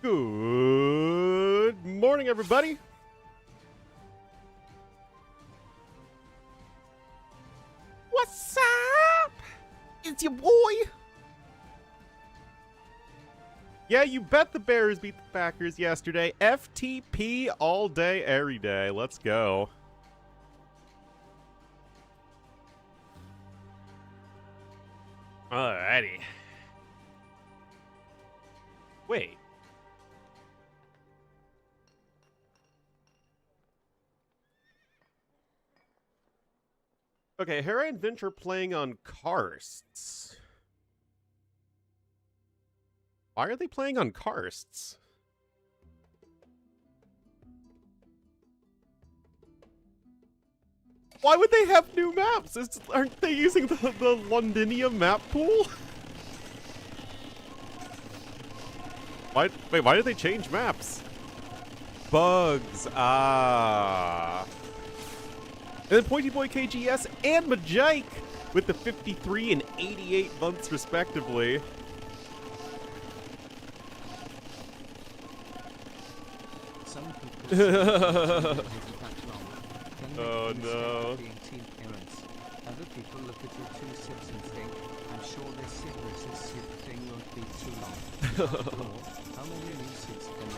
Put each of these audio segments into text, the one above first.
Good morning, everybody. What's up? It's your boy. Yeah, you bet the Bears beat the Packers yesterday. FTP all day, every day. Let's go. Alrighty. Wait. Okay, Hera and Vinch are playing on Karsts. Why are they playing on Karsts? Why would they have new maps? Aren't they using the Londinia map pool? Wait, why did they change maps? Bugs, And then Pointy Boy KGS and Majike with the 53 and 88 months respectively. Oh no. Other people look at your two sips and think, I'm sure this cigarette sip thing won't be too long. How many new sips can they?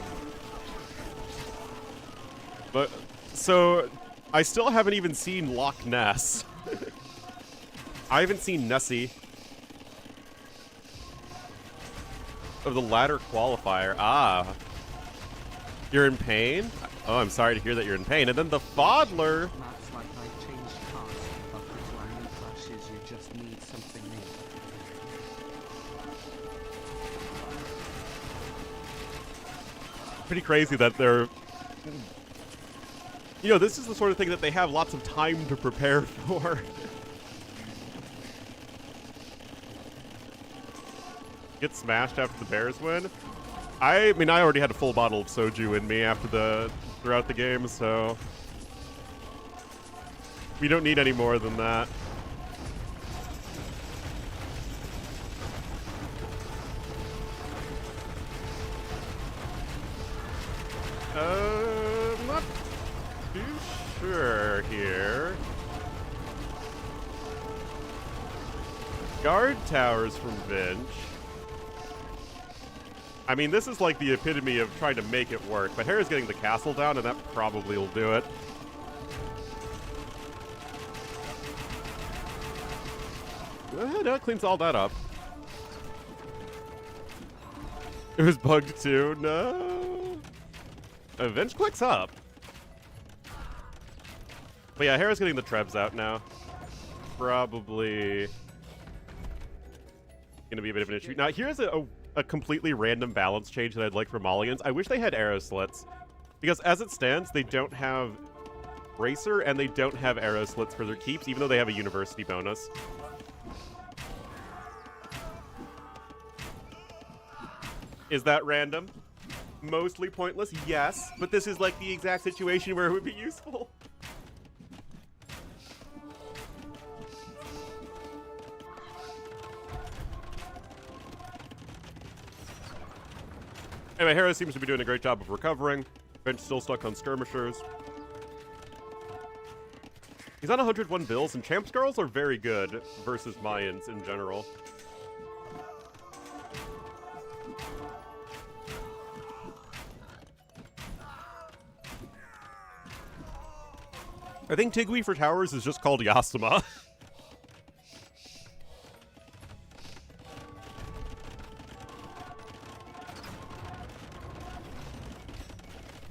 But, so, I still haven't even seen Loch Ness. I haven't seen Nessie. Of the ladder qualifier. Ah. You're in pain? Oh, I'm sorry to hear that you're in pain. And then the Fodler. Maps like I changed cars, but with random crashes you just need something new. Pretty crazy that they're... You know, this is the sort of thing that they have lots of time to prepare for. Get smashed after the Bears win. I mean, I already had a full bottle of soju in me throughout the game, so we don't need any more than that. I'm not too sure here. Guard towers from Vinch. I mean, this is like the epitome of trying to make it work, but Hera's getting the castle down, and that probably will do it. No, it cleans all that up. It was bugged too. No. Vinch clicks up. But yeah, Hera's getting the trebs out now. Probably gonna be a bit of an issue. Now, here's a completely random balance change that I'd like for Mulligans. I wish they had arrow slits. Because as it stands, they don't have Racer and they don't have arrow slits for their keeps, even though they have a university bonus. Is that random? Mostly pointless, yes. But this is like the exact situation where it would be useful. Anyway, Hera seems to be doing a great job of recovering. Bench still stuck on skirmishers. He's on 101 bills, and Champs Girls are very good versus Mayans in general. I think Tigui for towers is just called Yasuma.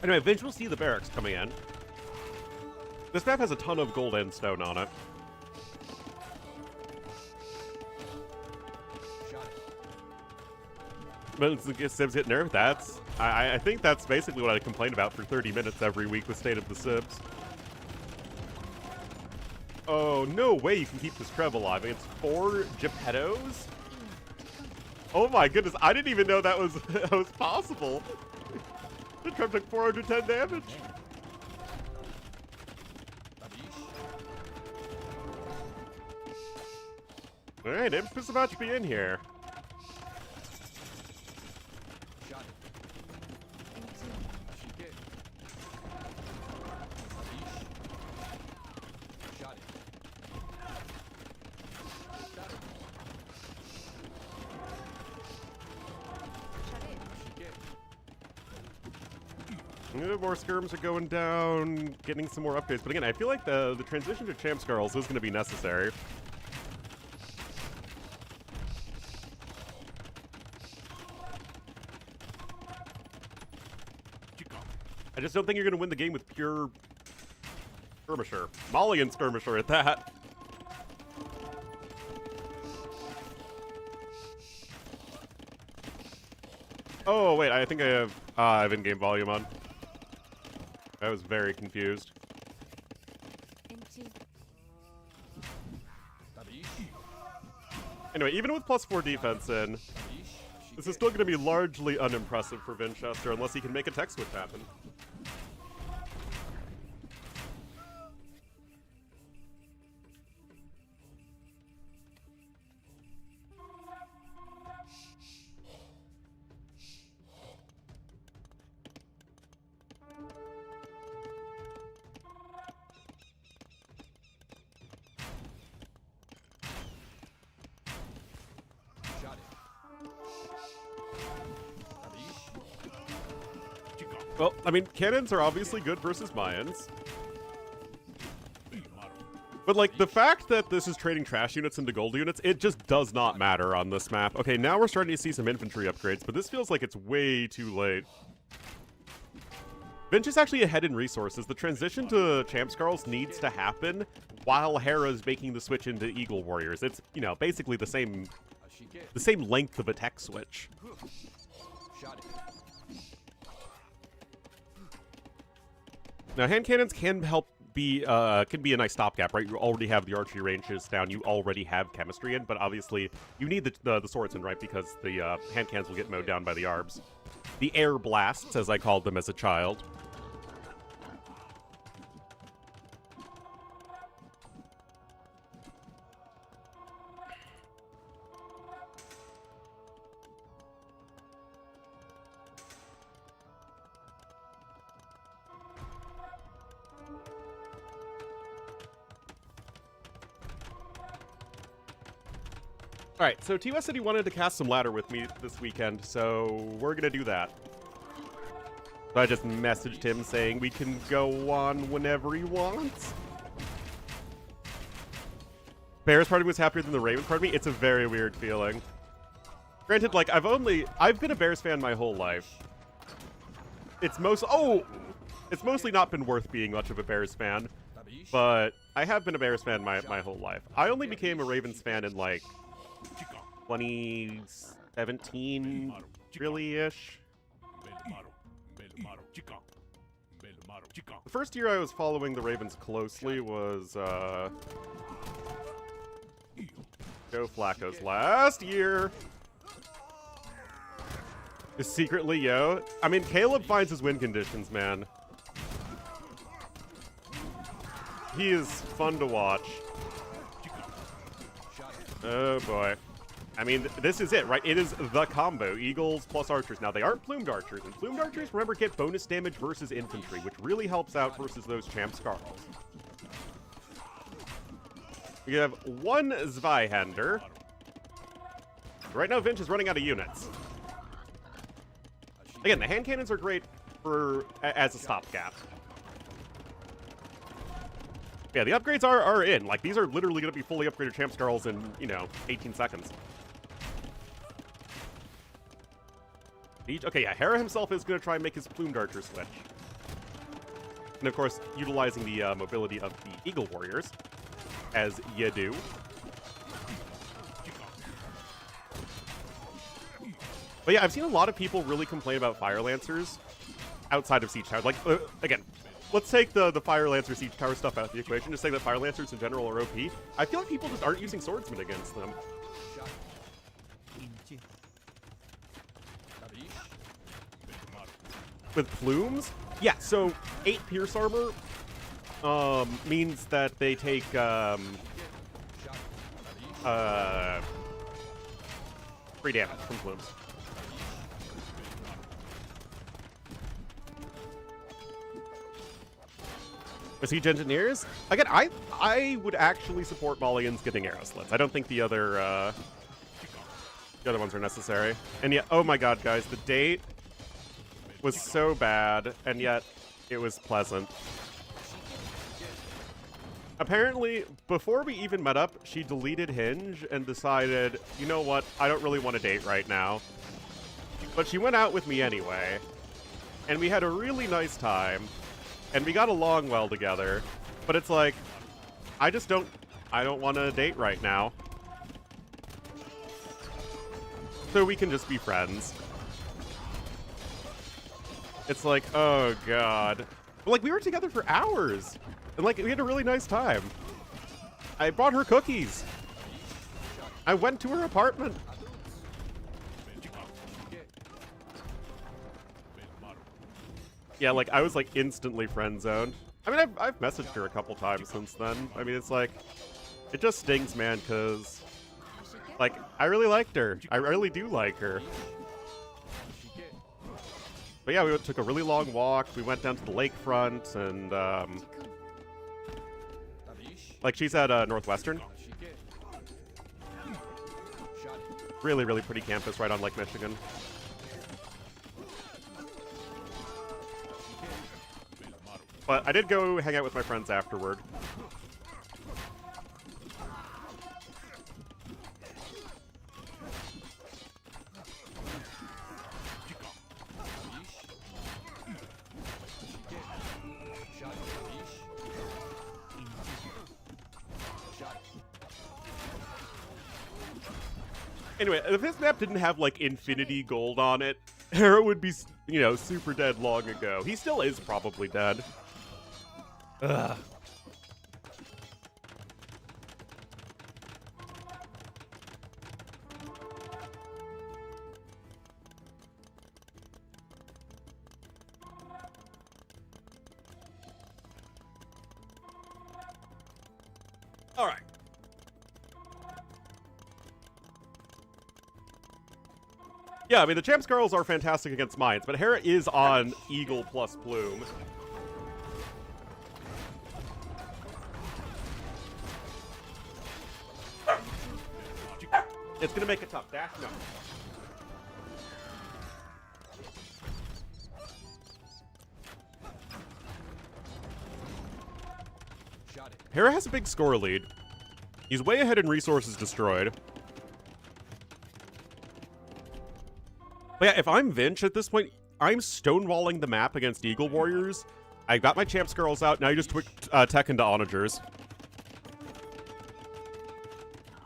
Anyway, Vince will see the barracks coming in. This map has a ton of gold and stone on it. But Sibs hit nerf, I think that's basically what I complain about for 30 minutes every week with State of the Sibs. Oh, no way you can keep this Trev alive. It's 4 Geppettos? Oh my goodness, I didn't even know that was possible. The Trev took 410 damage. Alright, Imp is about to be in here. More skirms are going down, getting some more upgrades. But again, I feel like the transition to Champ Scarls is going to be necessary. I just don't think you're going to win the game with pure skirmisher. Malian skirmisher at that. Oh, wait, I think I have in-game volume on. I was very confused. Anyway, even with +4 defense in, this is still going to be largely unimpressive for Vinchester unless he can make a tech switch happen. Well, I mean, cannons are obviously good versus Mayans. But, like, the fact that this is trading trash units into gold units, it just does not matter on this map. Okay, now we're starting to see some infantry upgrades, but this feels like it's way too late. Vinch is actually ahead in resources. The transition to Champ Scarls needs to happen while Hera's making the switch into Eagle Warriors. It's, you know, basically the same length of a tech switch. Now, hand cannons can be a nice stopgap, right? You already have the archery ranges down. You already have chemistry in, but obviously you need the swords in, right? Because the hand cannons will get mowed down by the arbs. The air blasts, as I called them as a child. Alright, so TOS said he wanted to cast some ladder with me this weekend, so we're gonna do that. So I just messaged him saying we can go on whenever he wants. Bears part of me was happier than the Ravens part of me. It's a very weird feeling. Granted, like, I've been a Bears fan my whole life. It's mostly not been worth being much of a Bears fan, but I have been a Bears fan my whole life. I only became a Ravens fan in, like, 2017, really-ish. The first year I was following the Ravens closely was, Joe Flacco's last year. Is secretly, yo. I mean, Caleb finds his win conditions, man. He is fun to watch. Oh, boy. I mean, this is it, right? It is the combo. Eagles plus archers. Now, they aren't plumed archers. And plumed archers, remember, get bonus damage versus infantry, which really helps out versus those Champ Scarls. We have one Zweihander. Right now, Vinch is running out of units. Again, the hand cannons are great as a stopgap. Yeah, the upgrades are in. Like, these are literally going to be fully upgraded Champ Scarls in, you know, 18 seconds. Okay, yeah, Hera himself is going to try and make his plumed archer switch. And, of course, utilizing the mobility of the Eagle Warriors, as you do. But yeah, I've seen a lot of people really complain about Fire Lancers outside of Siege Tower. Like, again, let's take the Fire Lancer Siege Tower stuff out of the equation. Just say that Fire Lancers in general are OP. I feel like people just aren't using swordsmen against them. With plumes? Yeah, so 8 Pierce Armor means that they take 3 damage from plumes. The Siege Engineers? Again, I would actually support Malians getting arrow slits. I don't think the other ones are necessary. And yeah, oh my god, guys, the date was so bad, and yet it was pleasant. Apparently, before we even met up, she deleted Hinge and decided, you know what, I don't really want to date right now. But she went out with me anyway, and we had a really nice time, and we got along well together, but it's like, I don't want to date right now. So we can just be friends. It's like, oh god. But like, we were together for hours, and like, we had a really nice time. I brought her cookies. I went to her apartment. Yeah, like, I was like instantly friend zoned. I mean, I've messaged her a couple times since then. I mean, it's like, it just stings, man, because like, I really liked her. I really do like her. But yeah, we took a really long walk. We went down to the lakefront, and like, she's at Northwestern. Really, really pretty campus right on Lake Michigan. But I did go hang out with my friends afterward. Anyway, if this map didn't have, like, infinity gold on it, Hera would be, you know, super dead long ago. He still is probably dead. Ugh. All right. Yeah, I mean, the Champs girls are fantastic against mines, but Hera is on Eagle plus Plume. It's gonna make it tough. Dash, no. Hera has a big score lead. He's way ahead in resources destroyed. But yeah, if I'm Vince at this point, I'm stonewalling the map against Eagle Warriors. I got my Champs girls out, now you just tech into onagers.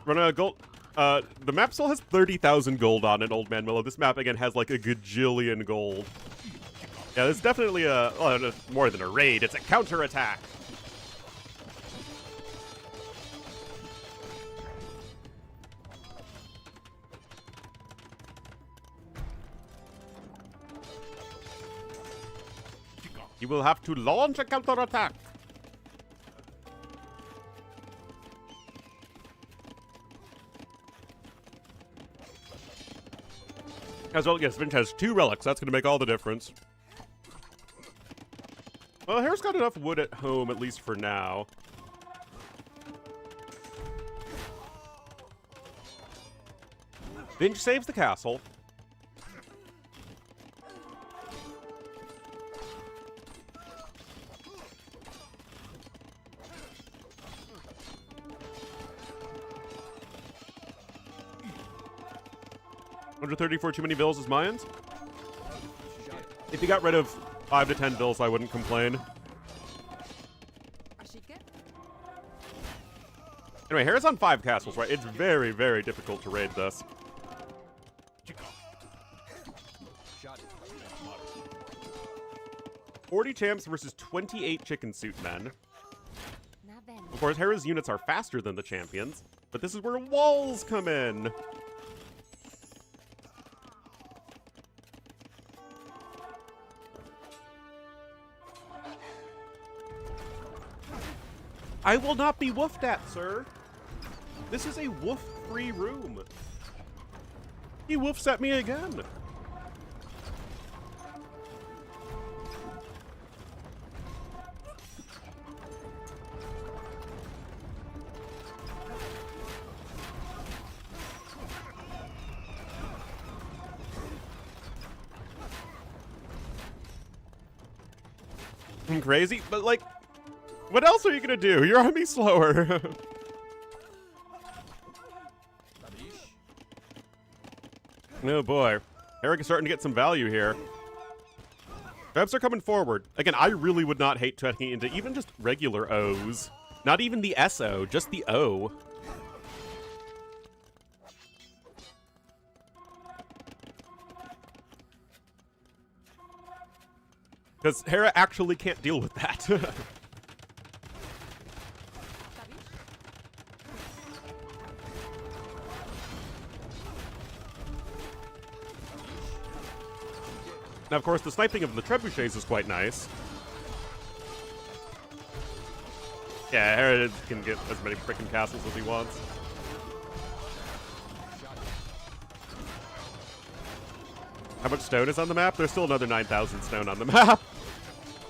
Run a gold. The map still has 30,000 gold on it, Old Man Miller. This map, again, has like a gajillion gold. Yeah, it's definitely well, more than a raid, it's a counterattack. You will have to launch a counterattack. As well, yes, Vince has 2 relics. That's going to make all the difference. Well, Hera's got enough wood at home, at least for now. Vince saves the castle. $134 too many bills as Mayans. If you got rid of 5 to 10 bills, I wouldn't complain. Anyway, Hera's on 5 castles, right? It's very, very difficult to raid this. $40 champs versus 28 chicken suit men. Of course, Hera's units are faster than the champions, but this is where walls come in. I will not be woofed at, sir. This is a woof-free room. He woofs at me again. crazy, but like, what else are you gonna do? Your army's slower. Oh boy. Eric is starting to get some value here. Febs are coming forward. Again, I really would not hate turning into even just regular O's. Not even the SO, just the O. Because Hera actually can't deal with that. Now, of course, the sniping of the trebuchets is quite nice. Yeah, Hera can get as many freaking castles as he wants. How much stone is on the map? There's still another 9,000 stone on the map.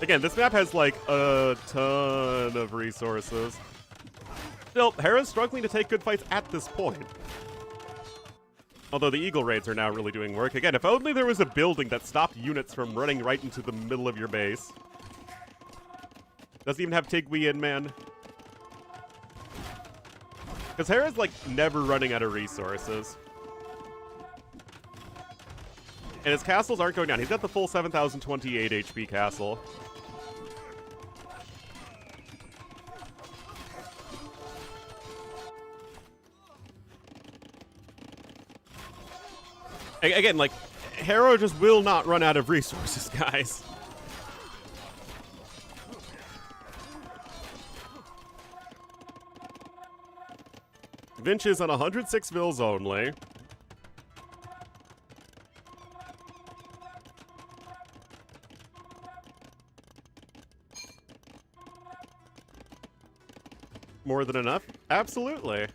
Again, this map has, like, a ton of resources. Still, Hera's struggling to take good fights at this point. Although the Eagle Raids are now really doing work. Again, if only there was a building that stopped units from running right into the middle of your base. Doesn't even have Tigui in, man. Because Hera's, like, never running out of resources. And his castles aren't going down. He's got the full 7,028 HP castle. Again, like, Hera just will not run out of resources, guys. Vinch is on 106 vills only. More than enough? Absolutely.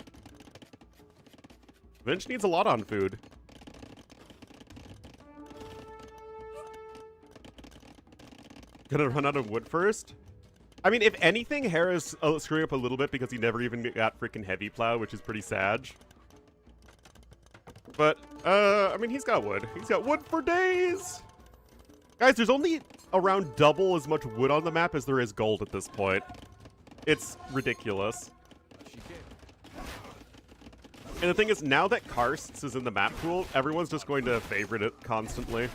Vinch needs a lot on food. Gonna run out of wood first? I mean, if anything, Hera's screwing up a little bit because he never even got freaking heavy plow, which is pretty sad. But, I mean, he's got wood. He's got wood for days! Guys, there's only around double as much wood on the map as there is gold at this point. It's ridiculous. And the thing is, now that Karsts is in the map pool, everyone's just going to favorite it constantly.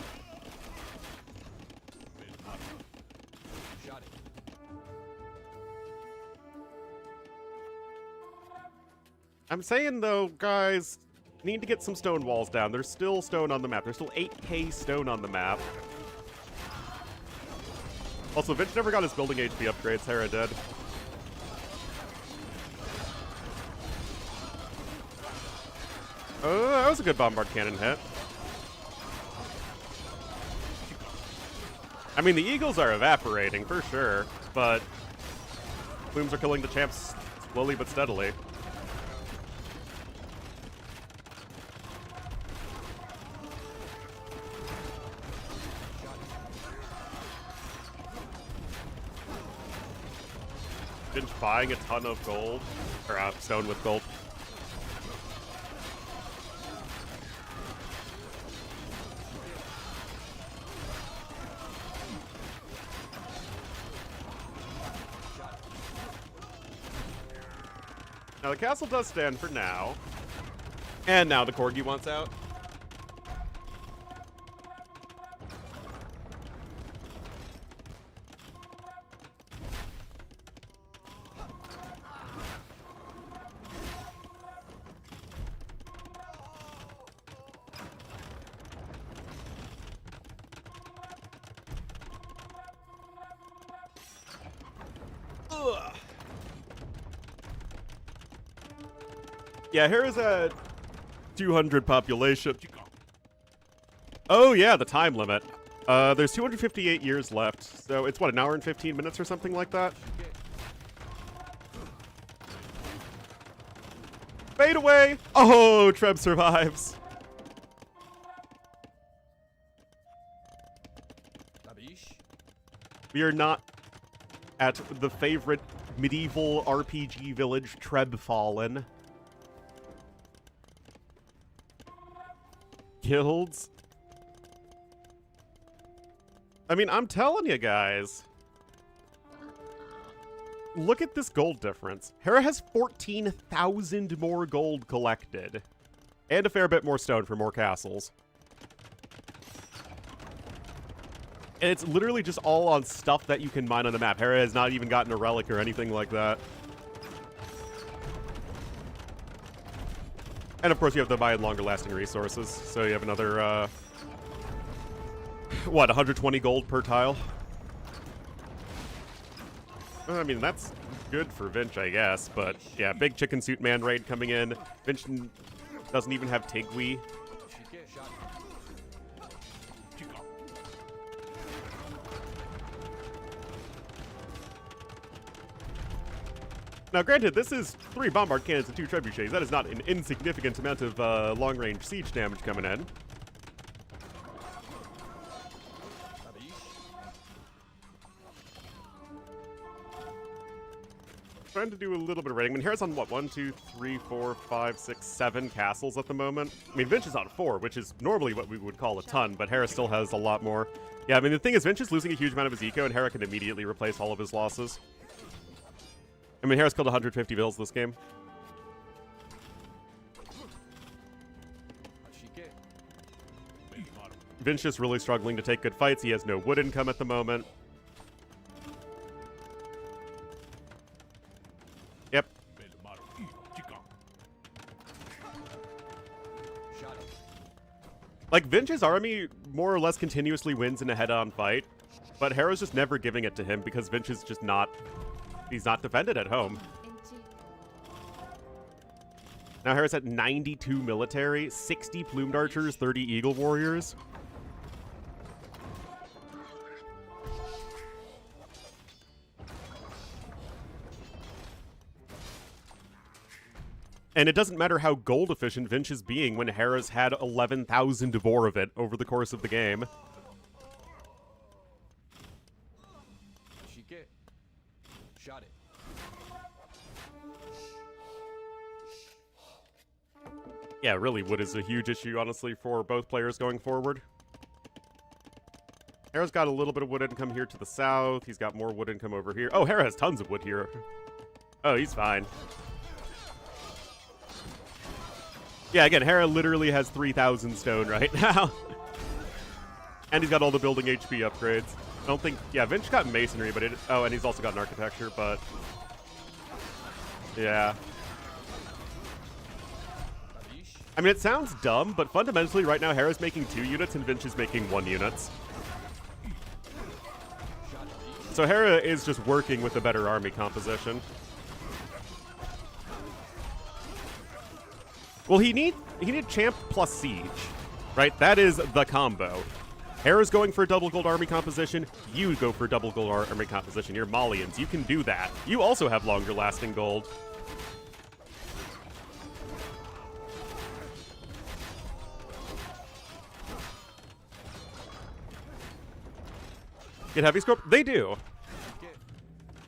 I'm saying, though, guys, need to get some stone walls down. There's still stone on the map. There's still 8k stone on the map. Also, Vince never got his building HP upgrades. Hera did. Oh, that was a good bombard cannon hit. I mean, the Eagles are evaporating, for sure, but Plumes are killing the champs slowly but steadily. Been buying a ton of gold, or stone with gold. Now the castle does stand for now. And now the Corgi wants out. Ugh. Yeah, Hera's at 200 population. Oh yeah, the time limit. There's 258 years left, so it's what, an hour and 15 minutes or something like that? Fade away! Oh, Treb survives. We are not at the favorite medieval RPG village, Treb Fallen. Guilds? I mean, I'm telling you guys. look at this gold difference. Hera has 14,000 more gold collected. And a fair bit more stone for more castles. And it's literally just all on stuff that you can mine on the map. Hera has not even gotten a relic or anything like that. And of course you have to buy longer lasting resources. So you have another, what, 120 gold per tile? I mean, that's good for Vinch, I guess. But yeah, big chicken suit man raid coming in. Vinch doesn't even have Tigui. Now, granted, this is 3 bombard cannons and 2 trebuchets. That is not an insignificant amount of long-range siege damage coming in. Trying to do a little bit of raiding. I mean, Hera's on, what, 1, 2, 3, 4, 5, 6, 7 castles at the moment. I mean, Vinch is on 4, which is normally what we would call a ton, but Hera still has a lot more. Yeah, I mean, the thing is, Vinch is losing a huge amount of his eco, and Hera can immediately replace all of his losses. I mean, Hera's killed 150 bills this game. Vinch is really struggling to take good fights. He has no wood income at the moment. Yep. Like, Vinch's army more or less continuously wins in a head-on fight, but Hera's just never giving it to him because Vinch is just not... He's not defended at home. Now Hera's at 92 military, 60 plumed archers, 30 eagle warriors. And it doesn't matter how gold efficient Vinch is being when Hera's had 11,000 more of it over the course of the game. Shot it. Yeah, really, wood is a huge issue, honestly, for both players going forward. Hera's got a little bit of wood income here to the south. He's got more wood income over here. Oh, Hera has tons of wood here. Oh, he's fine. Yeah, again, Hera literally has 3,000 stone right now. And he's got all the building HP upgrades. I don't think... Yeah, Vinch got masonry, but it... Oh, and he's also got an architecture, but... Yeah. I mean, it sounds dumb, but fundamentally right now Hera's making 2 units and Vinch is making 1 unit. So Hera is just working with a better army composition. Well, he need champ plus siege, right? That is the combo. Hera's going for a double gold army composition. You go for double gold army composition. You're Malians. You can do that. You also have longer lasting gold. Get heavy scope? They do.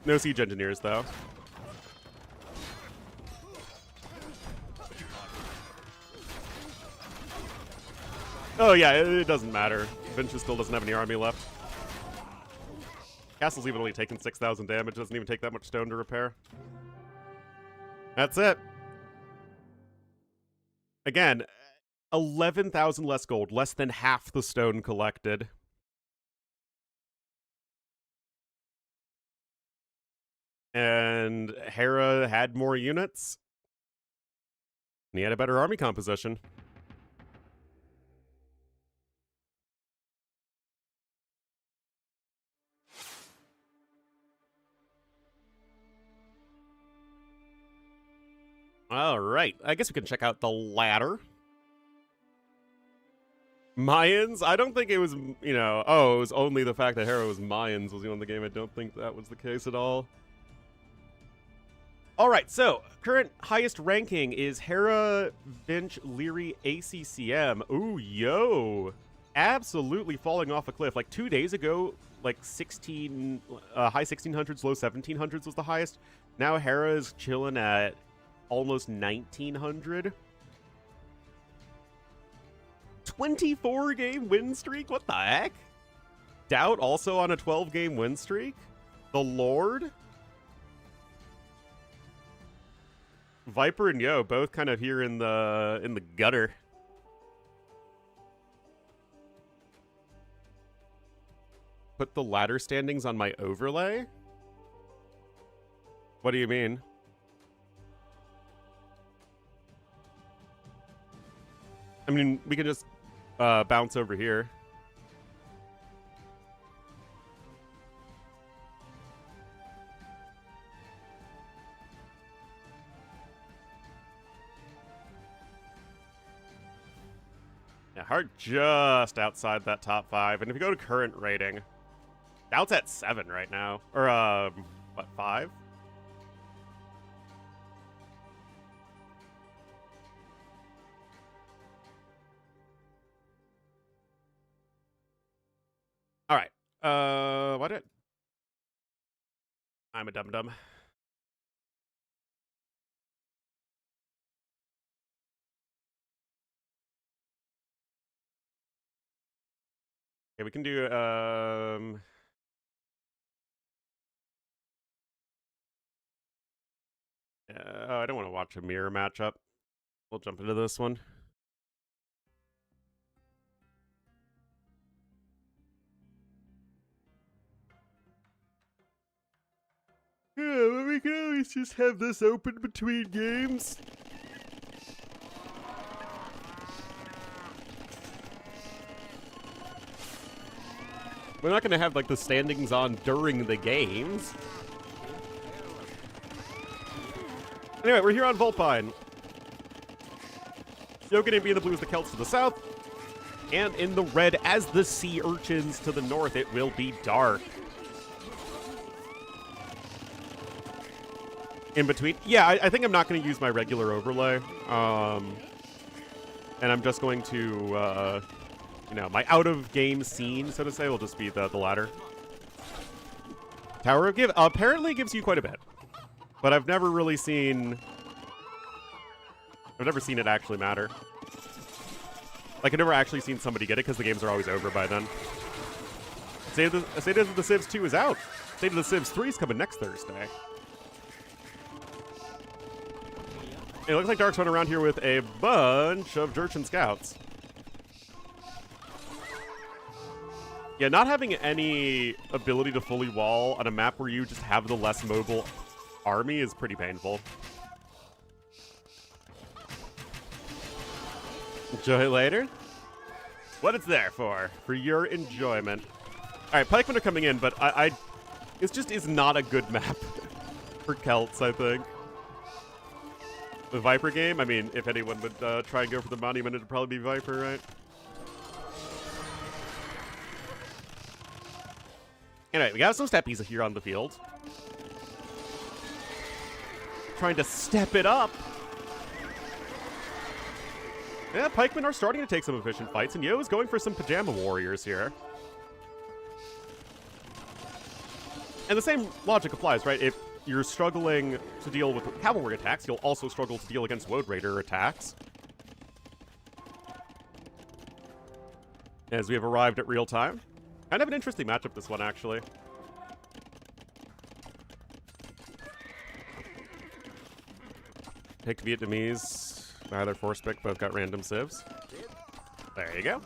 No siege engineers, though. Oh, yeah, it doesn't matter. Vinch still doesn't have any army left. Castle's even only taken 6,000 damage. Doesn't even take that much stone to repair. That's it. Again, 11,000 less gold. Less than half the stone collected. And Hera had more units. And he had a better army composition. All right, I guess we can check out the ladder. Mayans? I don't think it was, you know, oh, it was only the fact that Hera was Mayans was the only game. I don't think that was the case at all. All right, so current highest ranking is Hera, Vinch, Leary, ACCM. Ooh, yo. Absolutely falling off a cliff. Like 2 days ago, like 16, high 1600s, low 1700s was the highest. Now Hera is chilling at almost 1900. 24-game win streak? What the heck? Doubt also on a 12-game win streak? The Lord? Viper and Yo both kind of here in the gutter. Put the ladder standings on my overlay? What do you mean? I mean, we can just bounce over here. Yeah, Hart just outside that top 5. And if you go to current rating, Doubt's at 7 right now. Or, what, 5? All right. What did... I'm a dum-dum. Okay, we can do, oh, I don't want to watch a mirror matchup. We'll jump into this one. Yeah, but we can always just have this open between games. We're not going to have, like, the standings on during the games. Anyway, we're here on Vulpine. Yoga and be in the blues, the Celts to the south. And in the red, as the sea urchins to the north, it will be dark. In between. Yeah, I think I'm not going to use my regular overlay. And I'm just going to, you know, my out-of-game scene, so to say, will just be the ladder. Tower of Give apparently gives you quite a bit. But I've never really seen... I've never seen it actually matter. Like, I've never actually seen somebody get it, because the games are always over by then. State of the Civs 2 is out. State of the Civs 3 is coming next Thursday. It looks like Dark's running around here with a bunch of Jurchin scouts. Yeah, not having any ability to fully wall on a map where you just have the less mobile army is pretty painful. Enjoy later? What it's there for your enjoyment. All right, pikemen are coming in, but it just is not a good map for Celts, I think. The Viper game, I mean, if anyone would try and go for the monument, it'd probably be Viper, right? Anyway, we got some steppies here on the field. Trying to step it up. Yeah, pikemen are starting to take some efficient fights, and Yo is going for some pajama warriors here. And the same logic applies, right? If you're struggling to deal with cavalry attacks, you'll also struggle to deal against Woad Raider attacks. As we have arrived at real time. Kind of an interesting matchup, this one, actually. Picked Vietnamese, neither force pick, both got random civs. There you go.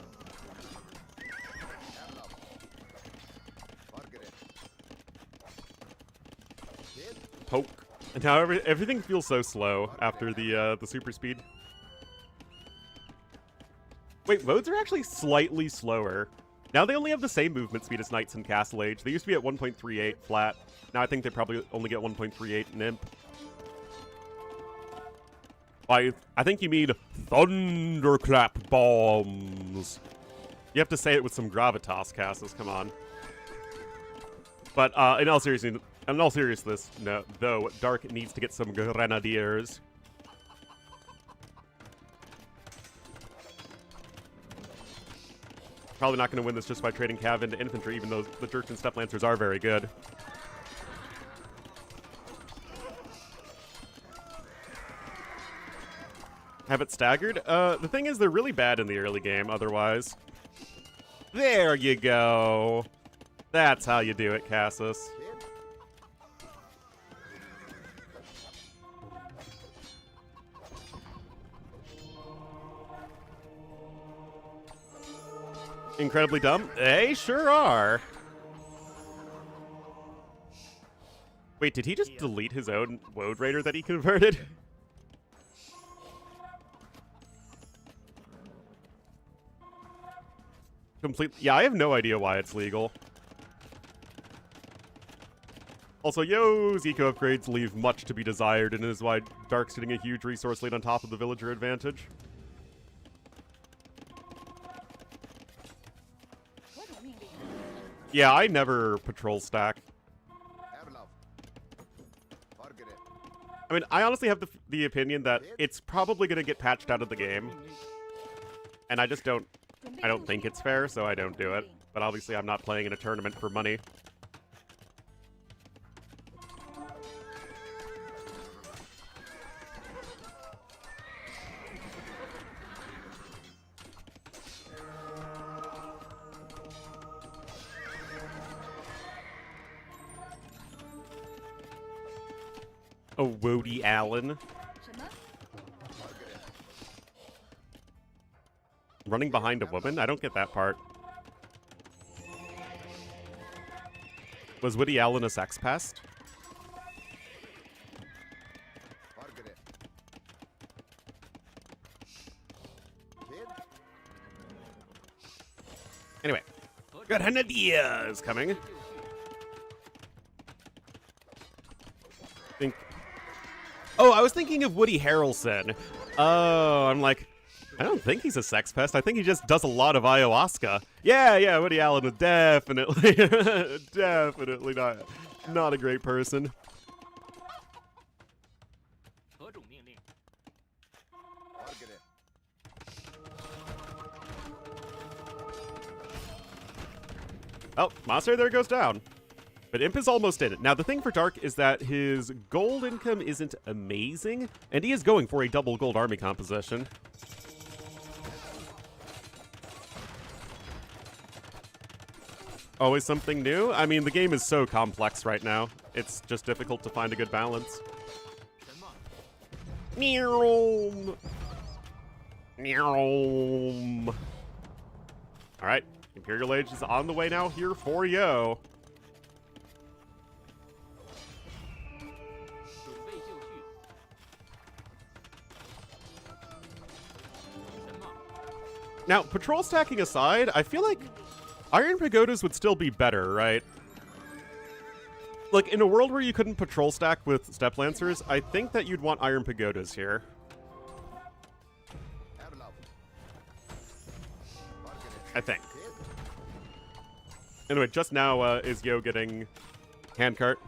Poke. And now everything feels so slow after the super speed. Wait, modes are actually slightly slower. Now they only have the same movement speed as Knights in Castle Age. They used to be at 1.38 flat. Now I think they probably only get 1.38 in Imp. I think you mean thunderclap bombs. You have to say it with some gravitas, Cassis. Come on. But in all seriousness, no, though, Dark needs to get some grenadiers. Probably not going to win this just by trading cav into infantry, even though the Jurchin Step Lancers are very good. Have it staggered? The thing is, they're really bad in the early game, otherwise. There you go. That's how you do it, Cassis. incredibly dumb? They sure are. Wait, did he just delete his own Woad Raider that he converted? Yeah, I have no idea why it's legal. Also, Yo's eco upgrades leave much to be desired, and it is why Dark's getting a huge resource lead on top of the villager advantage. Yeah, I never patrol stack. I mean, I honestly have the opinion that it's probably going to get patched out of the game. And I just don't think it's fair, so I don't do it. But obviously I'm not playing in a tournament for money. Oh, Woody Allen. Running behind a woman? I don't get that part. Was Woody Allen a sex pest? Anyway, Granadier is coming. Oh, I was thinking of Woody Harrelson. Oh, I'm like, I don't think he's a sex pest. I think he just does a lot of ayahuasca. Yeah, Woody Allen is definitely, definitely not a great person. Oh, Monster there goes down. But Imp is almost in it. Now, the thing for Dark is that his gold income isn't amazing, and he is going for a double gold army composition. Always something new? I mean, the game is so complex right now. It's just difficult to find a good balance. All right, Imperial Age is on the way now here for Yo. Now, patrol stacking aside, I feel like Iron Pagodas would still be better, right? Like, in a world where you couldn't patrol stack with Step Lancers, I think that you'd want Iron Pagodas here. I think. Anyway, just now is Yo getting handcart.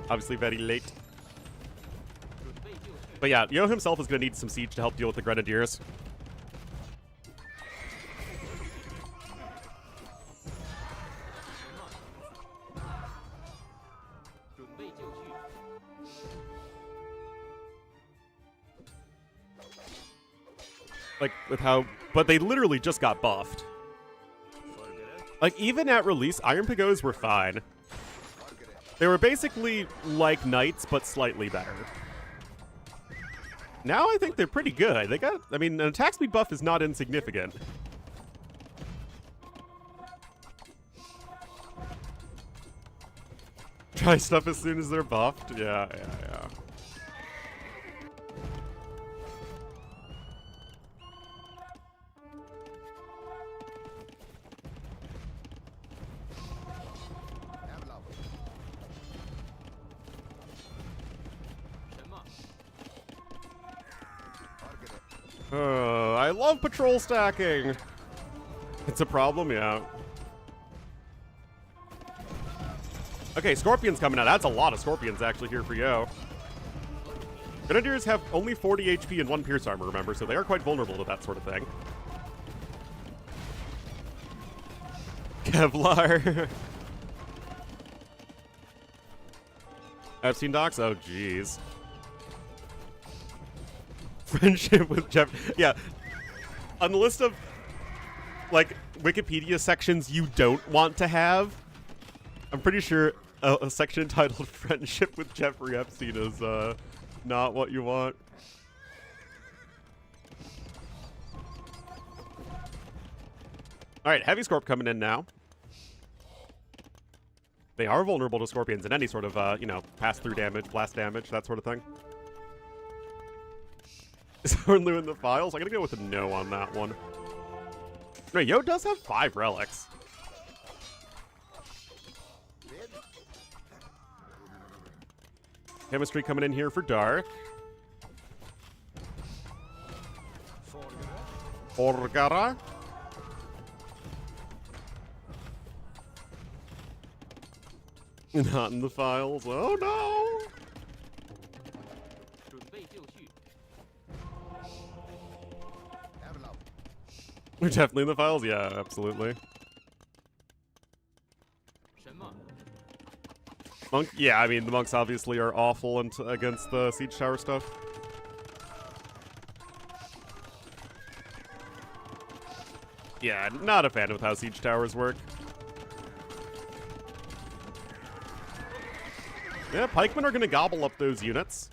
Obviously very late. But yeah, Yo himself is going to need some siege to help deal with the Grenadiers. Like, with how... But they literally just got buffed. Like, even at release, Iron Pagodas were fine. They were basically like Knights, but slightly better. Now I think they're pretty good. They got... I mean, an attack speed buff is not insignificant. Try stuff as soon as they're buffed? Yeah. I love patrol stacking. It's a problem, yeah. Okay, Scorpion's coming out. That's a lot of Scorpions actually here for Yo. Grenadiers have only 40 HP and 1 Pierce Armor, remember, so they are quite vulnerable to that sort of thing. Kevlar. Epstein docs? Oh, jeez. Friendship with Jeff. Yeah. On the list of, like, Wikipedia sections you don't want to have, I'm pretty sure a section entitled Friendship with Jeffrey Epstein is not what you want. Alright, Heavy Scorp coming in now. They are vulnerable to Scorpions and any sort of, you know, pass-through damage, blast damage, that sort of thing. Is Ornlu in the files? I'm gonna go with a no on that one. No, Yo does have 5 relics. Chemistry coming in here for Dark. Orgara. Not in the files. Oh no! We're definitely in the files? Yeah, absolutely. Monk? Yeah, I mean, the monks obviously are awful against the siege tower stuff. Yeah, not a fan of how siege towers work. Yeah, pikemen are gonna gobble up those units.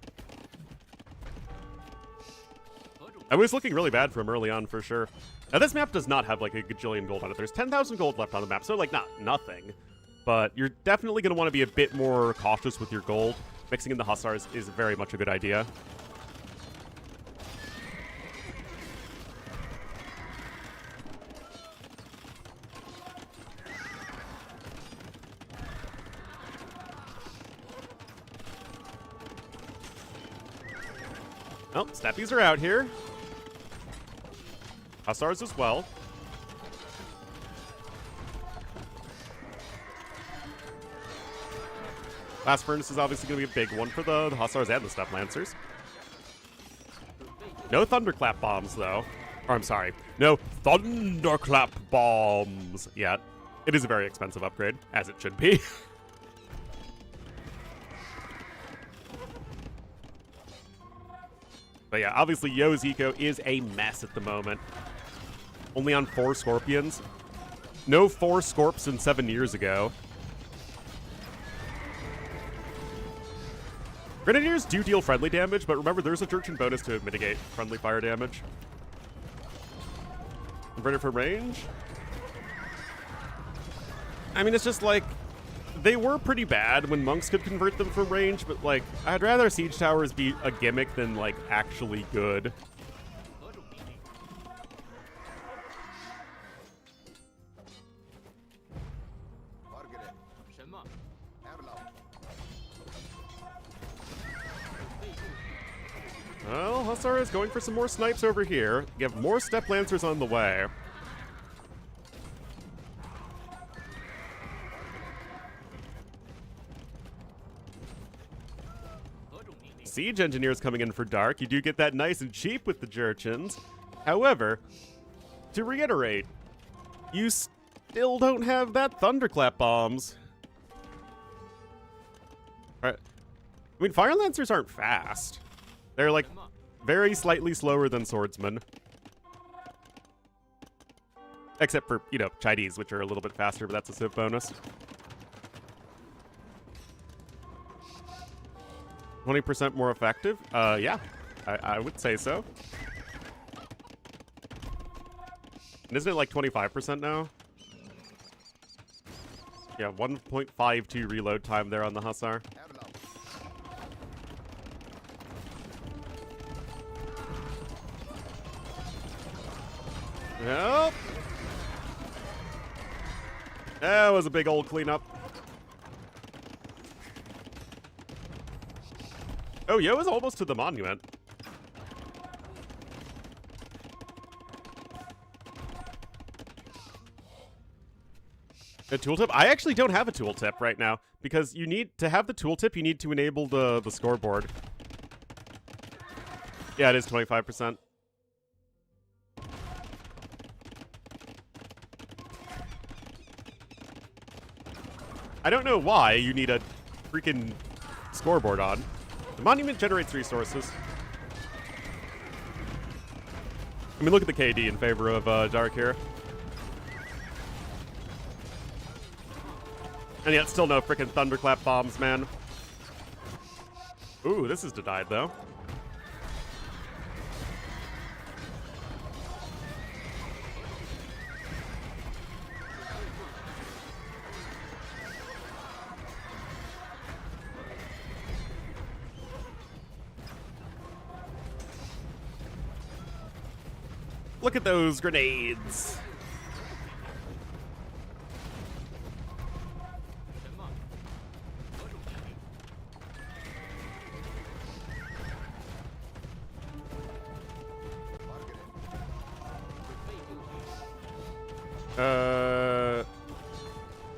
I was looking really bad for him early on, for sure. Now, this map does not have, like, a gajillion gold on it. There's 10,000 gold left on the map, so, like, not nothing. But you're definitely going to want to be a bit more cautious with your gold. Mixing in the Hussars is very much a good idea. Oh, Steppies are out here. Hussars as well. Last Furnace is obviously going to be a big one for the Hussars and the Steppe Lancers. No Thunderclap bombs, though. Or, I'm sorry. No Thunderclap bombs yet. It is a very expensive upgrade, as it should be. But yeah, obviously Yo's eco is a mess at the moment. Only on 4 Scorpions. No 4 Scorps in 7 years ago. Grenadiers do deal friendly damage, but remember there's a Jurchen bonus to mitigate friendly fire damage. Converted for range? I mean, it's just like, they were pretty bad when monks could convert them from range, but like, I'd rather siege towers be a gimmick than like actually good. Well, Hussar is going for some more snipes over here. You have more Steppe Lancers on the way. Siege Engineers coming in for Dark. You do get that nice and cheap with the Jurchens. However, to reiterate, you still don't have that Thunderclap bombs. Alright. I mean, Fire Lancers aren't fast. They're, like, very slightly slower than Swordsmen. Except for, you know, Chinese, which are a little bit faster, but that's a civ bonus. 20% more effective? Yeah. I would say so. And isn't it like 25% now? Yeah, 1.52 reload time there on the Hussar. Yep. That was a big old cleanup. Oh, Yo is almost to the monument. A tooltip? I actually don't have a tooltip right now because you need to have the tooltip. You need to enable the scoreboard. Yeah, it is 25%. I don't know why you need a freaking scoreboard on. The monument generates resources. I mean, look at the KD in favor of Dark here. And yet still no freaking Thunderclap bombs, man. Ooh, this is denied, though. Look at those grenades.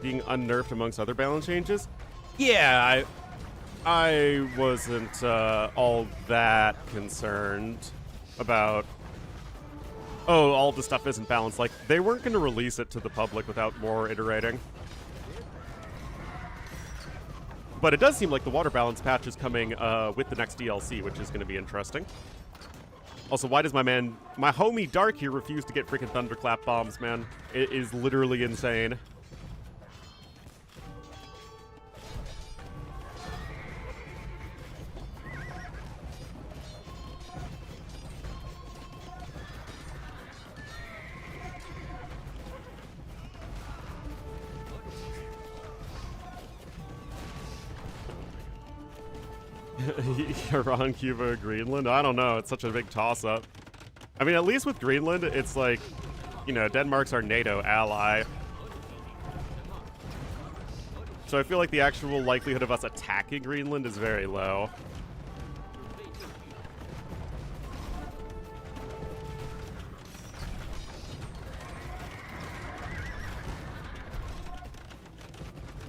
Being unnerfed amongst other balance changes? Yeah, I wasn't all that concerned about, oh, all the stuff isn't balanced. Like, they weren't going to release it to the public without more iterating. But it does seem like the water balance patch is coming with the next DLC, which is going to be interesting. Also, why does my homie Dark here refuse to get freaking Thunderclap bombs, man? It is literally insane. Iran, Cuba, Greenland? I don't know. It's such a big toss-up. I mean, at least with Greenland, it's like, you know, Denmark's our NATO ally. So I feel like the actual likelihood of us attacking Greenland is very low.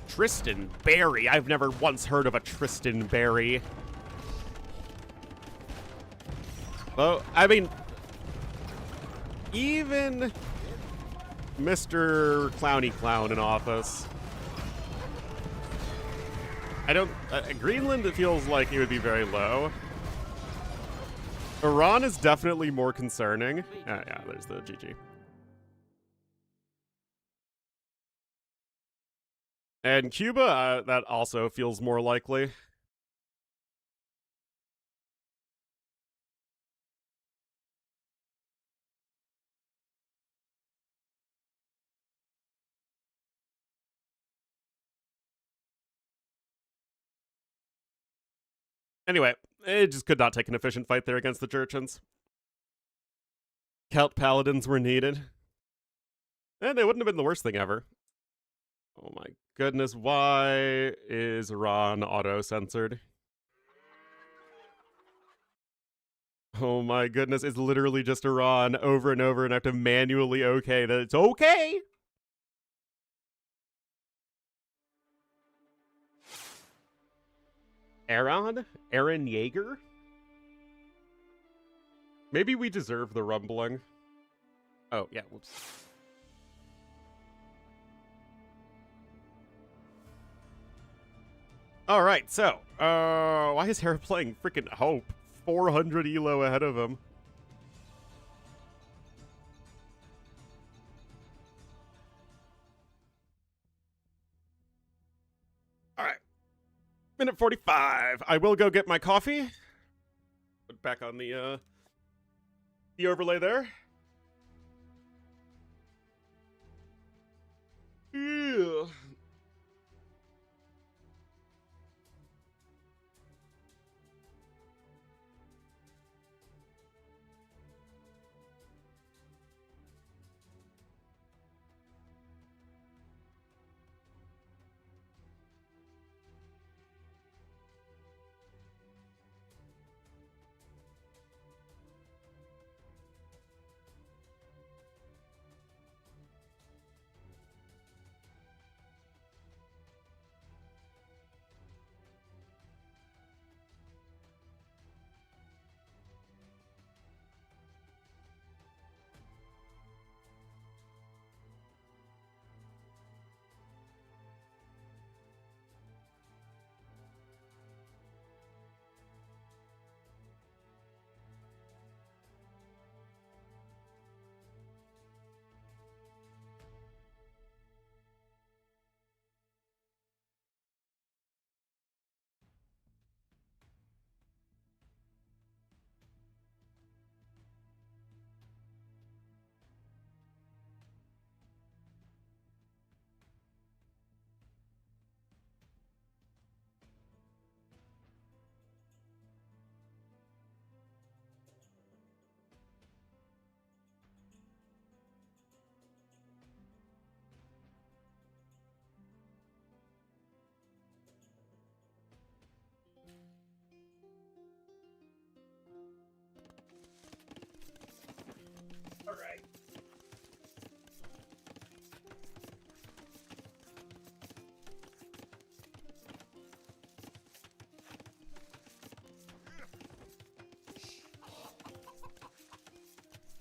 Tristan Berry. I've never once heard of a Tristan Berry. Well, I mean, even Mr. Clowny Clown in office. I don't... Greenland, it feels like it would be very low. Iran is definitely more concerning. Yeah, there's the GG. And Cuba, that also feels more likely. Anyway, it just could not take an efficient fight there against the Jurchens. Celt Paladins were needed. And they wouldn't have been the worst thing ever. Oh my goodness, why is Iran auto-censored? Oh my goodness, it's literally just Iran over and over, and I have to manually okay that it's okay! Aaron Yeager? Maybe we deserve the rumbling. Oh, yeah, whoops. Alright, so, why is Hera playing freaking Hope? 400 elo ahead of him. Alright. Minute 45. I will go get my coffee. Put back on the overlay there. Ew.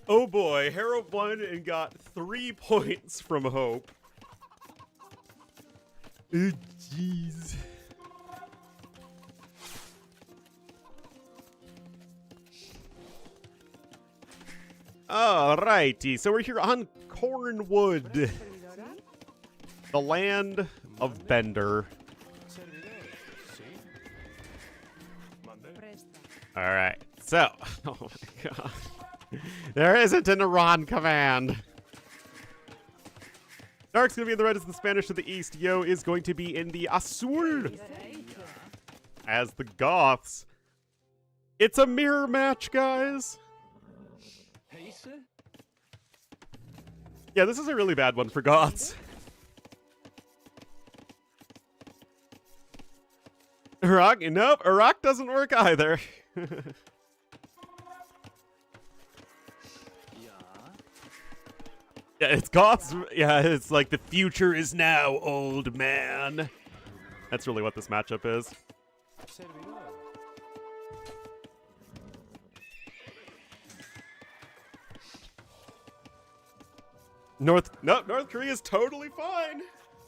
Oh boy, Harold won and got 3 points from Hope. Oh, jeez. Alrighty, so we're here on Cornwood, the land of Bender. Alright, so, oh my god. There isn't an Iran command. Dark's gonna be in the red as the Spanish to the east. Yo is going to be in the Azul as the Goths. It's a mirror match, guys. Yeah, this is a really bad one for Goths. Iraq? Nope, Iraq doesn't work either. Yeah, it's Goths. Yeah, it's like the future is now, old man. That's really what this matchup is. North Korea is totally fine.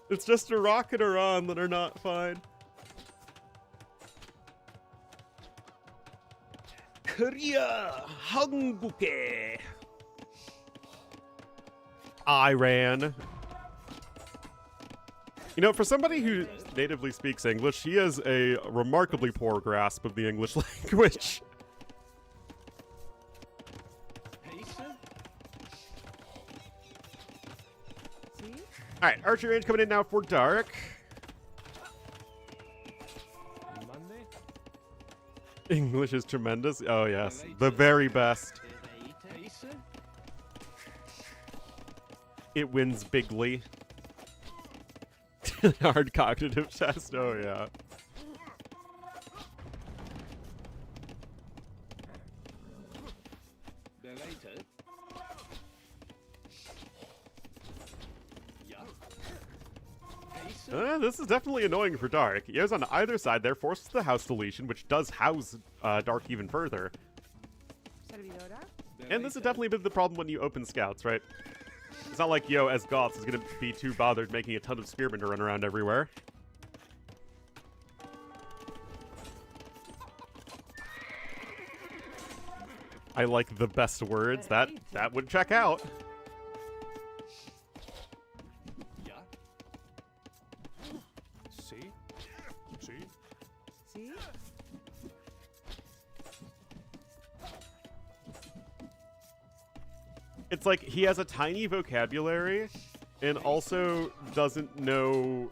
It's just Iraq and Iran that are not fine. Korea, Hanguke. Iran. You know, for somebody who natively speaks English, he has a remarkably poor grasp of the English language. Alright, archery range coming in now for Dark. English is tremendous. Oh, yes. The very best. It wins bigly. Hard cognitive test. Oh, yeah. This is definitely annoying for Dark. Yo's on either side there, forces the house deletion, which does house Dark even further. And this has definitely been the problem when you open scouts, right? It's not like Yo, as Goths, is going to be too bothered making a ton of spearmen to run around everywhere. I like the best words. That would check out. It's like he has a tiny vocabulary and also doesn't know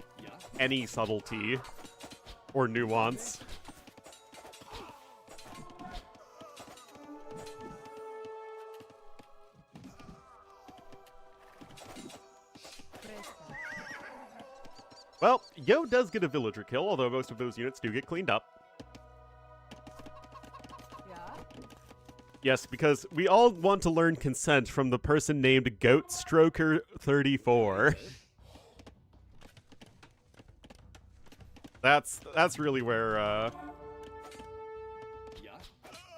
any subtlety or nuance. Well, Yo does get a villager kill, although most of those units do get cleaned up. Yes, because we all want to learn consent from the person named Goat Stroker 34. That's really where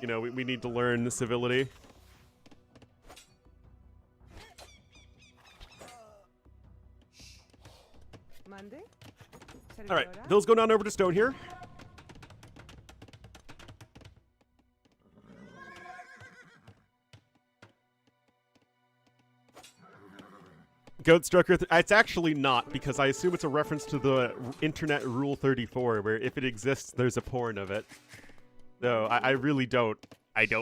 you know, we need to learn civility. All right, Hill's going on over to Stone here. Goatstrucker, it's actually not, because I assume it's a reference to the internet rule 34, where if it exists, there's a porn of it. So I really don't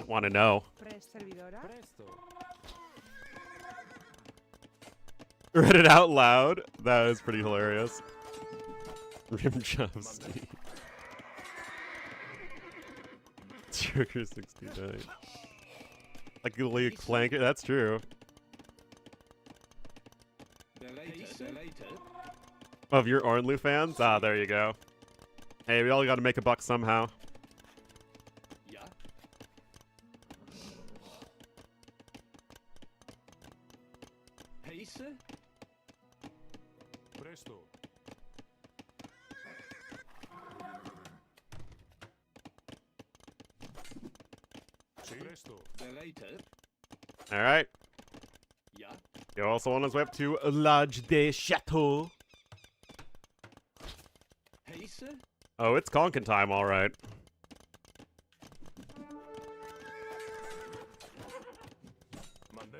want to know. Read it out loud. That was pretty hilarious. Rimjob Steve. Joker 69. Like a clank. That's true. Of your Ornlu fans? Ah, there you go. Hey, we all gotta make a buck somehow. All right. Yeah. You're also on his way up to Large de Chateau. Hey, sir. Oh, it's conking time, all right. Monday.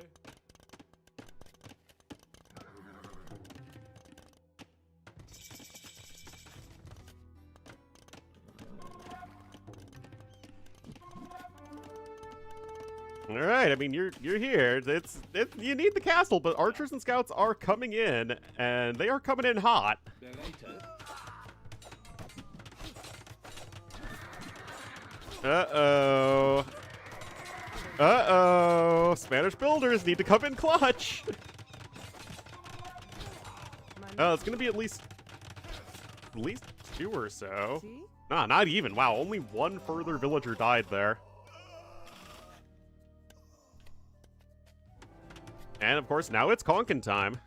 All right, I mean, you're here. You need the castle, but archers and scouts are coming in, and they are coming in hot. Later. Uh-oh. Uh-oh. Spanish builders need to come in clutch. Oh, it's gonna be at least two or so. Nah, not even. Wow, only one further villager died there. And of course, now it's conking time.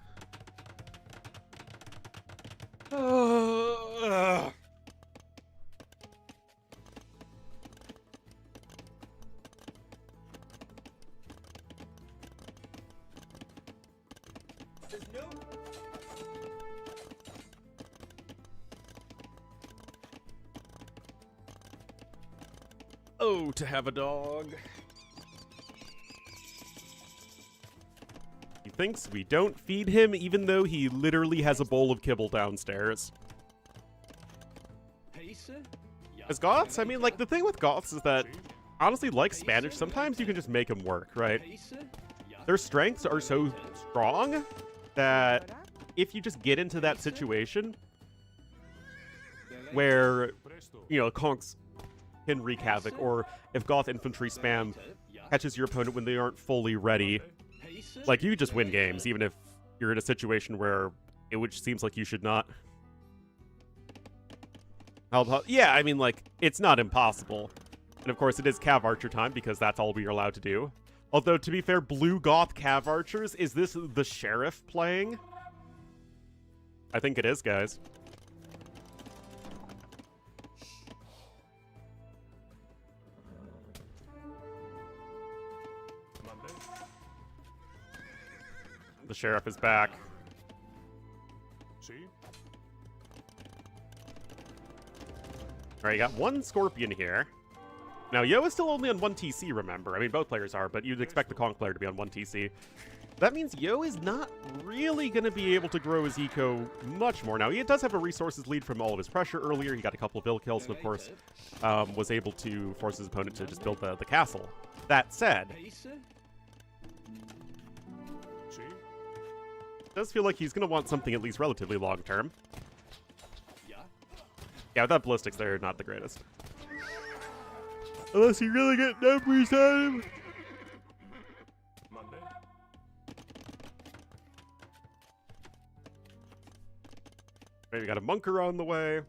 Oh, to have a dog. He thinks we don't feed him even though he literally has a bowl of kibble downstairs. Hey, sir. Yeah. As Goths, I mean, like, the thing with Goths is that, honestly, like Spanish, sometimes you can just make them work, right? Hey, sir. Yeah. Their strengths are so strong that if you just get into that situation where, you know, conks can wreak havoc, or if Goth infantry spam catches your opponent when they aren't fully ready, Hey, sir. like, you just win games, even if you're in a situation where it which seems like you should not. Yeah, I mean, like, it's not impossible. And of course, it is Cav Archer time, because that's all we are allowed to do. Although, to be fair, Blue Goth Cav Archers, is this the Sheriff playing? I think it is, guys. Monday. The Sheriff is back. See? Alright, you got one Scorpion here. Now, Yo is still only on 1 TC, remember? I mean, both players are, but you'd expect the Conk player to be on 1 TC. That means Yo is not really going to be able to grow his eco much more. Now, he does have a resources lead from all of his pressure earlier. He got a couple of bill kills, and of course, was able to force his opponent to just build the castle. That said, Hey, sir. it does feel like he's going to want something at least relatively long-term. Yeah. Yeah, without ballistics, they're not the greatest. Unless you really get numbers on him. Monday. Maybe got a Munker on the way.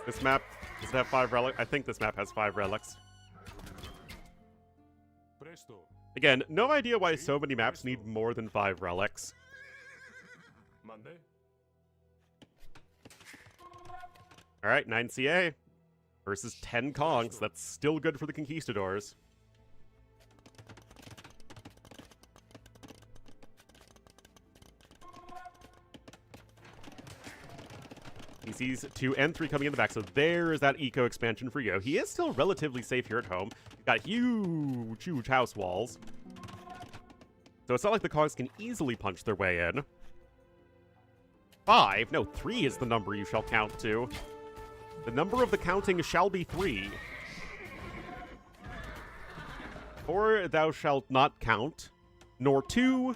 This map, does it have 5 relics? I think this map has 5 relics. Presto. Again, no idea why so many maps need more than 5 relics. Monday. Alright, 9 CA versus 10 Kongs. That's still good for the Conquistadors. He sees 2 and 3 coming in the back, so there is that eco expansion for Yo. He is still relatively safe here at home. He's got huge house walls. So it's not like the Kongs can easily punch their way in. 5? No, 3 is the number you shall count to. The number of the counting shall be 3. Or thou shalt not count, nor 2,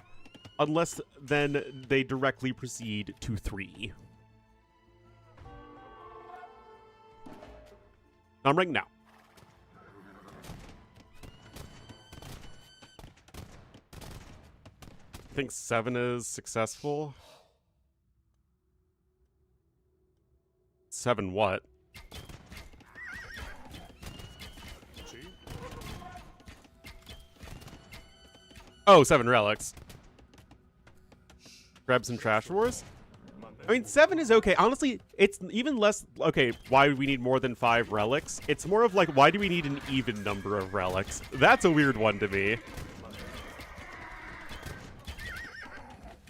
unless then they directly proceed to 3. I'm right now. I think 7 is successful. 7 what? Oh, 7 relics. Grab some trash wars? Monday. I mean, 7 is okay. Honestly, it's even less, okay, why do we need more than 5 relics? It's more of like, why do we need an even number of relics? That's a weird one to me.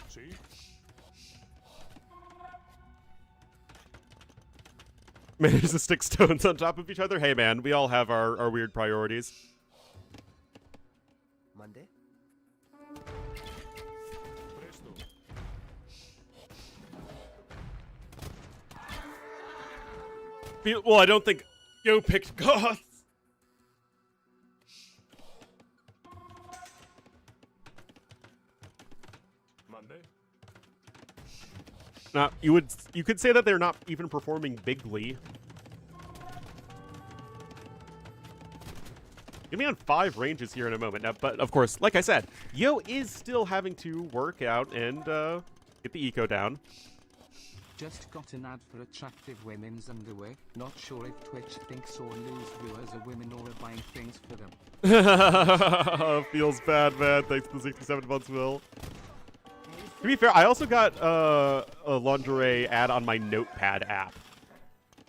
See? Manage to stick stones on top of each other? Hey man, we all have our weird priorities. Monday? Presto. Well, I don't think Yo picked Goths. Monday? Now, you could say that they're not even performing bigly. Give me on 5 ranges here in a moment. Now, but of course, like I said, Yo is still having to work out and get the eco down. Just got an ad for attractive women's underwear. Not sure if Twitch thinks Ornlu's viewers are women or are buying things for them. Feels bad, man. Thanks for the 67 months, Will. To be fair, I also got a lingerie ad on my Notepad app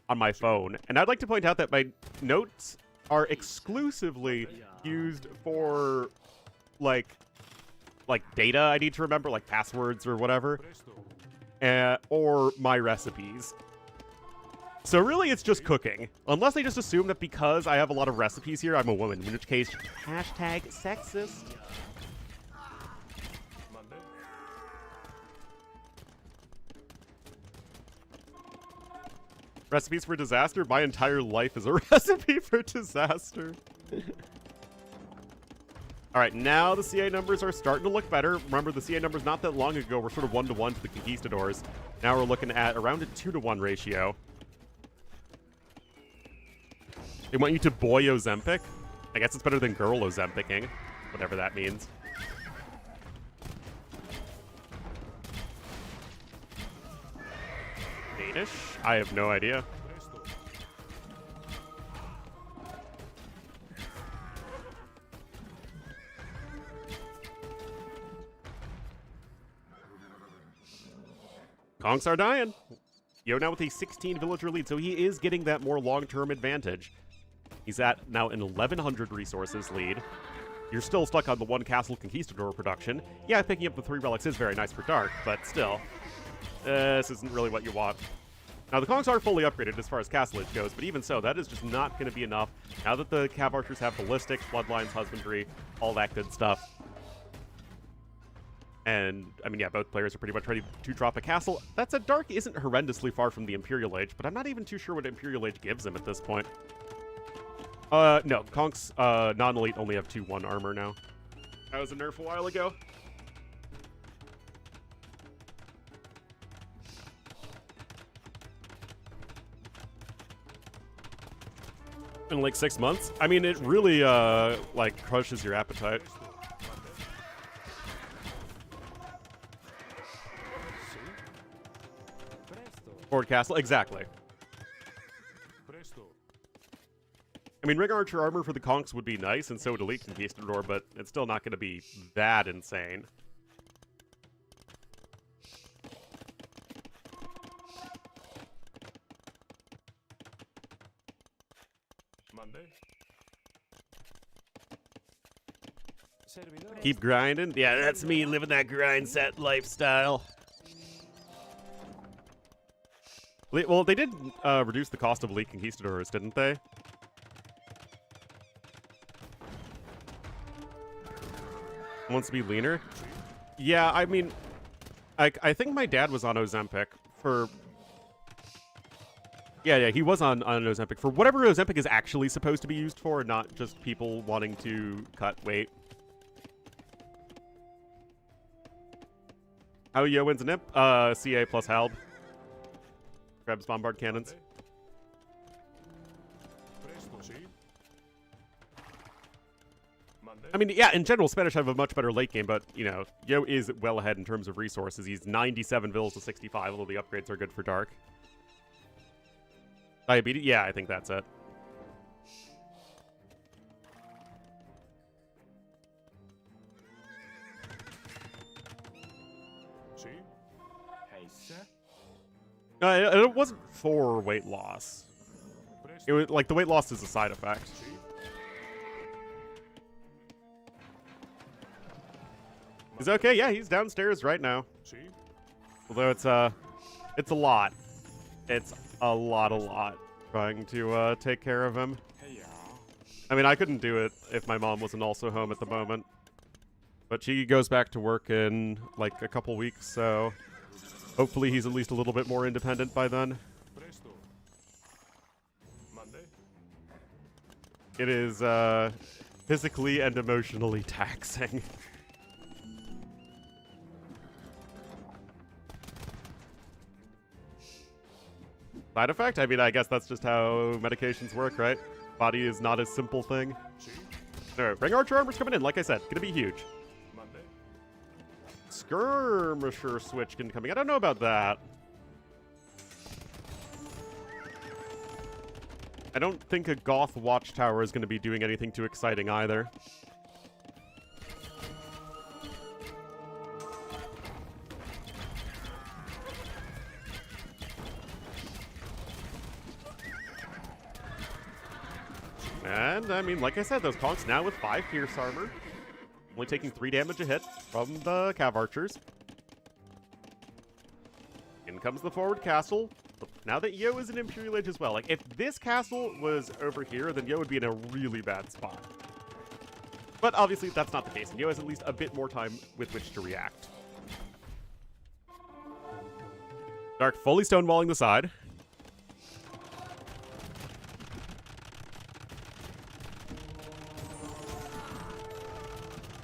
on my phone. And I'd like to point out that my notes are exclusively used for, like data I need to remember, like passwords or whatever. Presto. Or my recipes. So really, it's just cooking. Unless they just assume that because I have a lot of recipes here, I'm a woman. In which case, hashtag sexist. Monday? Recipes for disaster? My entire life is a recipe for disaster. All right, now the CA numbers are starting to look better. Remember, the CA numbers not that long ago were sort of 1-to-1 to the Conquistadors. Now we're looking at around a 2-to-1 ratio. They want you to boy Ozempic? I guess it's better than girl Ozempicing, whatever that means. Danish? I have no idea. Presto. Kongs are dying. Yo now with a 16 villager lead, so he is getting that more long-term advantage. He's at now an 1,100 resources lead. You're still stuck on the 1 Castle Conquistador production. Yeah, picking up the 3 relics is very nice for Dark, but still, this isn't really what you want. Now, the Kongs are fully upgraded as far as Castlage goes, but even so, that is just not going to be enough now that the Cav Archers have Ballistics, Bloodlines, Husbandry, all that good stuff. And, I mean, yeah, both players are pretty much ready to drop a castle. That said, Dark isn't horrendously far from the Imperial Age, but I'm not even too sure what Imperial Age gives him at this point. No, Kongs, non-elite only have 2-1 armor now. That was a nerf a while ago. In like 6 months? I mean, it really, like, crushes your appetite. Ford Castle, exactly. Presto. I mean, Ring Archer armor for the Kongs would be nice, and so would Elite Conquistador, but it's still not going to be that insane. Monday? Keep grinding? Yeah, that's me living that grind set lifestyle. Well, they did reduce the cost of Elite Conquistadors, didn't they? Wants to be leaner? Yeah, I mean, I think my dad was on Ozempic for... Yeah, he was on Ozempic for whatever Ozempic is actually supposed to be used for, not just people wanting to cut weight. How Yo wins a nip? CA plus Halb. Grabs bombard cannons. Presto, see? Monday? I mean, yeah, in general, Spanish have a much better late game, but, you know, Yo is well ahead in terms of resources. He's 97 vills to 65, although the upgrades are good for Dark. Diabetes? Yeah, I think that's it. See? Hey, sir. It wasn't for weight loss. It was like the weight loss is a side effect. Sí. He's okay. Yeah, he's downstairs right now. Sí. Although it's a lot. It's a lot trying to take care of him. Hey, yeah. I mean, I couldn't do it if my mom wasn't also home at the moment. But she goes back to work in like a couple weeks, so hopefully he's at least a little bit more independent by then. Presto. Monday. It is physically and emotionally taxing. Side effect? I mean, I guess that's just how medications work, right? Body is not a simple thing. Sí. Alright, Ring Archer Armor's coming in, like I said. Gonna be huge. Monday. Skirmisher switch coming. I don't know about that. I don't think a Goth Watchtower is going to be doing anything too exciting either. And, I mean, like I said, those conks now with 5 Pierce Armor. Only taking 3 damage a hit from the Cav Archers. In comes the forward castle. Now that Yo is in Imperial Age as well. Like, if this castle was over here, then Yo would be in a really bad spot. But obviously, that's not the case, and Yo has at least a bit more time with which to react. Dark fully stonewalling the side.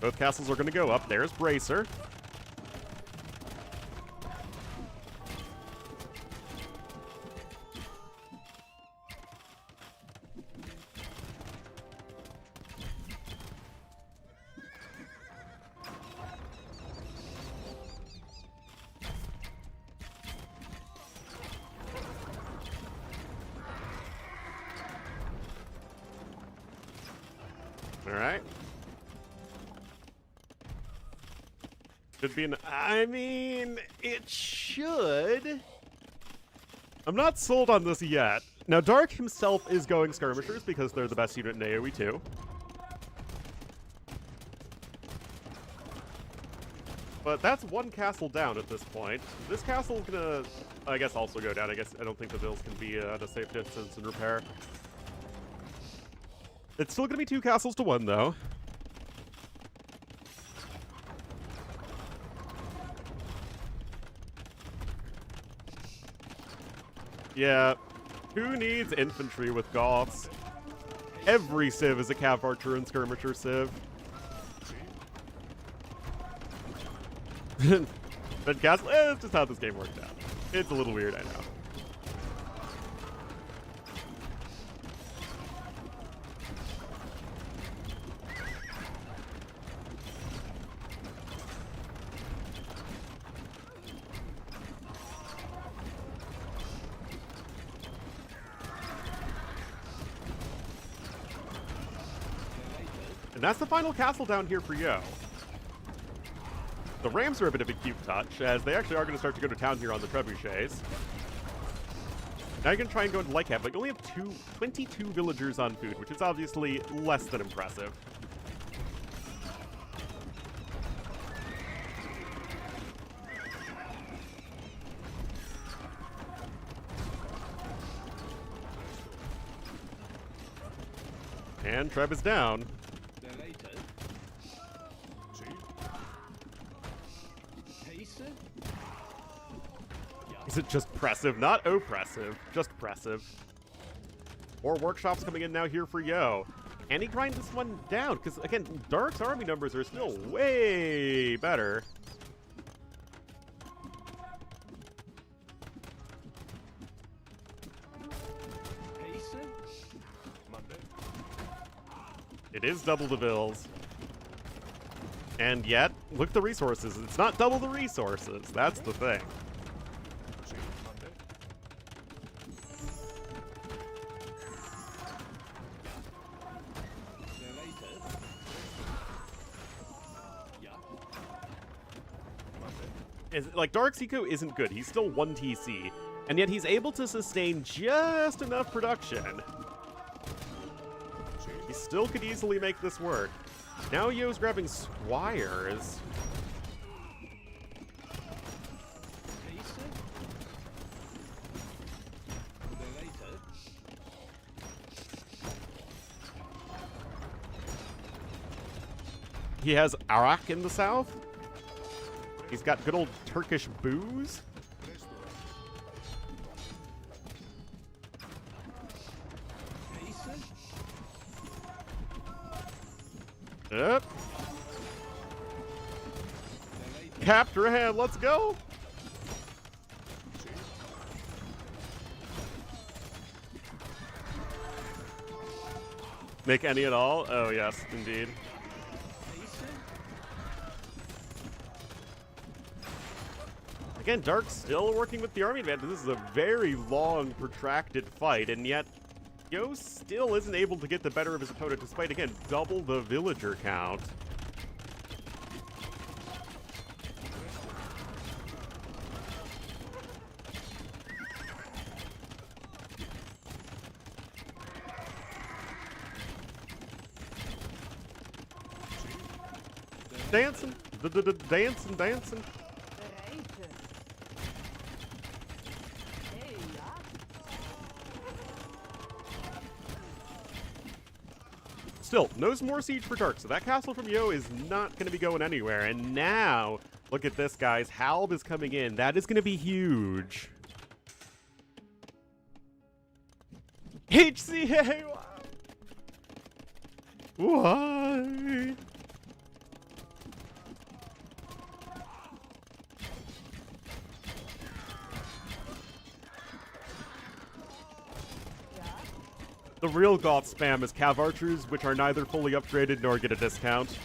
Both castles are going to go up. There's Bracer. All right. Should be an... I mean, it should. I'm not sold on this yet. Now, Dark himself is going Skirmishers because they're the best unit in AoE too. But that's one castle down at this point. This castle's gonna, I guess, also go down. I guess I don't think the bills can be at a safe distance and repair. It's still gonna be 2 castles to 1, though. Yeah, who needs infantry with Goths? Every Civ is a Cav Archer and Skirmisher Civ. But Castle, it's just how this game worked out. It's a little weird, I know. And that's the final castle down here for Yo. The Rams are a bit of a cute touch, as they actually are going to start to go to town here on the trebuchets. Now you can try and go into Lycab, but you only have 22 villagers on food, which is obviously less than impressive. And Treb is down. Is it just pressive? Not oppressive, just pressive. More workshops coming in now here for Yo. Can he grind this one down? Because, again, Dark's army numbers are still way better. It is double the bills. And yet, look at the resources. It's not double the resources. That's the thing. Like, Dark's eco isn't good. He's still 1 TC. And yet he's able to sustain just enough production. He still could easily make this work. Now Yo's grabbing Squires. He has arak in the south. He's got good old Turkish booze. Yep. Capture a hand, let's go. Make any at all? Oh yes, indeed. Again, Dark's still working with the army advantage. This is a very long, protracted fight, and yet Yo still isn't able to get the better of his opponent, despite, again, double the villager count. Dancing, dancing, dancing. Still, no more siege for Dark, so that castle from Yo is not going to be going anywhere. And now, look at this, guys. Halb is coming in. That is going to be huge. HCA! Why? The real goth spam is Cav Archers, which are neither fully upgraded nor get a discount.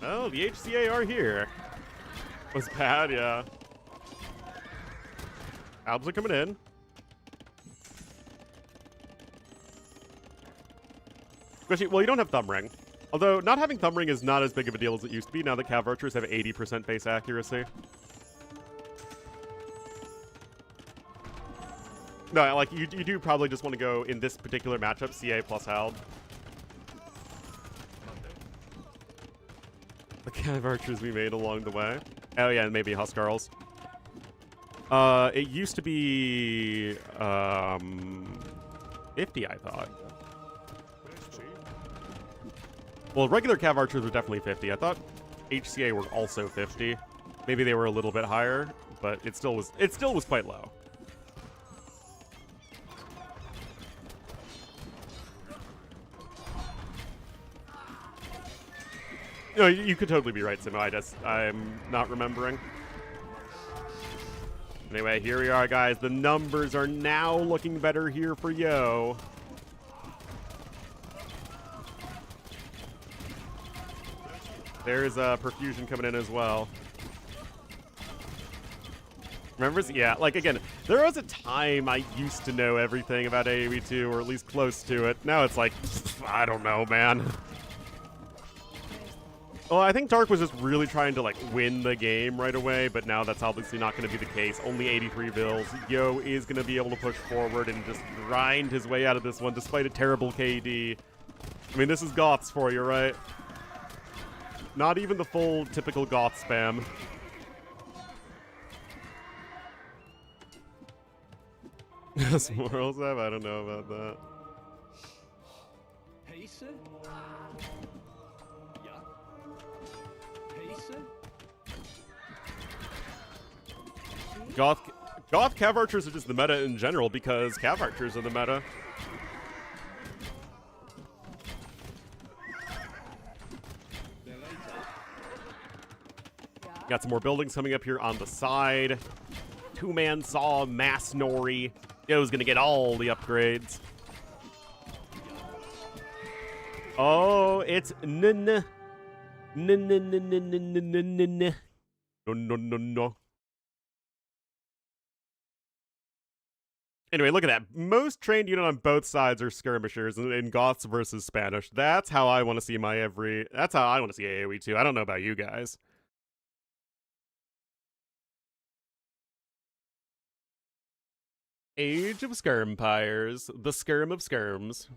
Oh, the HCA are here. Was bad, yeah. Albs are coming in. Especially, well, you don't have Thumb Ring. Although, not having Thumb Ring is not as big of a deal as it used to be now that Cav Archers have 80% base accuracy. No, like, you do probably just want to go, in this particular matchup, CA plus Halb. The Cav Archers we made along the way. Oh, yeah, and maybe Huskarls. It used to be, 50, I thought. Well, regular Cav Archers were definitely 50. I thought HCA were also 50. Maybe they were a little bit higher, but it still was quite low. No, you could totally be right, Simo. I'm not remembering. Anyway, here we are, guys. The numbers are now looking better here for Yo. There's perfusion coming in as well. Remember? Yeah, like, again, there was a time I used to know everything about AoE2, or at least close to it. Now it's like, I don't know, man. Well, I think Dark was just really trying to, like, win the game right away, but now that's obviously not going to be the case. Only 83 bills. Yo is going to be able to push forward and just grind his way out of this one, despite a terrible KD. I mean, this is Goths for you, right? Not even the full typical goth spam. Yes, morals have? I don't know about that. Goth Cav Archers are just the meta in general because Cav Archers are the meta. Got some more buildings coming up here on the side. Two-man saw, mass nori. Yo's gonna get all the upgrades. Oh, it's n. No. Anyway, look at that. Most trained unit on both sides are skirmishers in Goths versus Spanish. That's how I want to see That's how I want to see AoE 2. I don't know about you guys. Age of Skirmpires. The Skirm of Skirms.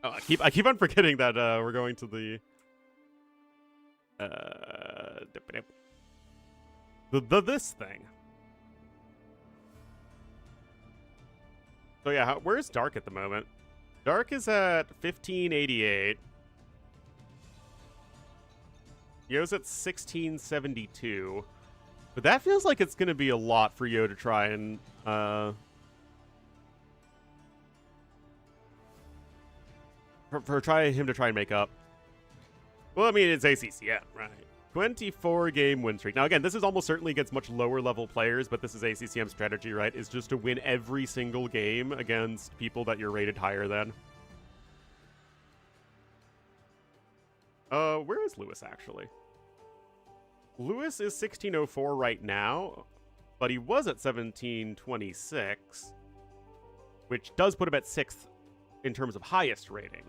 Oh, I keep on forgetting that we're going to the this thing. So yeah, where's Dark at the moment? Dark is at 1588. Yo's at 1672. But that feels like it's going to be a lot for Yo to try and him to try and make up. Well, I mean, it's ACCM, right? 24 game win streak. Now, again, this is almost certainly against much lower level players, but this is ACCM strategy, right? Is just to win every single game against people that you're rated higher than. Where is Lewis, actually? Lewis is 1604 right now, but he was at 1726, which does put him at 6th in terms of highest rating.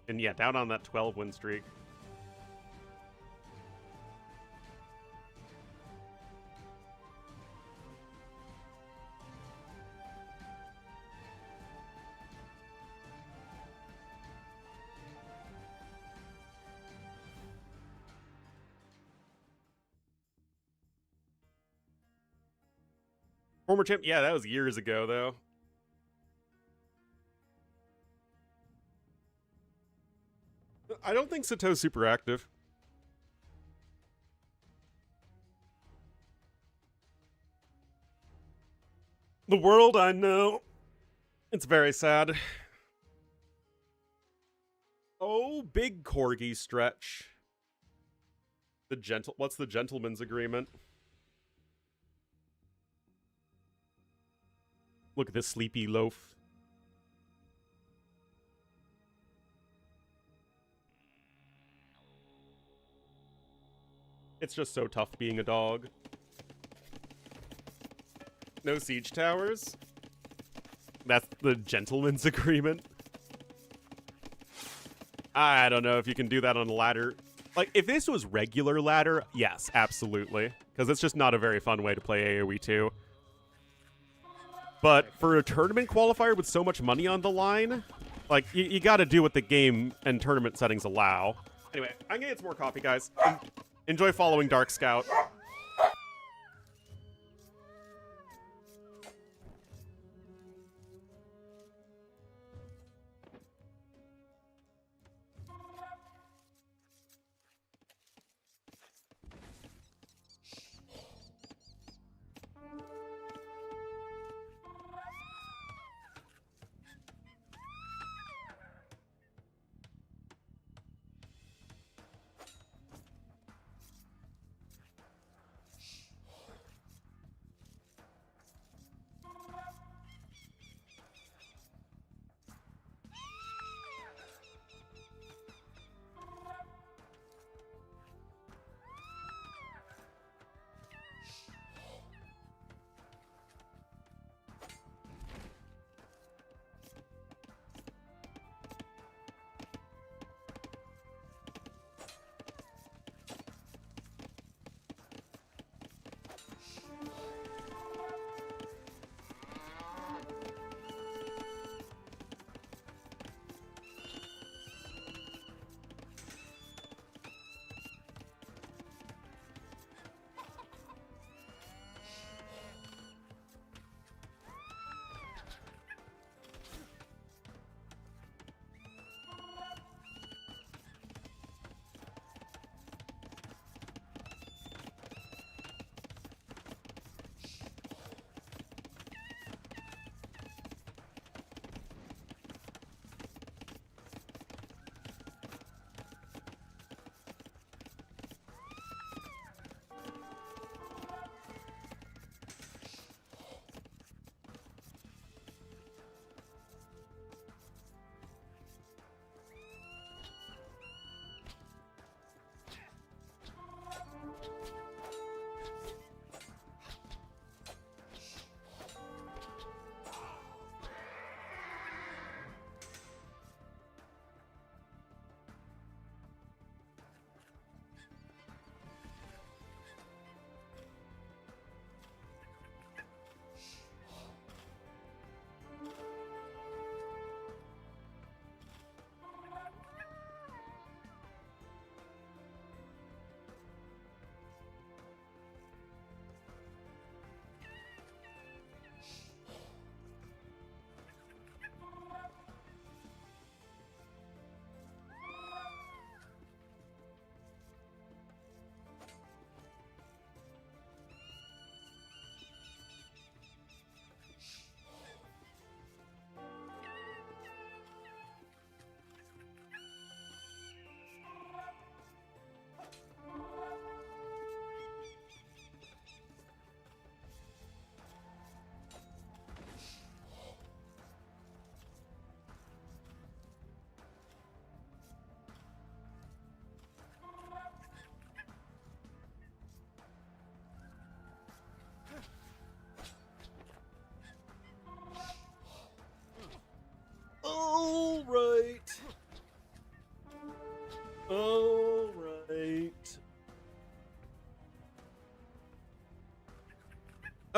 And yeah, down on that 12 win streak. Former champ? Yeah, that was years ago, though. I don't think Sato's super active. The world, I know. It's very sad. Oh, big corgi stretch. What's the gentleman's agreement? Look at this sleepy loaf. It's just so tough being a dog. No siege towers? That's the gentleman's agreement? I don't know if you can do that on a ladder. Like, if this was regular ladder, yes, absolutely. Because it's just not a very fun way to play AoE 2. But for a tournament qualifier with so much money on the line, like, you gotta do what the game and tournament settings allow. Anyway, I'm gonna get some more coffee, guys. Enjoy following Dark Scout.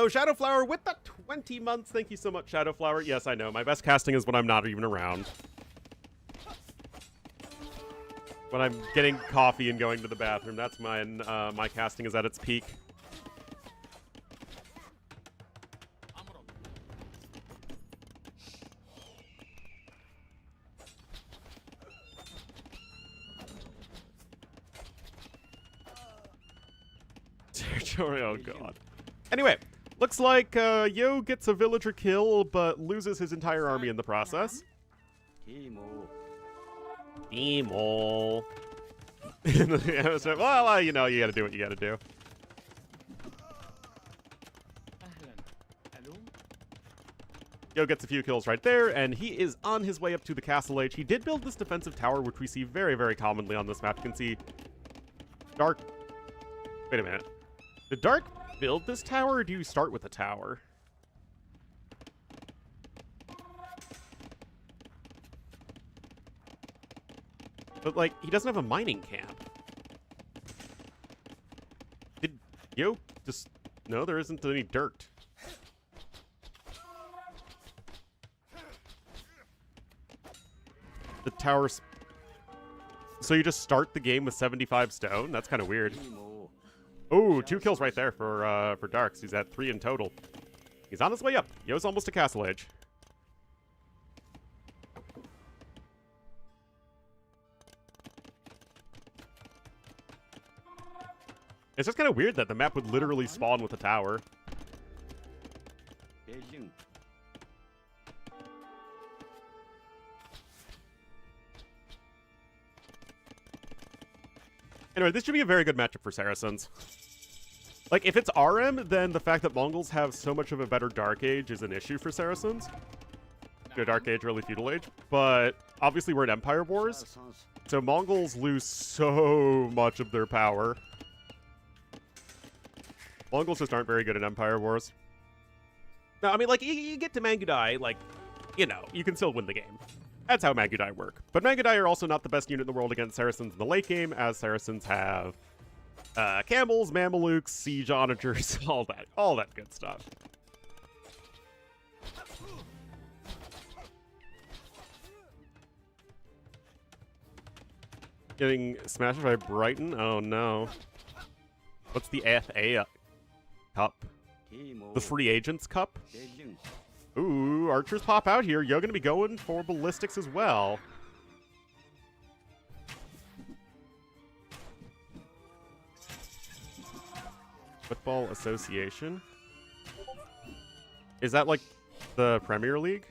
Oh, Shadowflower with the 20 months. Thank you so much, Shadowflower. Yes, I know. My best casting is when I'm not even around. When I'm getting coffee and going to the bathroom. That's when my casting is at its peak. Territory, oh god. Anyway, looks like Yo gets a villager kill, but loses his entire army in the process. Emo. Well, you know, you gotta do what you gotta do. Yo gets a few kills right there, and he is on his way up to the castle age. He did build this defensive tower, which we see very, very commonly on this map. You can see Dark... Wait a minute. Did Dark build this tower, or do you start with a tower? But, like, he doesn't have a mining camp. Did Yo just... No, there isn't any dirt. The tower's... So you just start the game with 75 stone? That's kind of weird. Oh, 2 kills right there for Darks. He's at 3 in total. He's on his way up. Yo's almost to castle age. It's just kind of weird that the map would literally spawn with a tower. Anyway, this should be a very good matchup for Saracens. Like, if it's RM, then the fact that Mongols have so much of a better Dark Age is an issue for Saracens. You know, Dark Age, early Feudal Age. But obviously we're in Empire Wars, so Mongols lose so much of their power. Mongols just aren't very good at Empire Wars. No, I mean, like, you get to Mangudai, like, you know, you can still win the game. That's how Mangudai work. But Mangudai are also not the best unit in the world against Saracens in the late game, as Saracens have camels, Mamelukes, siege onagers, all that good stuff. Getting smashed by Brighton? Oh no. What's the AFA Cup? The Free Agents Cup? Ooh, archers pop out here. You're gonna be going for ballistics as well. Football Association? Is that like the Premier League?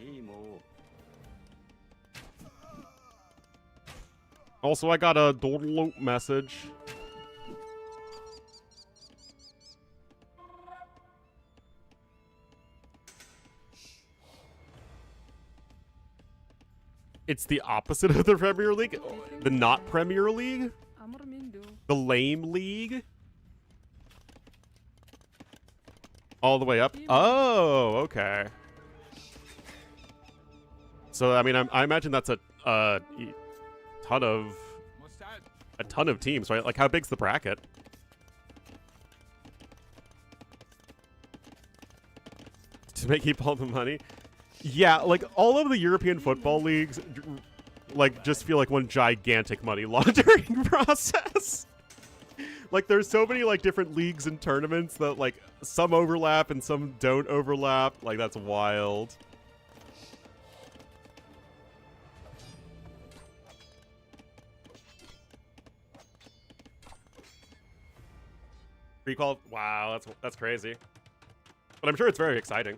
Also, I got a doodle message. It's the opposite of the Premier League? The not Premier League? The lame league? All the way up? Oh, okay. So, I mean, I imagine that's a ton of teams, right? Like, how big's the bracket? To keep all the money? Yeah, like, all of the European football leagues, like, just feel like one gigantic money laundering process. Like, there's so many, like, different leagues and tournaments that, like, some overlap and some don't overlap. Like, that's wild. Recall? Wow, that's crazy. But I'm sure it's very exciting.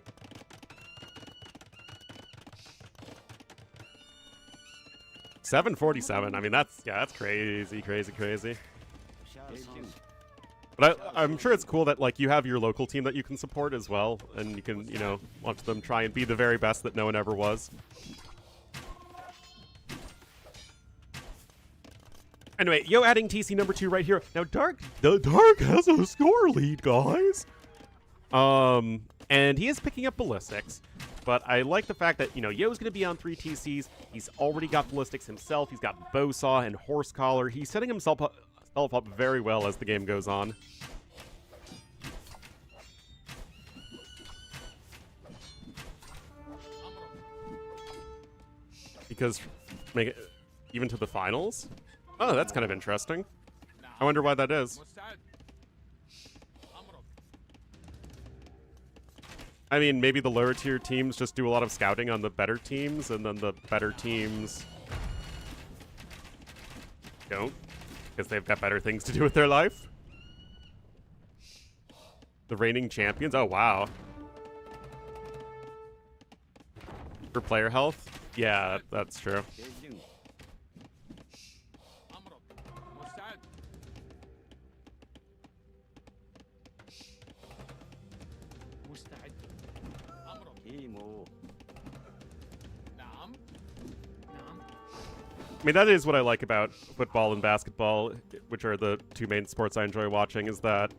$747. I mean, that's crazy, crazy, crazy. But I'm sure it's cool that, like, you have your local team that you can support as well, and you can, you know, watch them try and be the very best that no one ever was. Anyway, Yo adding TC number 2 right here. Now, Dark has a score lead, guys. And he is picking up ballistics. But I like the fact that, you know, Yo's going to be on 3 TCs. He's already got ballistics himself. He's got bowsaw and horse collar. He's setting himself up very well as the game goes on. because make it even to the finals. Oh, that's kind of interesting. I wonder why that is. I mean, maybe the lower tier teams just do a lot of scouting on the better teams, and then the better teams don't, because they've got better things to do with their life. The reigning champions? Oh, wow. For player health? Yeah, that's true. I mean, that is what I like about football and basketball, which are the two main sports I enjoy watching, is that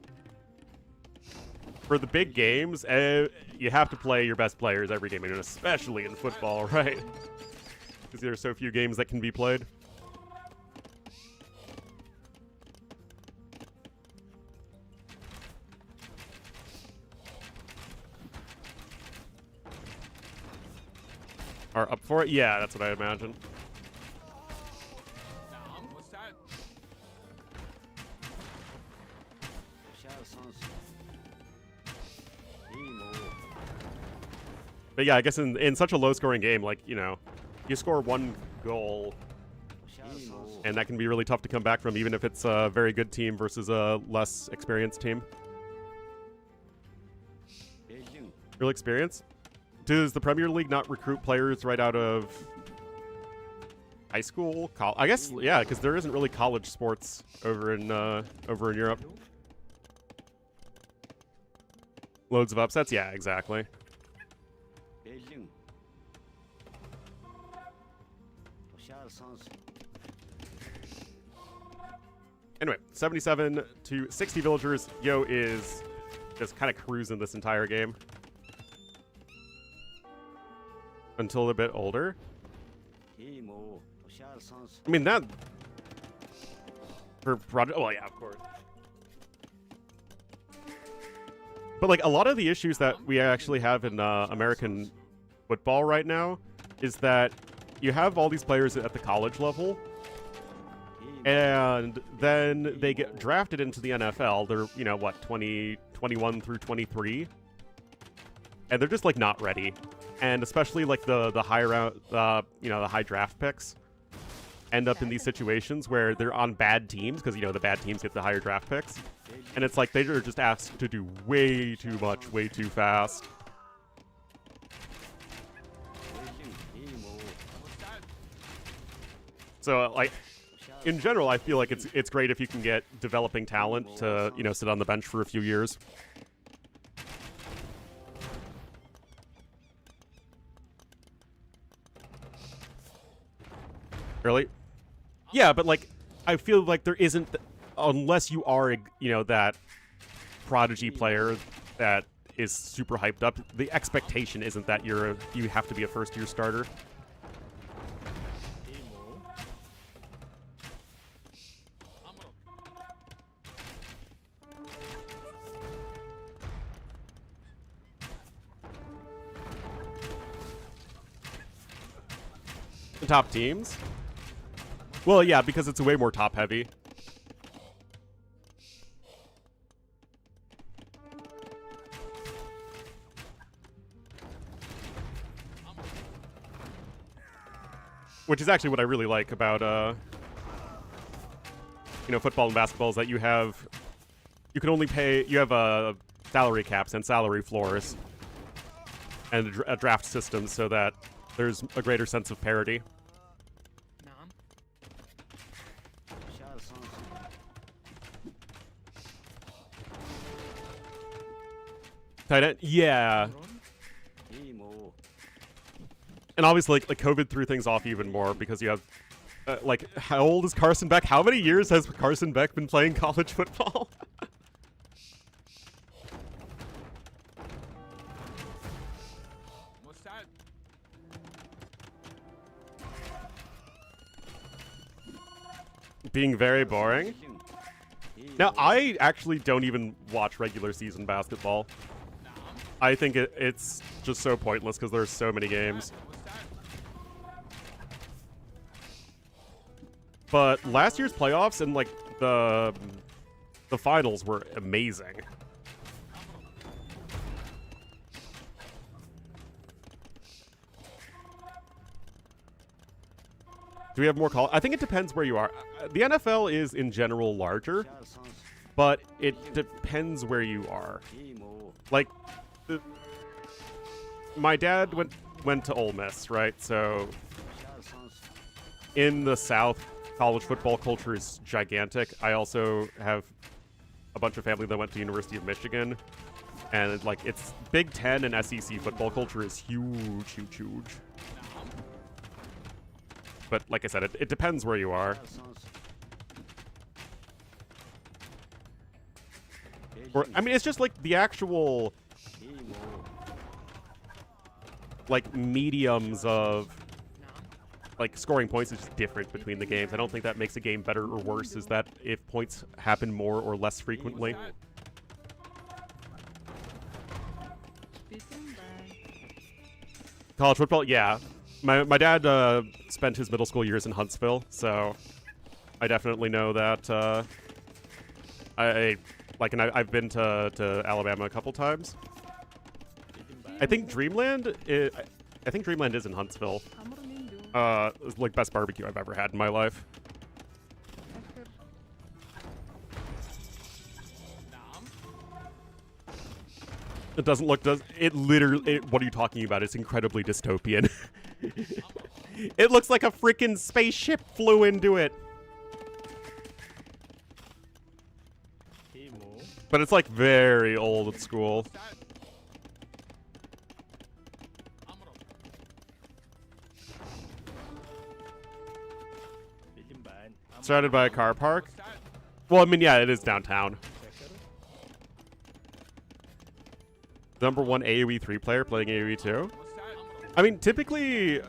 for the big games, you have to play your best players every game, and especially in football, right? Because there are so few games that can be played. Are up for it? Yeah, that's what I imagine. But yeah, I guess in such a low-scoring game, like, you know, you score one goal, and that can be really tough to come back from, even if it's a very good team versus a less experienced team. Real experience? Does the Premier League not recruit players right out of high school? I guess, yeah, because there isn't really college sports over in Europe. Loads of upsets? Yeah, exactly. Anyway, 77 to 60 villagers. Yo is just kind of cruising this entire game. Until a bit older. I mean, that... For project... Oh, yeah, of course. But, like, a lot of the issues that we actually have in American football right now is that you have all these players at the college level, and then they get drafted into the NFL. They're, you know, what, 21 through 23? And they're just, like, not ready. And especially, like, the high round, you know, the high draft picks end up in these situations where they're on bad teams, because, you know, the bad teams get the higher draft picks. And it's like they're just asked to do way too much, way too fast. So, like, in general, I feel like it's great if you can get developing talent to, you know, sit on the bench for a few years. Really? Yeah, but, like, I feel like there isn't, unless you are, you know, that prodigy player that is super hyped up, the expectation isn't that you have to be a first-year starter. The top teams? Well, yeah, because it's way more top-heavy. Which is actually what I really like about, you know, football and basketball, is that you can only pay, you have salary caps and salary floors and a draft system so that there's a greater sense of parity. Tight end? Yeah. And obviously, like COVID threw things off even more because you have, like, how old is Carson Beck? How many years has Carson Beck been playing college football? Being very boring. Now, I actually don't even watch regular season basketball. I think it's just so pointless because there's so many games. But last year's playoffs and like the finals were amazing. Do we have more call? I think it depends where you are. The NFL is in general larger, but it depends where you are. Like, my dad went to Ole Miss, right? So in the South, college football culture is gigantic. I also have a bunch of family that went to University of Michigan, and like it's Big Ten and SEC football culture is huge, huge, huge. But like I said, it depends where you are. Or, I mean, it's just like the actual like mediums of like scoring points is just different between the games. I don't think that makes a game better or worse, is that if points happen more or less frequently. College football, yeah. My dad spent his middle school years in Huntsville, so I definitely know that. I've been to Alabama a couple times. I think Dreamland is in Huntsville. It's like best barbecue I've ever had in my life. It doesn't look what are you talking about? It's incredibly dystopian. It looks like a freaking spaceship flew into it. But it's like very old school. Surrounded by a car park? Well, I mean, yeah, it is downtown. Number one AoE 3 player playing AoE 2? I mean, typically,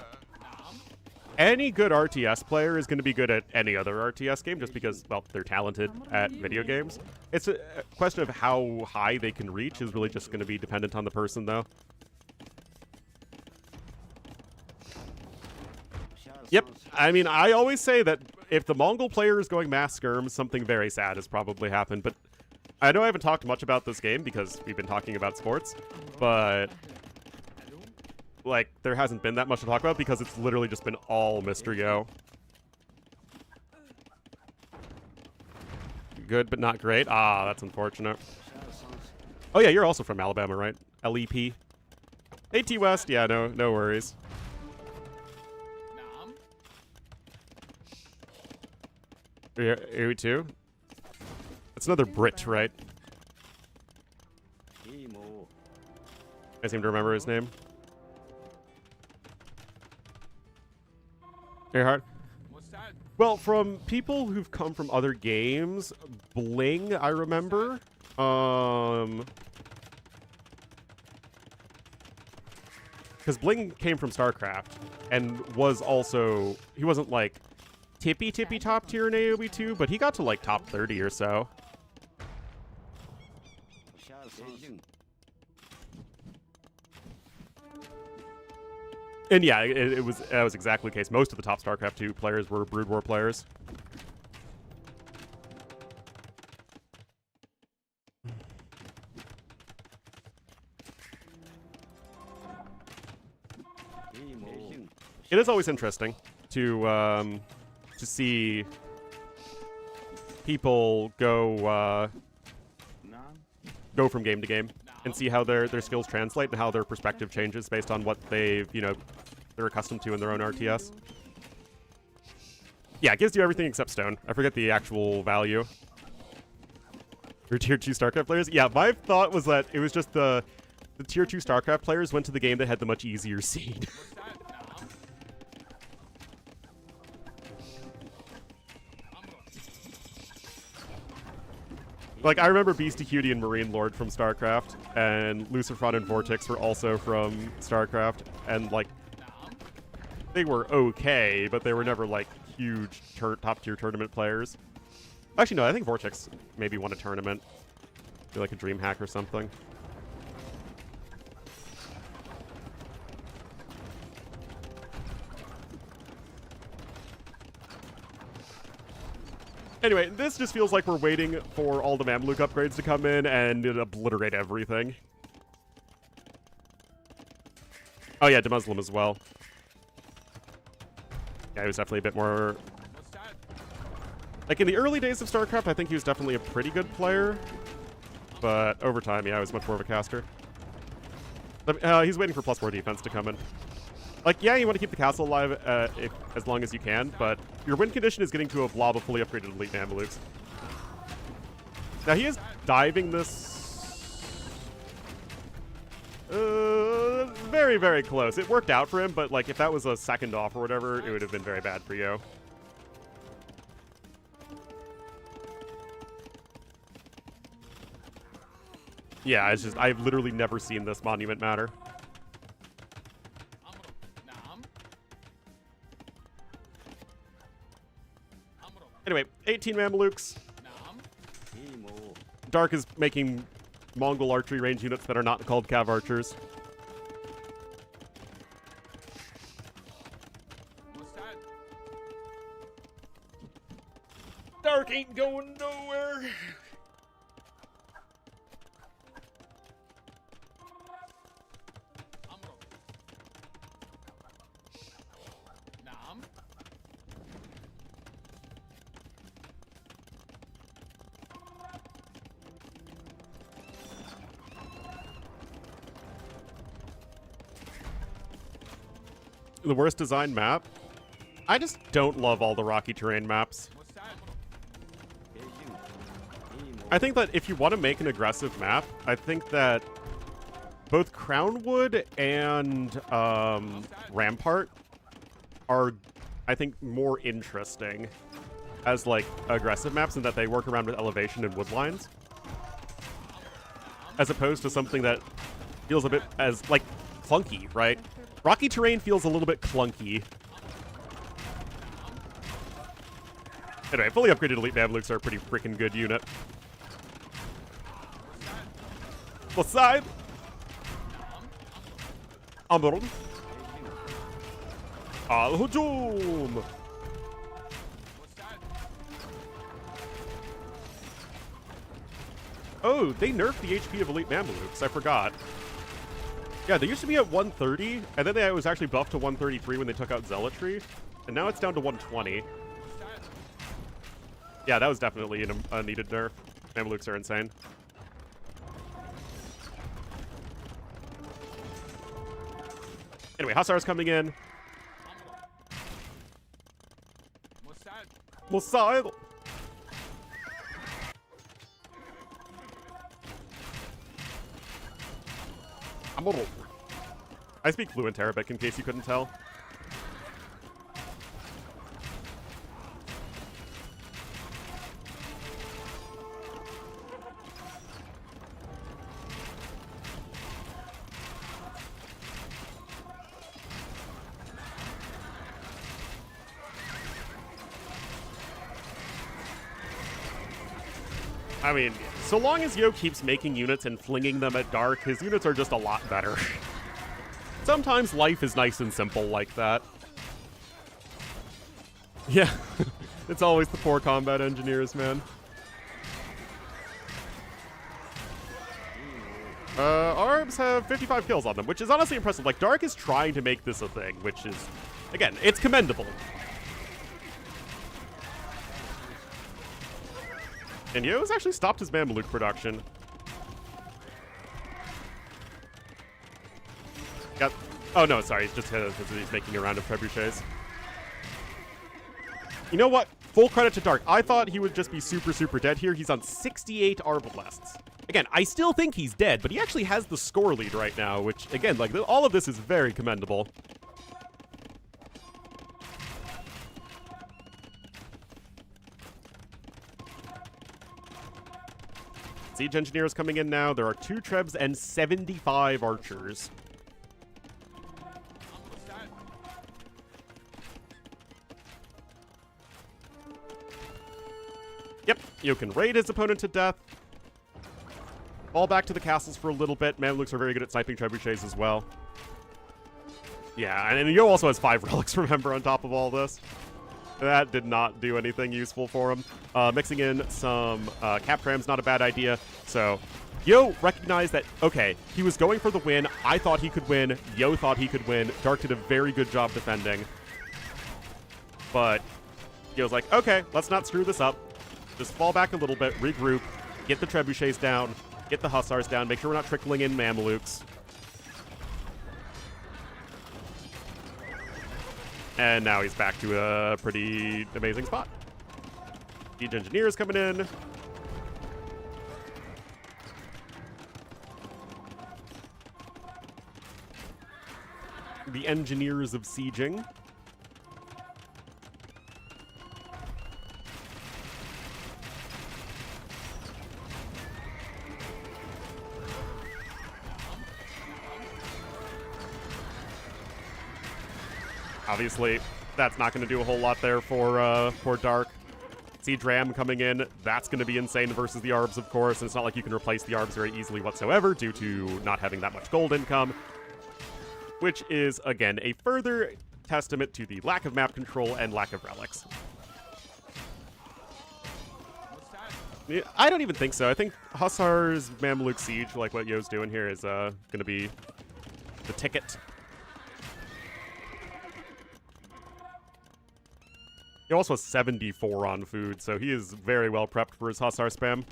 any good RTS player is going to be good at any other RTS game just because, well, they're talented at video games. It's a question of how high they can reach is really just going to be dependent on the person, though. Yep. I mean, I always say that if the Mongol player is going mass skirm, something very sad has probably happened. But I know I haven't talked much about this game because we've been talking about sports, but like there hasn't been that much to talk about because it's literally just been all Mr. Yo. Good, but not great. Ah, that's unfortunate. Oh yeah, you're also from Alabama, right? LEP. AT West, yeah, no worries. AoE 2? It's another Brit, right? I seem to remember his name. Very hard. Well, from people who've come from other games, Bling, I remember. Because Bling came from StarCraft and was also, he wasn't like tippy top tier in AoE 2, but he got to like top 30 or so. And yeah, that was exactly the case. Most of the top StarCraft 2 players were Brood War players. It is always interesting to see people go from game to game and see how their skills translate and how their perspective changes based on what they've, they're accustomed to in their own RTS. Yeah, it gives you everything except stone. I forget the actual value. For tier 2 StarCraft players? Yeah, my thought was that it was just the tier 2 StarCraft players went to the game that had the much easier seed. Like, I remember Beastie Cutie and Marine Lord from StarCraft, and Lucifron and Vortex were also from StarCraft, and, like, they were okay, but they were never, like, huge top-tier tournament players. Actually, no, I think Vortex maybe won a tournament. Maybe like a DreamHack or something. Anyway, this just feels like we're waiting for all the Mamluk upgrades to come in and obliterate everything. Oh yeah, Muslim as well. Yeah, he was definitely a bit more... Like, in the early days of StarCraft, I think he was definitely a pretty good player. But over time, yeah, I was much more of a caster. He's waiting for +4 defense to come in. Like, yeah, you want to keep the castle alive as long as you can, but your win condition is getting to a blob of fully upgraded elite Mamelukes. Now, he is diving this... very, very close. It worked out for him, but, like, if that was a second off or whatever, it would have been very bad for you. Yeah, it's just, I've literally never seen this monument matter. Anyway, 18 Mamelukes. Dark is making Mongol archery range units that are not called Cav archers. Dark ain't going nowhere. The worst designed map? I just don't love all the rocky terrain maps. I think that if you want to make an aggressive map, I think that both Crownwood and Rampart are, I think, more interesting as, like, aggressive maps in that they work around with elevation and wood lines. As opposed to something that feels a bit as, like, clunky, right? Rocky terrain feels a little bit clunky. Anyway, fully upgraded elite Mamluks are a pretty freaking good unit. What's side? Amr. Al-Hujum. Oh, they nerfed the HP of elite Mamluks. I forgot. Yeah, they used to be at 130, and then they was actually buffed to 133 when they took out Zealotry, and now it's down to 120. Yeah, that was definitely a needed nerf. Mamelukes are insane. Anyway, Hussars coming in. Mossad. I speak fluent Arabic, in case you couldn't tell. I mean, so long as Yo keeps making units and flinging them at Dark, his units are just a lot better. Sometimes life is nice and simple like that. Yeah, it's always the poor combat engineers, man. Arbs have 55 kills on them, which is honestly impressive. Like, Dark is trying to make this a thing, which is, again, it's commendable. And Yo's actually stopped his Mameluke production. Got... Oh, no, sorry. He's just hit because he's making a round of trebuchets. You know what? Full credit to Dark. I thought he would just be super, super dead here. He's on 68 Arbalests. Again, I still think he's dead, but he actually has the score lead right now, which, again, like, all of this is very commendable. Siege Engineers coming in now. There are 2 Trebs and 75 Archers. Yep, you can raid his opponent to death. Fall back to the castles for a little bit. Mamluks are very good at sniping trebuchets as well. Yeah, and Yo also has 5 relics, remember, on top of all this. That did not do anything useful for him. Mixing in some cap trams, not a bad idea. So Yo recognized that, okay, he was going for the win. I thought he could win. Yo thought he could win. Dark did a very good job defending. But Yo's like, okay, let's not screw this up. Just fall back a little bit, regroup, get the trebuchets down, get the hussars down, make sure we're not trickling in Mamelukes. And now he's back to a pretty amazing spot. Siege engineers coming in. The engineers of sieging. Obviously, that's not going to do a whole lot there for Dark. Siege Ram coming in, that's going to be insane versus the Arbs, of course, and it's not like you can replace the Arbs very easily whatsoever due to not having that much gold income, which is, again, a further testament to the lack of map control and lack of relics. Yeah, I don't even think so. I think Hussar's Mameluke Siege, like what Yo's doing here, is going to be the ticket. He also has 74 on food, so he is very well prepped for his Hussar spam.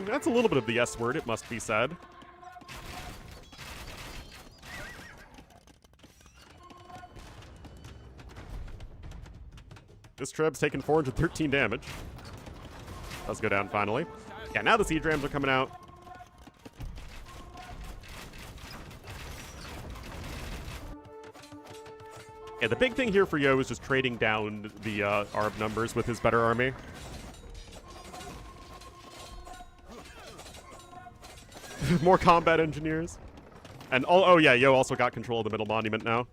That's a little bit of the S word, it must be said. This Treb's taking 413 damage. Let's go down finally. Yeah, now the Siege Rams are coming out. Yeah, the big thing here for Yo is just trading down the Arb numbers with his better army. More combat engineers. And, oh yeah, Yo also got control of the middle monument now.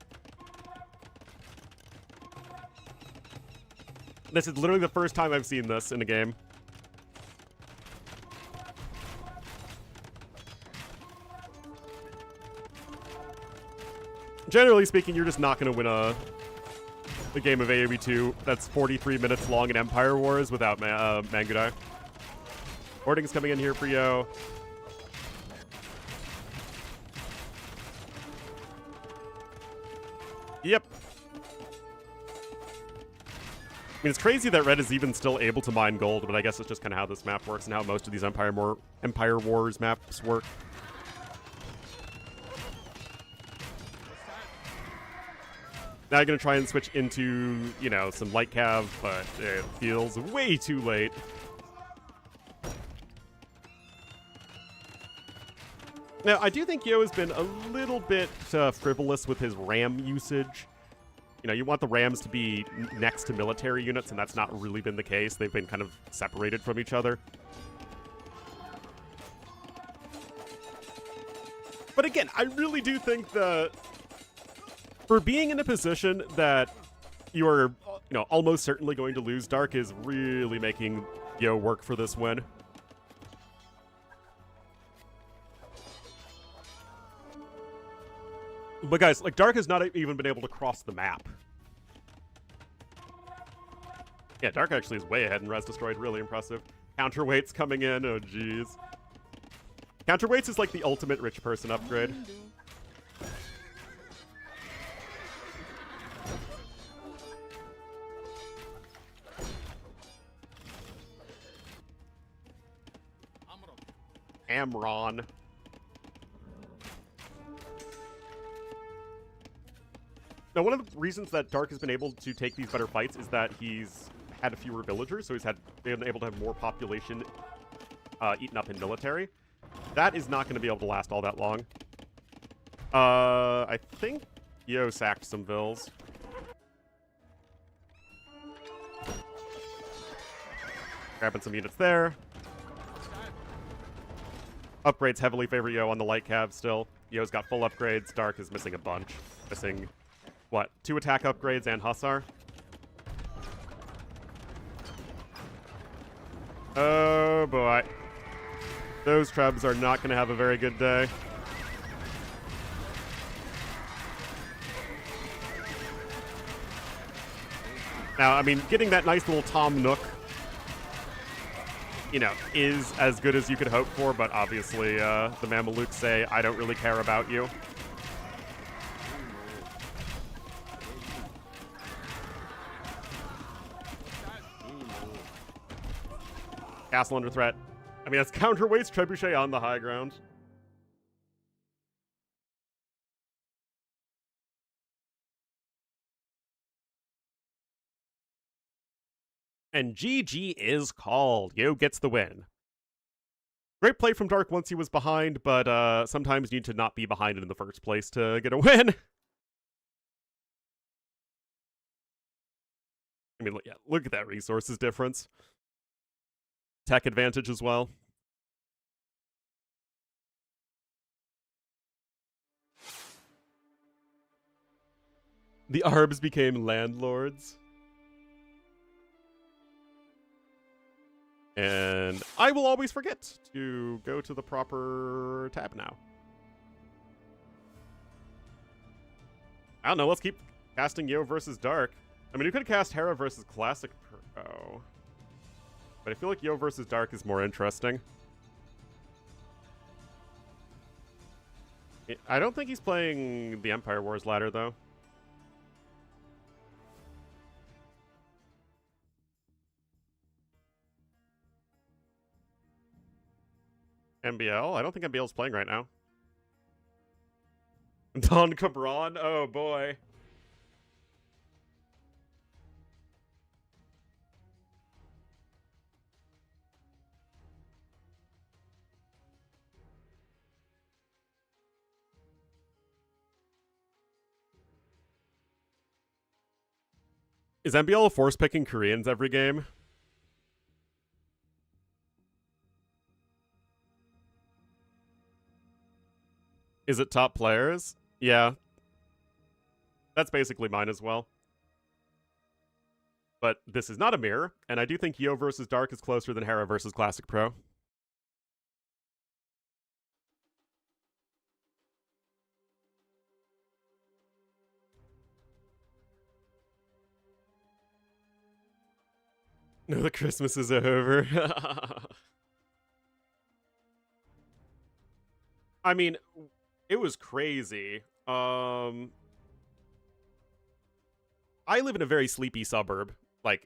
This is literally the first time I've seen this in a game. Generally speaking, you're just not going to win a game of AoE 2 that's 43 minutes long in Empire Wars without Mangudai. Hoarding's coming in here for Yo. Yep. I mean, it's crazy that Red is even still able to mine gold, but I guess it's just kind of how this map works and how most of these Empire Wars maps work. Now you're going to try and switch into, you know, some light cav, but it feels way too late. Now, I do think Yo has been a little bit frivolous with his RAM usage. You know, you want the Rams to be next to military units, and that's not really been the case. They've been kind of separated from each other. But again, I really do think that for being in a position that you are, you know, almost certainly going to lose, Dark is really making Yo work for this win. But guys, like, Dark has not even been able to cross the map. Yeah, Dark actually is way ahead in Res Destroyed. Really impressive. Counterweights coming in. Oh, jeez. Counterweights is like the ultimate rich person upgrade. Amron. Now, one of the reasons that Dark has been able to take these better fights is that he's had fewer villagers, so he's been able to have more population eaten up in military. That is not going to be able to last all that long. I think Yo sacked some vills. Grabbing some units there. Upgrades heavily favor Yo on the light cav still. Yo's got full upgrades. Dark is missing a bunch. Missing what, 2 attack upgrades and Hussar? Oh boy. Those Trebs are not going to have a very good day. Now, I mean, getting that nice little Tom Nook, you know, is as good as you could hope for, but obviously the Mamelukes say, I don't really care about you. Castle under threat. I mean, that's counterweights Trebuchet on the high ground. And GG is called. Yo gets the win. Great play from Dark once he was behind, but sometimes you need to not be behind in the first place to get a win. I mean, yeah, look at that resources difference. Tech advantage as well. The Arbs became landlords. And I will always forget to go to the proper tab now. I don't know, let's keep casting Yo versus Dark. I mean, you could cast Hera versus Classic Pro. But I feel like Yo versus Dark is more interesting. I don't think he's playing the Empire Wars ladder, though. MBL? I don't think MBL's playing right now. Don Cabron? Oh, boy. Is MBL force-picking Koreans every game? Is it top players? Yeah. That's basically mine as well. But this is not a mirror, and I do think Yo versus Dark is closer than Hera versus Classic Pro. No, the Christmas is over. I mean, it was crazy. I live in a very sleepy suburb. Like,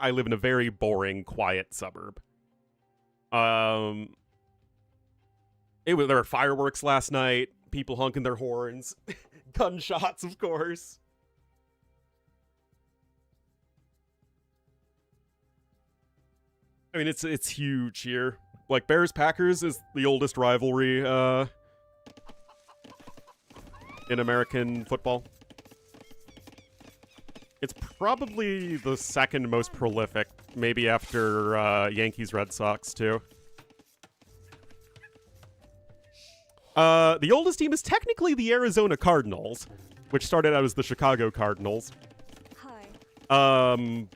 I live in a very boring, quiet suburb. There were fireworks last night, people honking their horns, gunshots, of course. I mean, it's huge here. Like, Bears-Packers is the oldest rivalry in American football. It's probably the second most prolific, maybe after Yankees-Red Sox, too. The oldest team is technically the Arizona Cardinals, which started out as the Chicago Cardinals. Hi.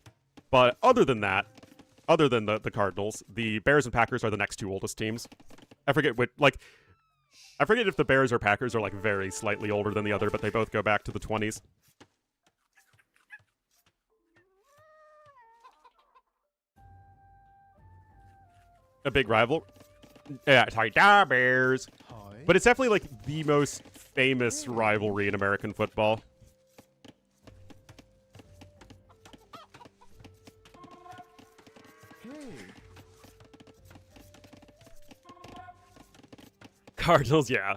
But other than that, other than the Cardinals, the Bears and Packers are the next 2 oldest teams. I forget what, like, I forget if the Bears or Packers are, like, very slightly older than the other, but they both go back to the 20s. A big rival. Yeah, sorry, da Bears. Hi. But it's definitely, like, the most famous rivalry in American football. Cardinals, yeah.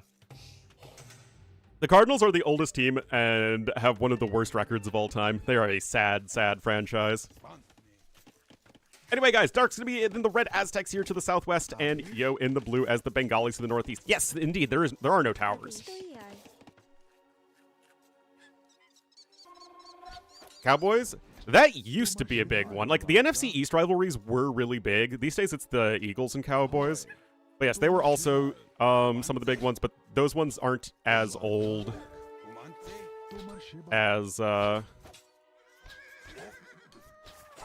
The Cardinals are the oldest team and have one of the worst records of all time. They are a sad, sad franchise. Anyway, guys, Dark's going to be in the red Aztecs here to the southwest, and Yo in the blue as the Bengalis to the northeast. Yes, indeed, there are no towers. Cowboys? That used to be a big one. Like, the NFC East rivalries were really big. These days, it's the Eagles and Cowboys. But yes, they were also some of the big ones, but those ones aren't as old. as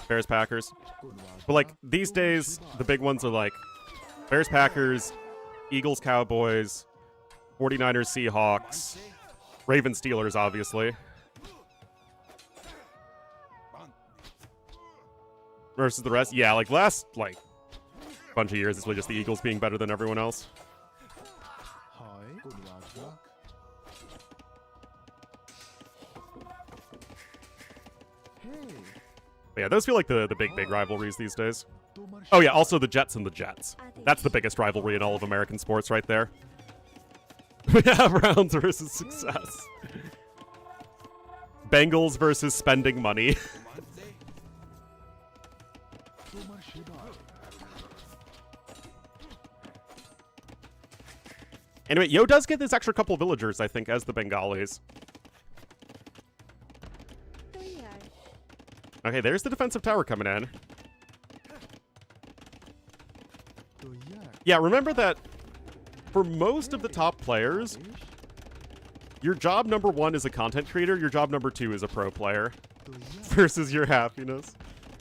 Bears Packers. But like these days, the big ones are like Bears Packers, Eagles Cowboys, 49ers Seahawks, Ravens Steelers, obviously. Versus the rest. Yeah, like last bunch of years, it's really just the Eagles being better than everyone else. But yeah, those feel like the big rivalries these days. Oh yeah, also the Jets and the Jets. That's the biggest rivalry in all of American sports right there. Yeah, Browns versus success. Bengals versus spending money. Anyway, Yo does get this extra couple villagers, I think, as the Bengalis. Okay, there's the defensive tower coming in. Yeah, remember that for most of the top players, your job number 1 is a content creator, your job number 2 is a pro player. Versus your happiness.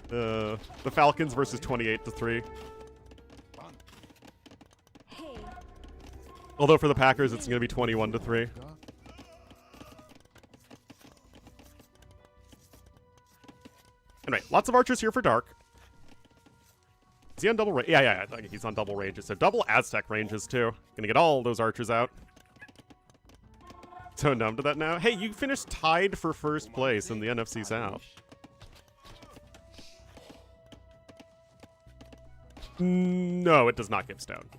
The Falcons versus 28-3. Although for the Packers, it's going to be 21-3. Anyway, lots of archers here for Dark. Is he on double range? Yeah, I think he's on double ranges. So double Aztec ranges, too. Gonna get all those archers out. So numb to that now. Hey, you finished tied for first place in the NFC South. No, it does not give stone.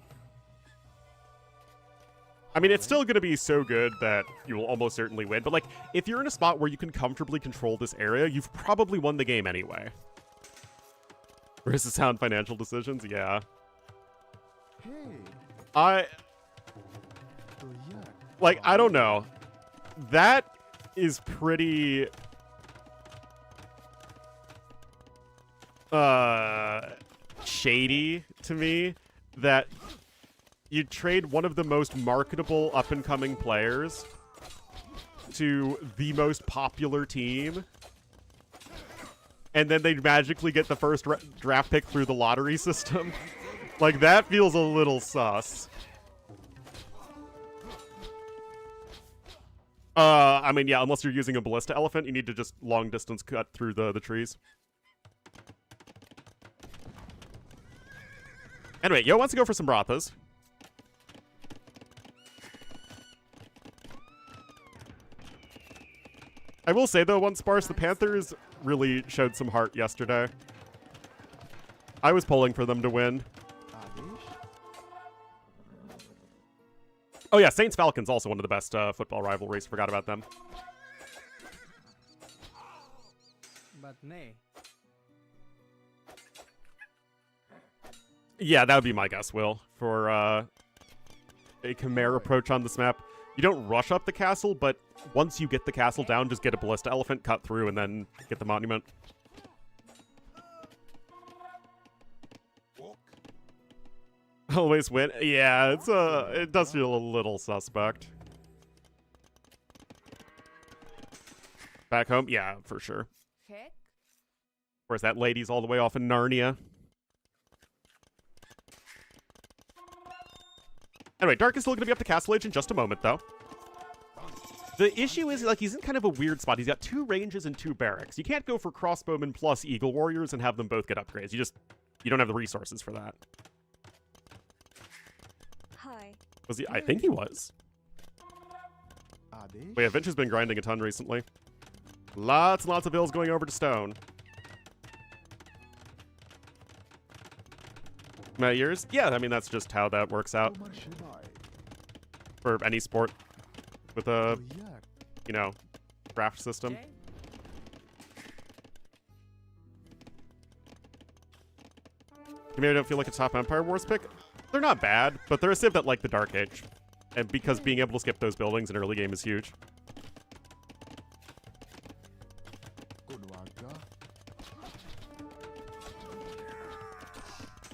I mean, it's still going to be so good that you will almost certainly win. But, like, if you're in a spot where you can comfortably control this area, you've probably won the game anyway. Versus sound financial decisions? Yeah. I don't know. That is pretty... shady to me that you trade one of the most marketable up-and-coming players to the most popular team, and then they magically get the first draft pick through the lottery system. Like, that feels a little sus. I mean, yeah, unless you're using a ballista elephant, you need to just long-distance cut through the trees. Anyway, Yo wants to go for some Brathas. I will say, though, once sparse, the Panthers really showed some heart yesterday. I was pulling for them to win. Oh, yeah, Saints-Falcons, also one of the best football rivalries. Forgot about them. But nay. Yeah, that would be my guess, Will, for a Khmer approach on this map. You don't rush up the castle, but once you get the castle down, just get a ballista elephant, cut through, and then get the monument. Always win. Yeah, it does feel a little suspect. Back home? Yeah, for sure. Where's that lady's all the way off in Narnia? Anyway, Dark is still going to be up to Castle Age in just a moment, though. The issue is, like, he's in kind of a weird spot. He's got 2 ranges and 2 barracks. You can't go for crossbowmen plus Eagle Warriors and have them both get upgrades. You don't have the resources for that. Hi. Was he? I think he was. But yeah, Vinch has been grinding a ton recently. Lots and lots of bills going over to stone. Years? Yeah, I mean, that's just how that works out. For any sport with a, you know, draft system. You maybe don't feel like a top Empire Wars pick? They're not bad, but they're a civ that like the Dark Age. And because being able to skip those buildings in early game is huge.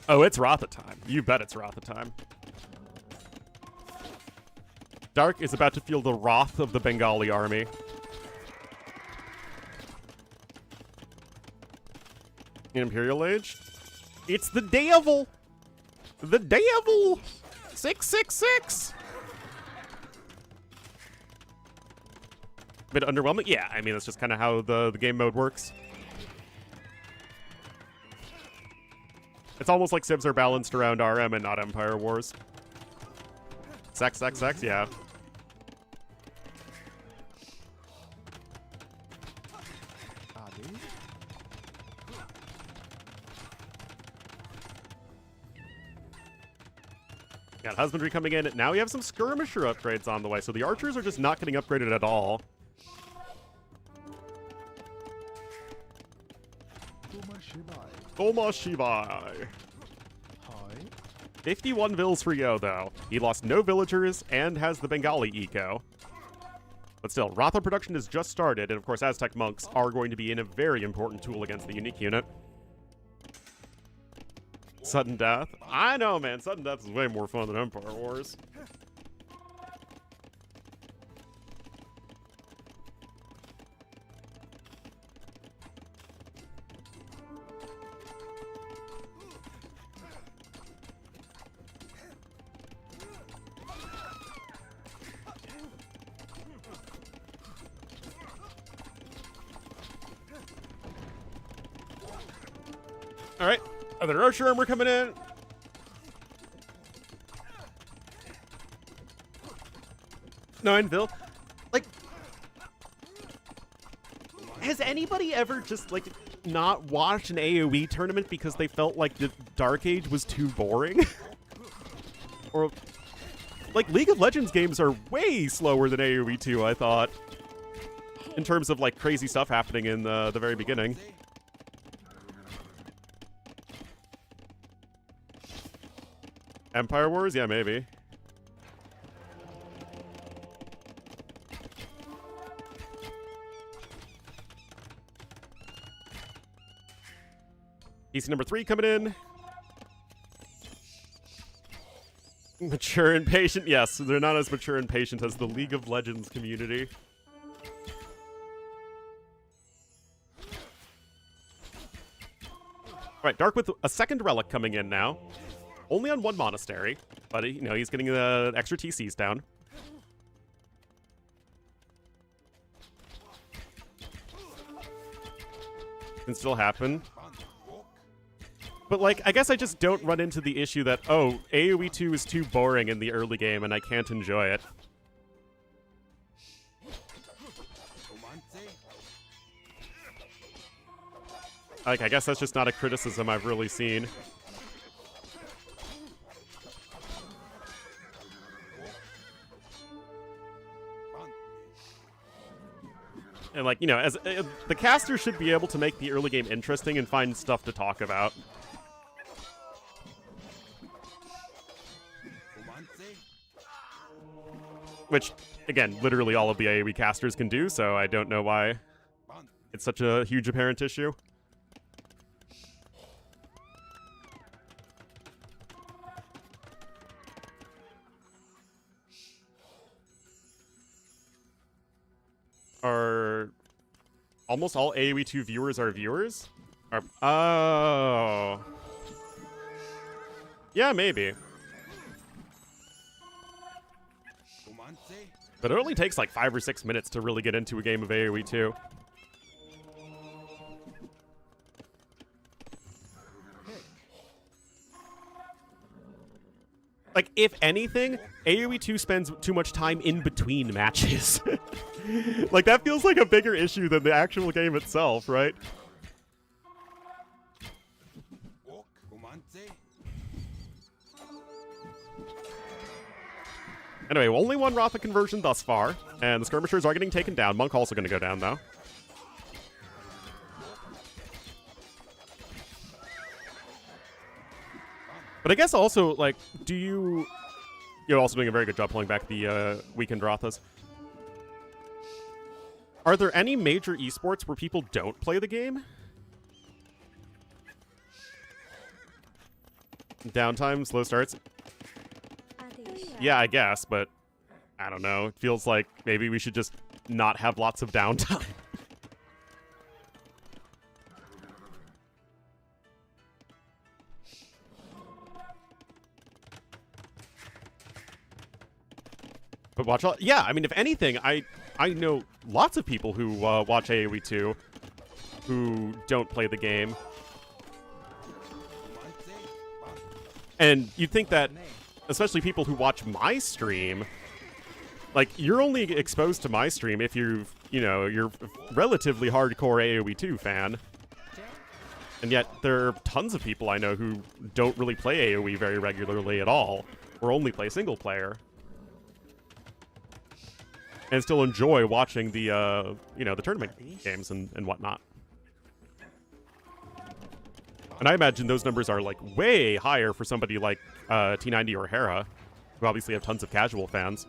Oh, it's Ratha time. You bet it's Ratha time. Dark is about to feel the wrath of the Bengali army. Imperial Age. It's the devil! The devil! 666! Bit underwhelming? Yeah, I mean, that's just kind of how the game mode works. It's almost like Civs are balanced around RM and not Empire Wars. Sex, yeah. Got Husbandry coming in. Now we have some Skirmisher upgrades on the way, so the Archers are just not getting upgraded at all. Goma Shibai. 51 Vils for Yo, though. He lost no villagers and has the Bengali eco. But still, Ratha production has just started, and of course Aztec monks are going to be in a very important tool against the unique unit. Sudden death? I know, man. Sudden death is way more fun than Empire Wars. All right. Other Archer armor coming in. Vil. Like, has anybody ever just, like, not watched an AoE tournament because they felt like the Dark Age was too boring? Or, like, League of Legends games are way slower than AoE 2, I thought. In terms of, like, crazy stuff happening in the very beginning. Empire Wars? Yeah, maybe. PC number 3 coming in. Mature and patient? Yes, they're not as mature and patient as the League of Legends community. Alright, Dark with a second relic coming in now. Only on one monastery, but you know, he's getting the extra TCs down. Can still happen. But, like, I guess I just don't run into the issue that, oh, AoE 2 is too boring in the early game and I can't enjoy it. Like, I guess that's just not a criticism I've really seen. And, like, you know, as the caster should be able to make the early game interesting and find stuff to talk about. Which, again, literally all of the AoE casters can do, so I don't know why it's such a huge apparent issue. Are almost all AoE 2 viewers our viewers? Oh. Yeah, maybe. But it only takes like 5 or 6 minutes to really get into a game of AoE 2. Like, if anything, AoE 2 spends too much time in between matches. Like, that feels like a bigger issue than the actual game itself, right? Anyway, only one Ratha conversion thus far, and the Skirmishers are getting taken down. Monk also going to go down, though. But I guess also, like, You're also doing a very good job pulling back the weekend Rathas. Are there any major esports where people don't play the game? Downtime, slow starts? Yeah, I guess, but I don't know. It feels like maybe we should just not have lots of downtime. watch all. Yeah, I mean, if anything, I know lots of people who watch AoE 2 who don't play the game. And you'd think that, especially people who watch my stream, like, you're only exposed to my stream if you're a relatively hardcore AoE 2 fan. And yet, there are tons of people I know who don't really play AoE very regularly at all, or only play single player. And still enjoy watching the, the tournament games and whatnot. And I imagine those numbers are, like, way higher for somebody like T90 or Hera, who obviously have tons of casual fans.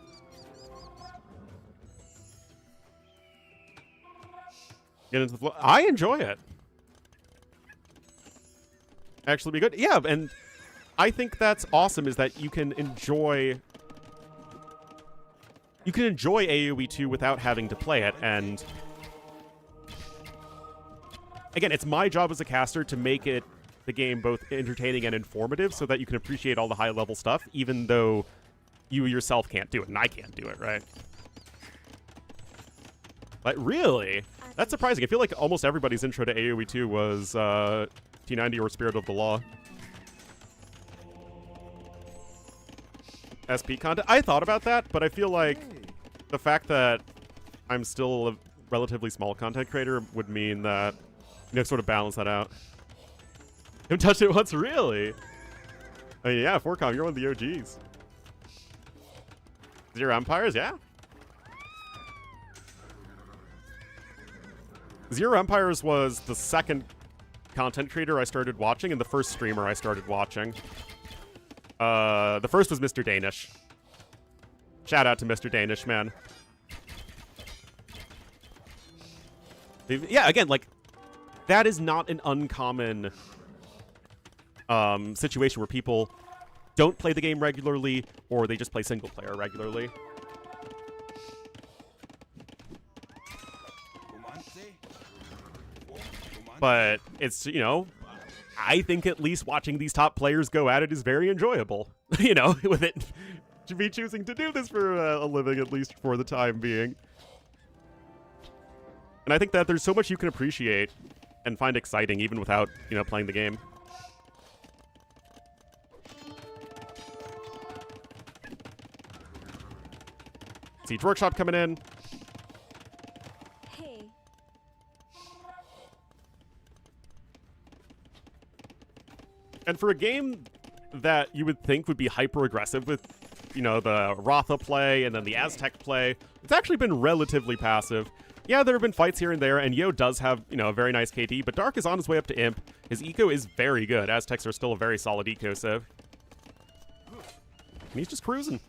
Get into the flow. I enjoy it. Actually be good. Yeah, and I think that's awesome, is that you can enjoy AoE 2 without having to play it. And again, it's my job as a caster to make the game both entertaining and informative so that you can appreciate all the high-level stuff, even though you yourself can't do it, and I can't do it, right? But really? That's surprising. I feel like almost everybody's intro to AoE 2 was T90 or Spirit of the Law. SP content? I thought about that, but I feel like the fact that I'm still a relatively small content creator would mean that, sort of balance that out. Haven't touched it once, really? I mean, yeah, 4Com, you're one of the OGs. Zero Empires, yeah. Zero Empires was the second content creator I started watching and the first streamer I started watching. The first was Mr. Danish. Shout out to Mr. Danish, man. Yeah, again, like, that is not an uncommon situation where people don't play the game regularly or they just play single player regularly. But it's, I think at least watching these top players go at it is very enjoyable. With it to be choosing to do this for a living, at least for the time being. And I think that there's so much you can appreciate and find exciting even without, playing the game. Siege Workshop coming in. Hey. And for a game that you would think would be hyper-aggressive with, the Ratha play and then the Aztec play, it's actually been relatively passive. Yeah, there have been fights here and there, and Yo does have, a very nice KD, but Dark is on his way up to Imp. His eco is very good. Aztecs are still a very solid eco save. And he's just cruising.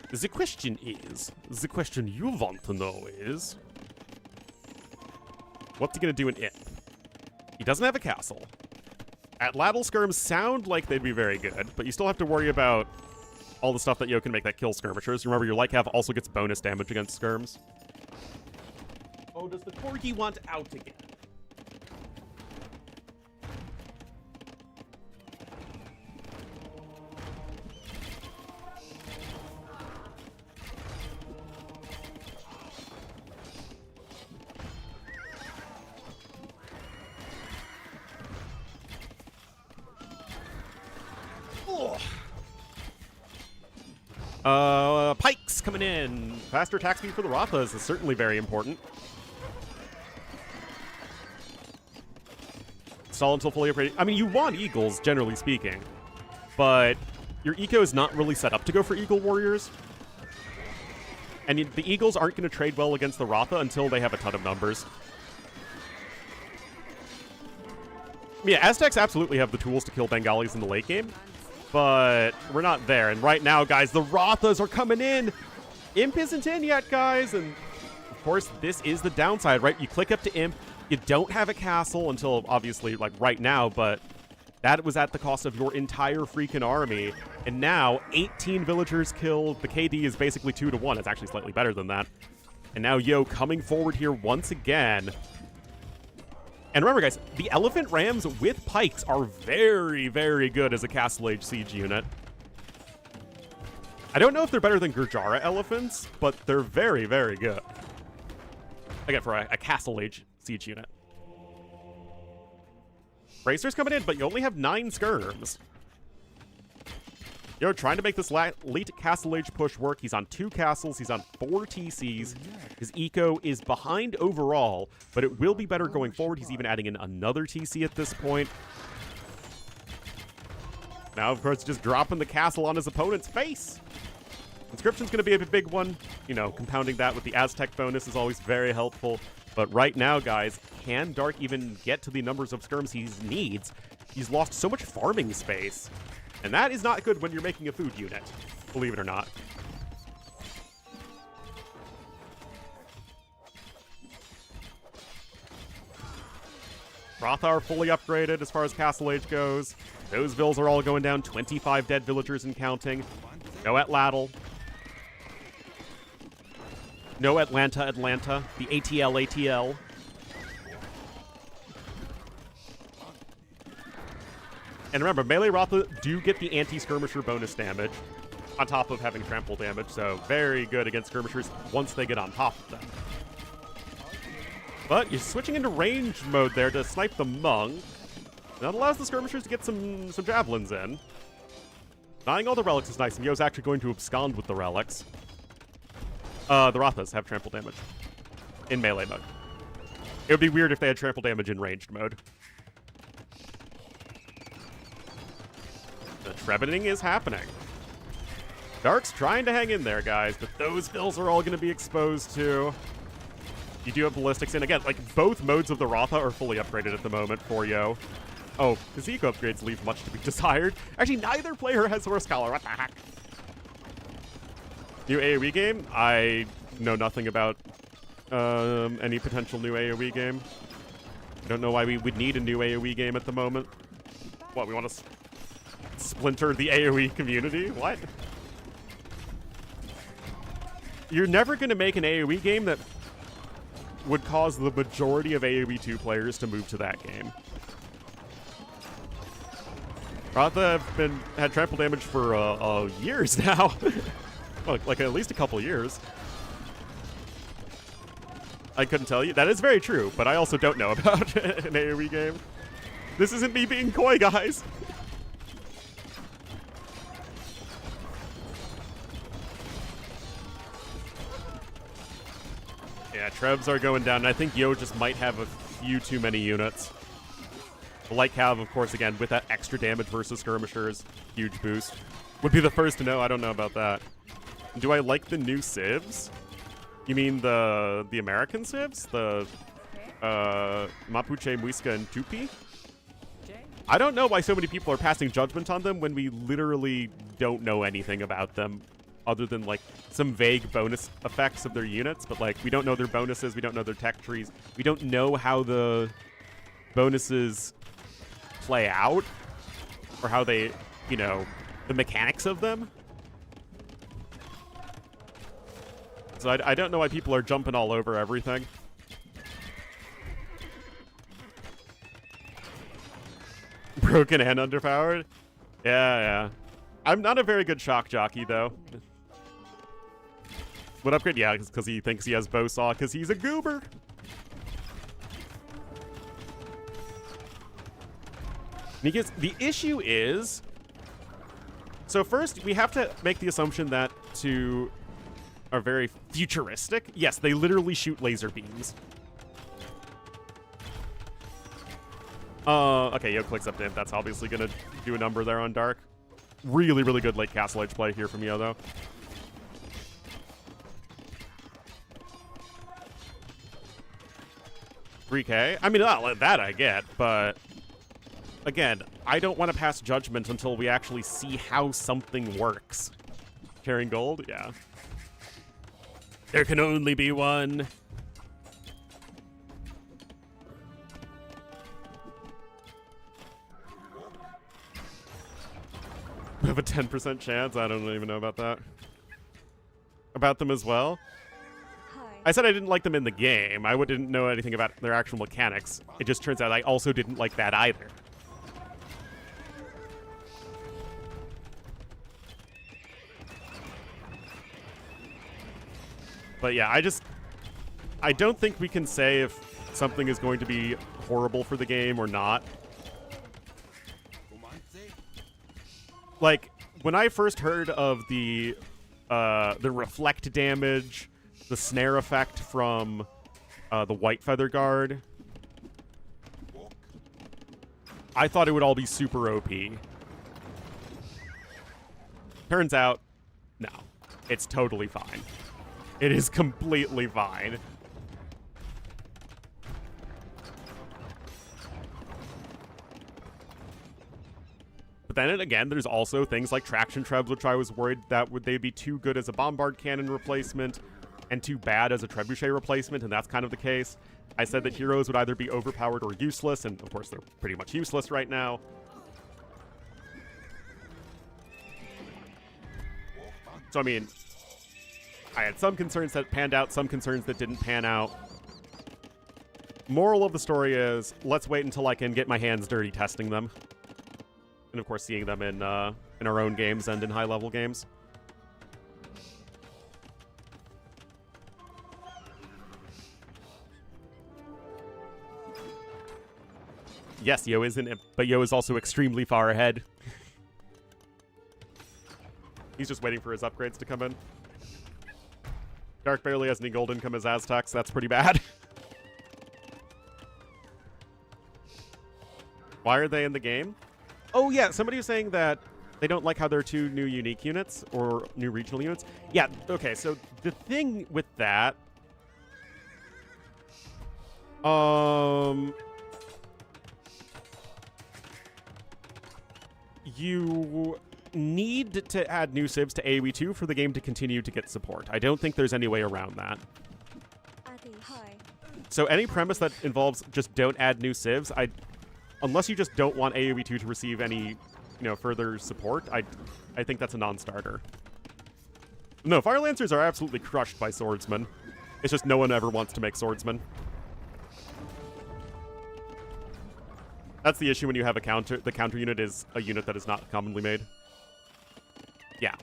The question you want to know is, what's he going to do in Imp? He doesn't have a castle. Atlatl skirms sound like they'd be very good, but you still have to worry about all the stuff that Yo can make that kill skirmishers. Remember, your Lycav also gets bonus damage against skirms. Oh, does the Corgi want out again? Pikes coming in. Faster attack speed for the Rathas is certainly very important. Stall until fully upgraded. I mean, you want Eagles, generally speaking, but your eco is not really set up to go for Eagle Warriors. And the Eagles aren't going to trade well against the Ratha until they have a ton of numbers. Yeah, Aztecs absolutely have the tools to kill Bengalis in the late game, but we're not there. And right now, guys, the Rathas are coming in. Imp isn't in yet, guys. And, of course, this is the downside, right? You click up to Imp. You don't have a castle until, obviously, like, right now, but that was at the cost of your entire freaking army. And now, 18 villagers killed. The KD is basically 2-1. It's actually slightly better than that. And now Yo coming forward here once again. And remember, guys, the Elephant Rams with Pikes are very, very good as a Castle Age siege unit. I don't know if they're better than Gurjara elephants, but they're very, very good. Again, for a Castle Age siege unit. Bracer's coming in, but you only have 9 skirms. You're trying to make this late Castle Age push work. He's on 2 castles. He's on 4 TCs. His eco is behind overall, but it will be better going forward. He's even adding in another TC at this point. Now, of course, just dropping the castle on his opponent's face. Inscription's going to be a big one. You know, compounding that with the Aztec bonus is always very helpful. But right now, guys, can Dark even get to the numbers of skirms he needs? He's lost so much farming space. And that is not good when you're making a food unit, believe it or not. Rotha are fully upgraded as far as Castle Age goes. Those vills are all going down, 25 dead villagers and counting. No Atlatl. No Atlanta, the ATL. And remember, melee Rotha do get the anti-skirmisher bonus damage on top of having trample damage, so very good against skirmishers once they get on top of them. But you're switching into range mode there to snipe the Mung. That allows the skirmishers to get some javelins in. Denying all the relics is nice, and Yo's actually going to abscond with the relics. The Rothas have trample damage in melee mode. It would be weird if they had trample damage in ranged mode. The Trevening is happening. Dark's trying to hang in there, guys, but those bills are all going to be exposed to. You do have ballistics in. Again, like, both modes of the Rotha are fully upgraded at the moment for Yo. Oh, his eco upgrades leave much to be desired. Actually, neither player has Horse Collar. What the heck? New AoE game? I know nothing about any potential new AoE game. I don't know why we would need a new AoE game at the moment. What, we want to splinter the AoE community? What? You're never going to make an AoE game that would cause the majority of AoE 2 players to move to that game. Rotha have had trample damage for years now. Well, like at least a couple years. I couldn't tell you. That is very true, but I also don't know about an AoE game. This isn't me being coy, guys. Yeah, Trebs are going down, and I think Yo just might have a few too many units. The Light Cav, of course, again, with that extra damage versus skirmishers, huge boost. Would be the first to know. I don't know about that. Do I like the new civs? You mean the American civs? The Mapuche, Muisca, and Tupi? I don't know why so many people are passing judgment on them when we literally don't know anything about them other than, like, some vague bonus effects of their units, but, like, we don't know their bonuses, we don't know their tech trees, we don't know how the bonuses play out, or how they, you know, the mechanics of them. So I don't know why people are jumping all over everything. Broken and underpowered? Yeah. I'm not a very good shock jockey, though. What upgrade? Yeah, because he thinks he has Bowsaw, because he's a goober. Because the issue is... So first, we have to make the assumption that to... are very futuristic. Yes, they literally shoot laser beams. Okay, Yo clicks up to him. That's obviously going to do a number there on Dark. Really, really good late Castle Age play here from Yo, though. $3K? I mean, that I get, but... Again, I don't want to pass judgment until we actually see how something works. Carrying gold? Yeah. There can only be one. We have a 10% chance? I don't even know about that. About them as well? Hi. I said I didn't like them in the game. I didn't know anything about their actual mechanics. It just turns out I also didn't like that either. But yeah, I don't think we can say if something is going to be horrible for the game or not. Like, when I first heard of the reflect damage, the snare effect from the White Feather Guard, I thought it would all be super OP. Turns out, no. It's totally fine. It is completely fine. But then again, there's also things like traction trebs, which I was worried that would they be too good as a bombard cannon replacement and too bad as a trebuchet replacement, and that's kind of the case. I said that heroes would either be overpowered or useless, and of course they're pretty much useless right now. So I mean, I had some concerns that panned out, some concerns that didn't pan out. Moral of the story is, let's wait until I can get my hands dirty testing them. And of course seeing them in our own games and in high-level games. Yes, Yo isn't, but Yo is also extremely far ahead. He's just waiting for his upgrades to come in. Dark barely has any gold income as Aztecs. That's pretty bad. Why are they in the game? Oh, yeah. Somebody was saying that they don't like how there are 2 new unique units or new regional units. Yeah, okay. So the thing with that... you need to add new civs to AoE 2 for the game to continue to get support. I don't think there's any way around that. So any premise that involves just don't add new civs, unless you just don't want AoE 2 to receive any, further support, I think that's a non-starter. No, Fire Lancers are absolutely crushed by swordsmen. It's just no one ever wants to make swordsmen. That's the issue when you have a counter. The counter unit is a unit that is not commonly made. Yeah.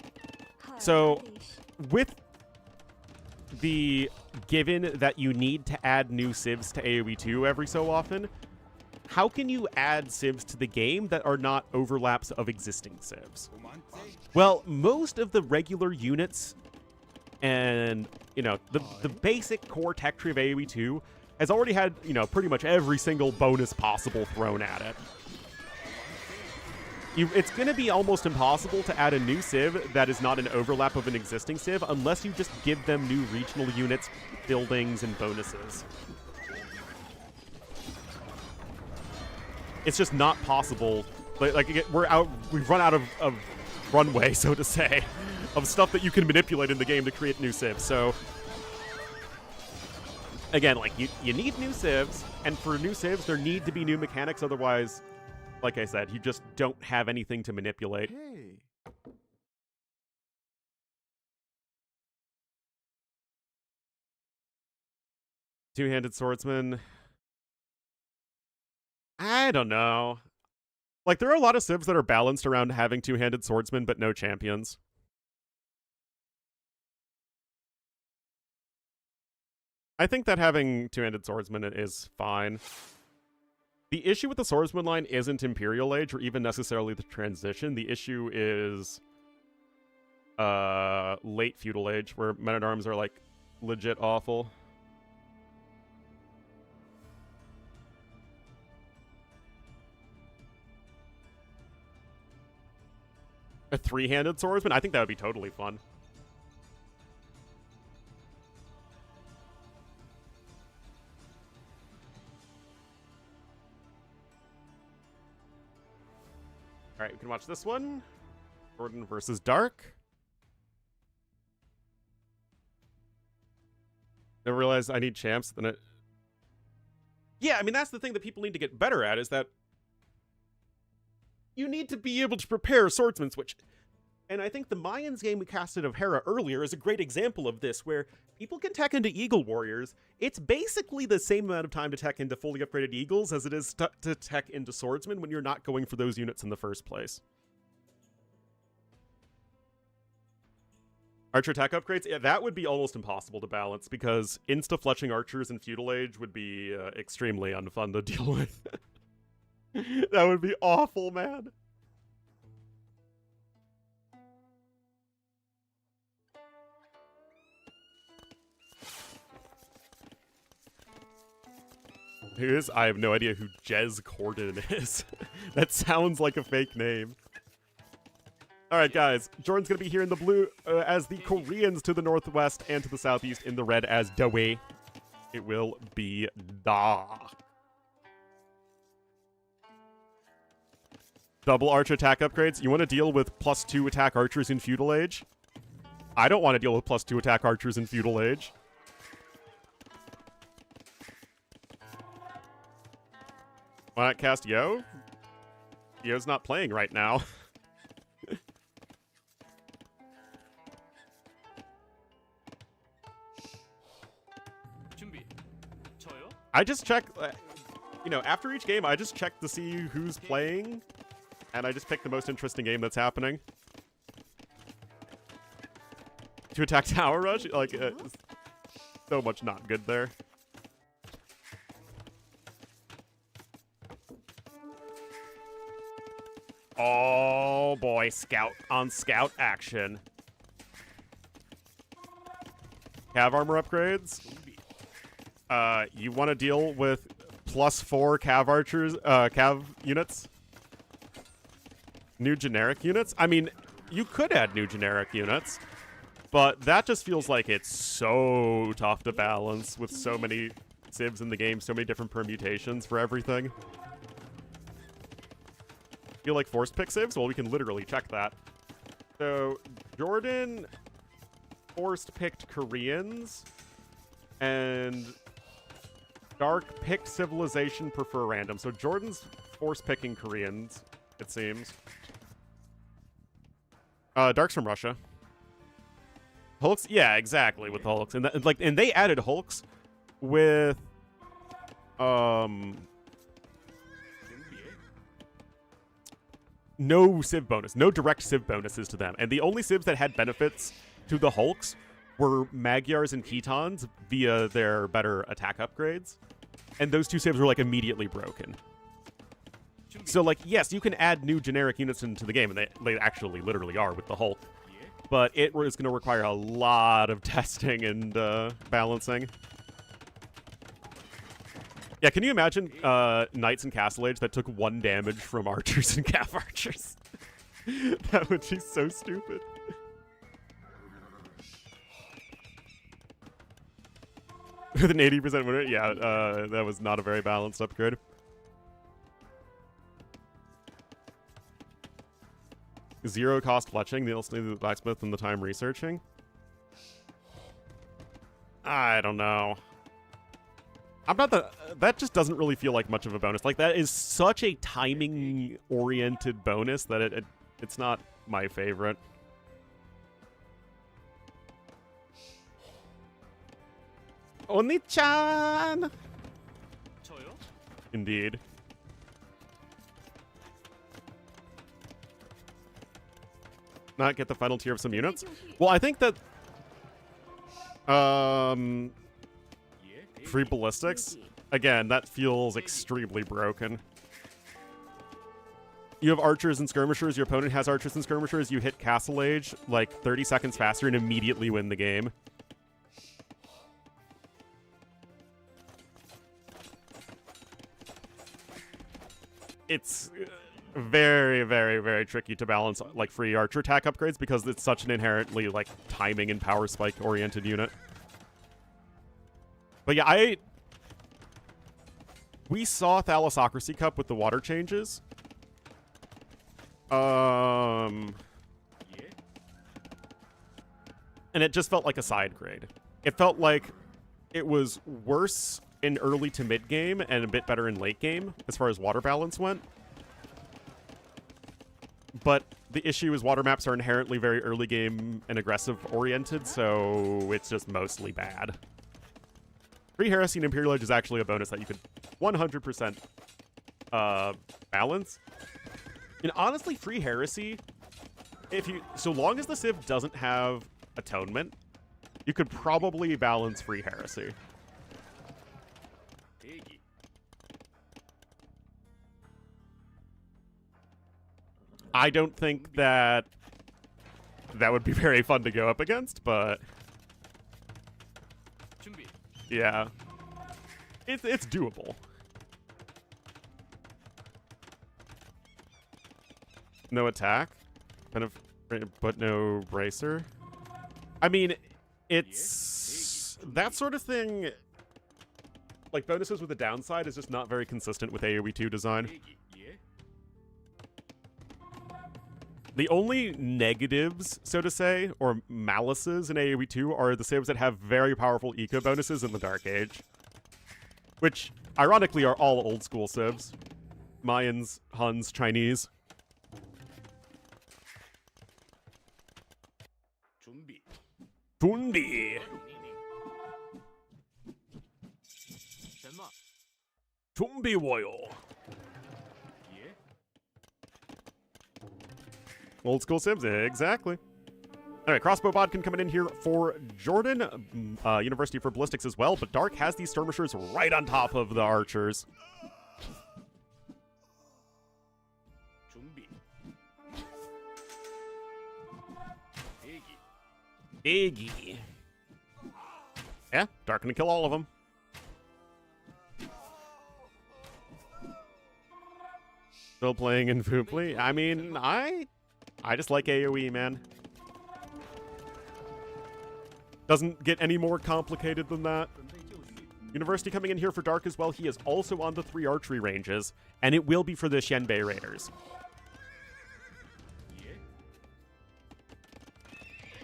So, with the given that you need to add new civs to AoE 2 every so often, how can you add civs to the game that are not overlaps of existing civs? Well, most of the regular units and, the basic core tech tree of AoE 2 has already had, pretty much every single bonus possible thrown at it. It's going to be almost impossible to add a new civ that is not an overlap of an existing civ unless you just give them new regional units, buildings, and bonuses. It's just not possible. We've run out of runway, so to say, of stuff that you can manipulate in the game to create new civs. So, again, you need new civs, and for new civs, there need to be new mechanics, otherwise, like I said, you just don't have anything to manipulate. Hey. Two-handed swordsman. I don't know. There are a lot of civs that are balanced around having two-handed swordsmen, but no champions. I think that having two-handed swordsman is fine. The issue with the swordsman line isn't Imperial Age or even necessarily the transition. The issue is late Feudal Age, where men-at-arms are, legit awful. A three-handed swordsman? I think that would be totally fun. Alright, we can watch this one. Jordan versus Dark. Never realized I need champs, then it... Yeah, I mean, that's the thing that people need to get better at, is that you need to be able to prepare swordsman switch. And I think the Mayans game we casted of Hera earlier is a great example of this, where people can tech into Eagle Warriors. It's basically the same amount of time to tech into fully upgraded Eagles as it is to tech into Swordsmen when you're not going for those units in the first place. Archer attack upgrades? Yeah, that would be almost impossible to balance because insta-fletching archers in Feudal Age would be extremely unfun to deal with. That would be awful, man. I have no idea who Jez Corden is. That sounds like a fake name. All right, guys. Jordan's going to be here in the blue as the Koreans to the northwest and to the southeast in the red as Dawei. It will be Da. Double archer attack upgrades. You want to deal with +2 attack archers in Feudal Age? I don't want to deal with +2 attack archers in Feudal Age. Why not cast Yo? Yo's not playing right now. I just check, you know, after each game, I just check to see who's playing, and I just pick the most interesting game that's happening. To attack Tower Rush? Like, so much not good there. Oh boy, Scout on Scout action. Cav armor upgrades. You want to deal with +4 Cav archers, Cav units? New generic units? I mean, you could add new generic units, but that just feels like it's so tough to balance with so many civs in the game, so many different permutations for everything. Feel like forced pick civs? Well, we can literally check that. So, Jordan forced picked Koreans, and Dark picked Civilization prefer random. So Jordan's force picking Koreans, it seems. Dark's from Russia. Hulks? Yeah, exactly, with Hulks. And and they added Hulks with no civ bonus, no direct civ bonuses to them. And the only civs that had benefits to the Hulks were Magyars and Tetons via their better attack upgrades. And those two civs were, like, immediately broken. So, like, yes, you can add new generic units into the game, and they actually literally are with the Hulk. But it is going to require a lot of testing and balancing. Yeah, can you imagine Knights in Castle Age that took 1 damage from archers and Cav archers? That would be so stupid. With an 80% win rate? Yeah, that was not a very balanced upgrade. Zero cost fletching, the only blacksmith and the time researching. I don't know. I'm not that just doesn't really feel like much of a bonus. Like, that is such a timing-oriented bonus that it's not my favorite. Oni-chan! Indeed. Not get the final tier of some units? Well, I think that free ballistics, again, that feels extremely broken. You have archers and skirmishers, your opponent has archers and skirmishers, you hit Castle Age like 30 seconds faster and immediately win the game. It's very, very, very tricky to balance, like, free archer attack upgrades because it's such an inherently, like, timing and power spike oriented unit. But yeah, we saw Thalassocracy Cup with the water changes. And it just felt like a side grade. It felt like it was worse in early to mid game and a bit better in late game as far as water balance went. But the issue is water maps are inherently very early game and aggressive oriented, so it's just mostly bad. Free Heresy and Imperial Age is actually a bonus that you could 100% balance. And honestly, Free Heresy, so long as the Civ doesn't have Atonement, you could probably balance Free Heresy. I don't think that would be very fun to go up against, but yeah, it's doable. No attack, kind of, but no bracer. I mean, it's that sort of thing. Like, bonuses with the downside is just not very consistent with AoE 2 design. The only negatives, so to say, or malices in AoE 2 are the civs that have very powerful eco bonuses in the Dark Age. Which, ironically, are all old school civs. Mayans, Huns, Chinese. Tundi! Tumbi Woyo! Old school civs, exactly. Alright, Crossbow Bodkin coming in here for Jordan. University for Ballistics as well, but Dark has these skirmishers right on top of the archers. Iggy. Yeah, Dark gonna kill all of them. Still playing in Fooply? I mean, I just like AoE, man. Doesn't get any more complicated than that. University coming in here for Dark as well. He is also on the 3 archery ranges, and it will be for the Shenbei Raiders.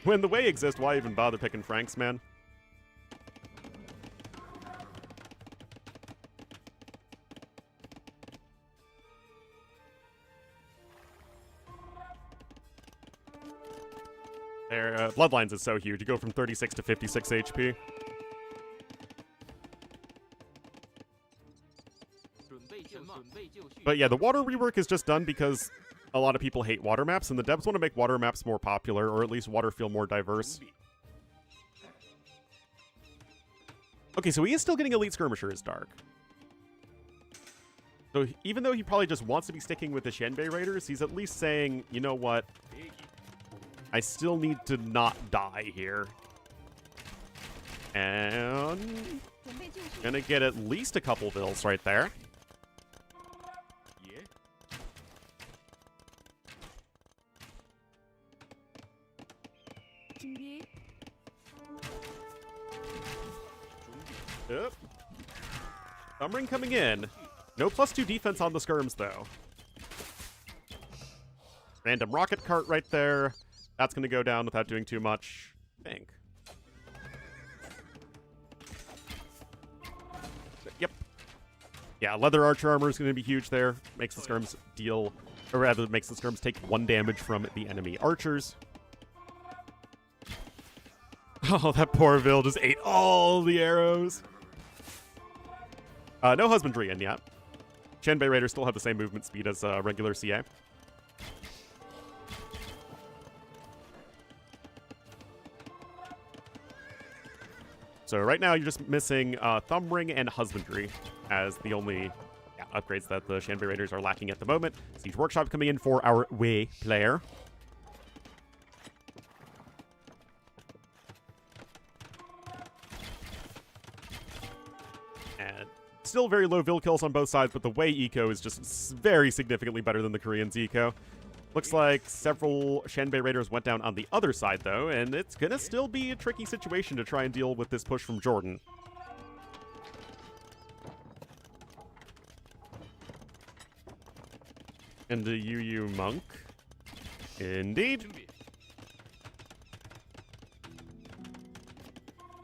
When the way exists, why even bother picking Franks, man? Their Bloodlines is so huge. You go from 36 to 56 HP. But yeah, the water rework is just done because a lot of people hate water maps, and the devs want to make water maps more popular, or at least water feel more diverse. Okay, so he is still getting Elite Skirmishers, Dark. So even though he probably just wants to be sticking with the Shenbei Raiders, he's at least saying, you know what? I still need to not die here. And gonna get at least a couple vills right there. Yep. Thumbring coming in. No +2 defense on the skirms, though. Random rocket cart right there. That's going to go down without doing too much, I think. Yep. Yeah, leather archer armor is going to be huge there. Makes the skirms deal, or rather, makes the skirms take 1 damage from the enemy archers. Oh, that poor Vil just ate all the arrows. No husbandry in yet. Shenbei Raiders still have the same movement speed as regular CA. So right now you're just missing Thumbring and Husbandry as the only upgrades that the Shenbei Raiders are lacking at the moment. Siege Workshop coming in for our Wei player. And still very low Vil kills on both sides, but the Wei eco is just very significantly better than the Korean's eco. Looks like several Shenbei Raiders went down on the other side, though, and it's gonna still be a tricky situation to try and deal with this push from Jordan. And the UU Monk. Indeed.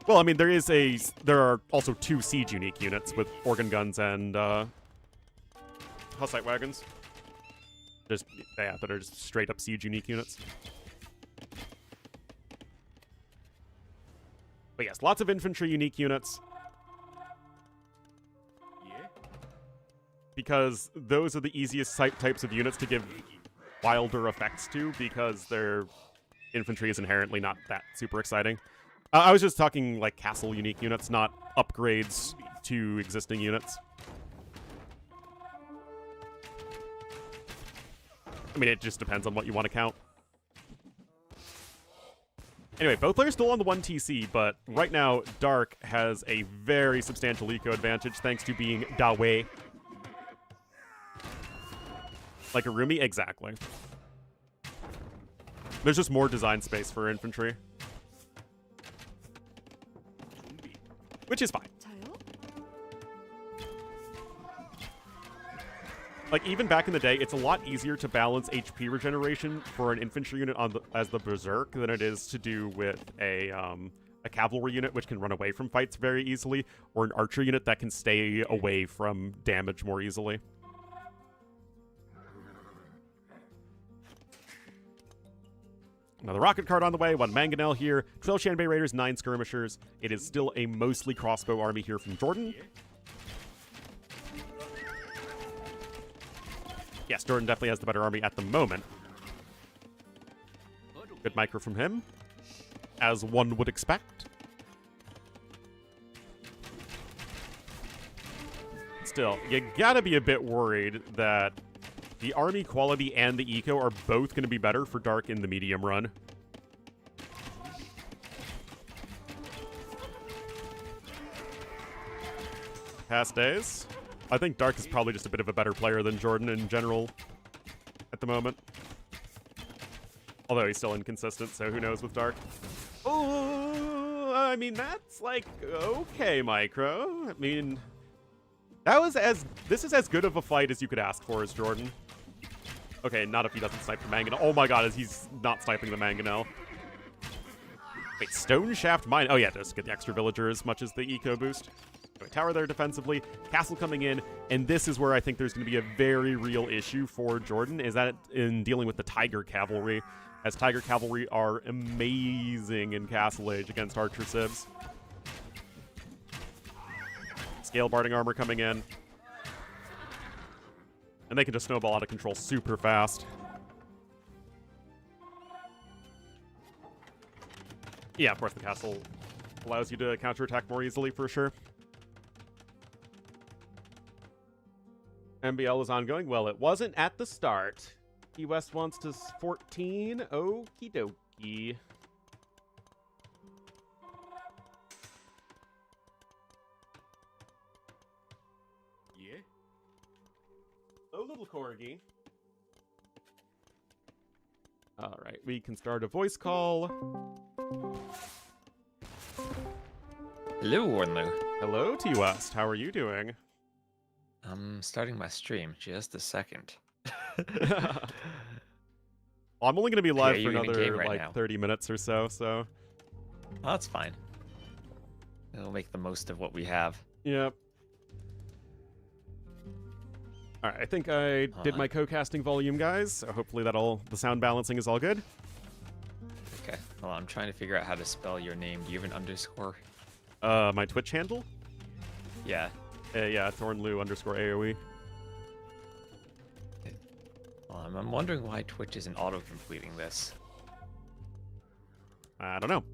Well, I mean, there are also 2 siege unique units with organ guns and Hussite wagons. Just, yeah, that are just straight up siege unique units. But yes, lots of infantry unique units. Because those are the easiest types of units to give wilder effects to, because they're infantry is inherently not that super exciting. I was just talking like castle unique units, not upgrades to existing units. I mean, it just depends on what you want to count. Anyway, both players still on the 1 TC, but right now, Dark has a very substantial eco advantage thanks to being Dawei. Like Arumi? Exactly. There's just more design space for infantry. Which is fine. Like, even back in the day, it's a lot easier to balance HP regeneration for an infantry unit on as the Berserk than it is to do with a cavalry unit, which can run away from fights very easily, or an archer unit that can stay away from damage more easily. Another rocket card on the way, 1 Mangonel here, 12 Shanbei Raiders, 9 Skirmishers. It is still a mostly crossbow army here from Jordan. Yes, Jordan definitely has the better army at the moment. Good micro from him, as one would expect. Still, you gotta be a bit worried that the army quality and the eco are both going to be better for Dark in the medium run. Past days. I think Dark is probably just a bit of a better player than Jordan in general at the moment. Although he's still inconsistent, so who knows with Dark. Oh, I mean, that's like, okay, Micro. I mean, this is as good of a fight as you could ask for as Jordan. Okay, not if he doesn't snipe the Mangonel. Oh my god, as he's not sniping the Mangonel. Wait, Stone Shaft Mine. Oh yeah, just get the extra villager as much as the eco boost. Tower there defensively, castle coming in, and this is where I think there's going to be a very real issue for Jordan, is that in dealing with the Tiger Cavalry, as Tiger Cavalry are amazing in Castle Age against Archer Civs. Scale Barding Armor coming in. And they can just snowball out of control super fast. Yeah, of course the castle allows you to counterattack more easily for sure. MBL is ongoing. Well, it wasn't at the start. Key West wants to 14. Okie dokie. Yeah. Oh, little corgi. All right, we can start a voice call. Hello, Ornlu. Hello, T West. How are you doing? I'm starting my stream just a second. Well, I'm only going to be live are for you in a another game right like now? 30 minutes or so. Oh, that's fine. We'll make the most of what we have. Yep. All right, I think I did my co-casting volume, guys. So hopefully the sound balancing is all good. Okay. Well, I'm trying to figure out how to spell your name. Do you have an underscore? My Twitch handle? Yeah. Yeah, it's Ornlu _AOE. Well, I'm wondering why Twitch isn't auto-completing this. I don't know.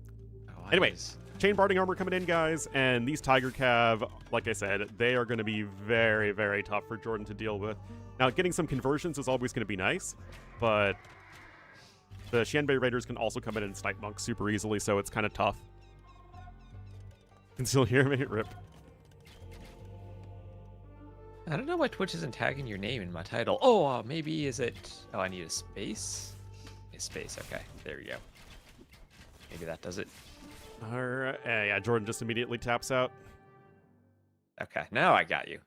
Why Anyway, is- Chain Barding Armor coming in, guys, and these Tiger Cav, like I said, they are going to be very, very tough for Jordan to deal with. Now, getting some conversions is always going to be nice, but the Shanbei Raiders can also come in and snipe monks super easily, so it's kind of tough. Can still hear me? Rip. I don't know why Twitch isn't tagging your name in my title. Oh, maybe is it... Oh, I need a space? A space, okay. There we go. Maybe that does it. All right. Yeah, Jordan just immediately taps out. Okay, now I got you.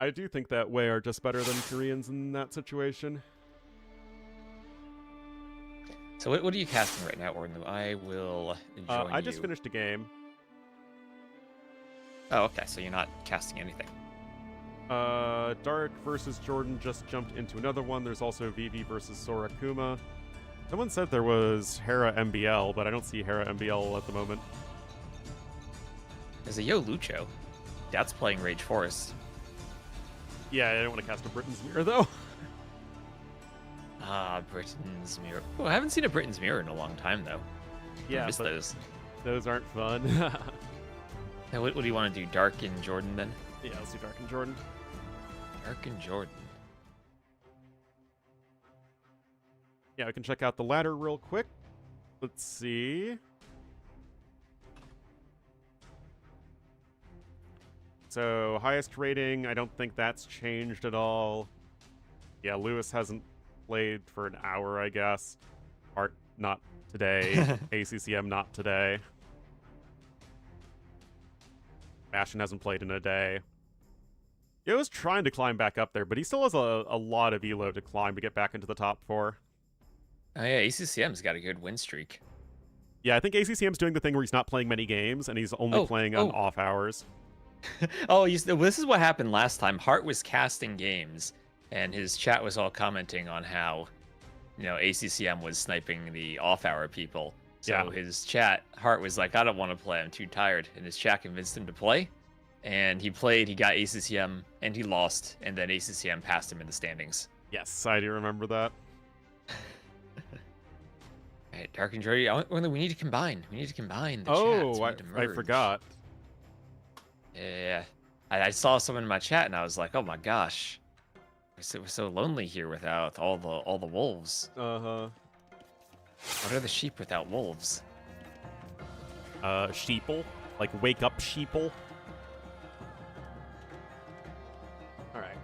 I do think that Wei are just better than Koreans in that situation. So what are you casting right now, Ornlu? I will join I just you. finished a game. Oh, okay, so you're not casting anything. Dark versus Jordan just jumped into another one. There's also Vivi versus Sora Kuma. Someone said there was Hera MBL, but I don't see Hera MBL at the moment. There's a Yo Lucho. Dad's playing Rage Forest. Yeah, I don't want to cast a Britain's Mirror, though. Britain's Mirror. Oh, I haven't seen a Britain's Mirror in a long time, though. I miss but those. those aren't fun. Now, what do you want to do? Dark and Jordan, then? Yeah, let's do Dark and Jordan. Dark and Jordan. Yeah, we can check out the ladder real quick. Let's see. So, highest rating, I don't think that's changed at all. Yeah, Lewis hasn't played for an hour, I guess. Art, not today. ACCM, not today. Bastion hasn't played in a day. He was trying to climb back up there, but he still has a lot of elo to climb to get back into the top 4. Oh, yeah, ACCM's got a good win streak. Yeah, I think ACCM's doing the thing where he's not playing many games, and he's only playing on off hours. Oh, this is what happened last time. Hart was casting games, and his chat was all commenting on how, ACCM was sniping the off-hour people. So his chat, Hart was like, I don't want to play, I'm too tired. And his chat convinced him to play. And he played, he got ACCM, and he lost, and then ACCM passed him in the standings. Yes, I do remember that. All right, Dark and Jordan, we need to combine. We need to combine the Oh, chats. I forgot. Yeah. I saw someone in my chat, and I was like, oh my gosh. We're so lonely here without all the wolves. Uh-huh. What are the sheep without wolves? Sheeple? Like, wake up, sheeple? Alright.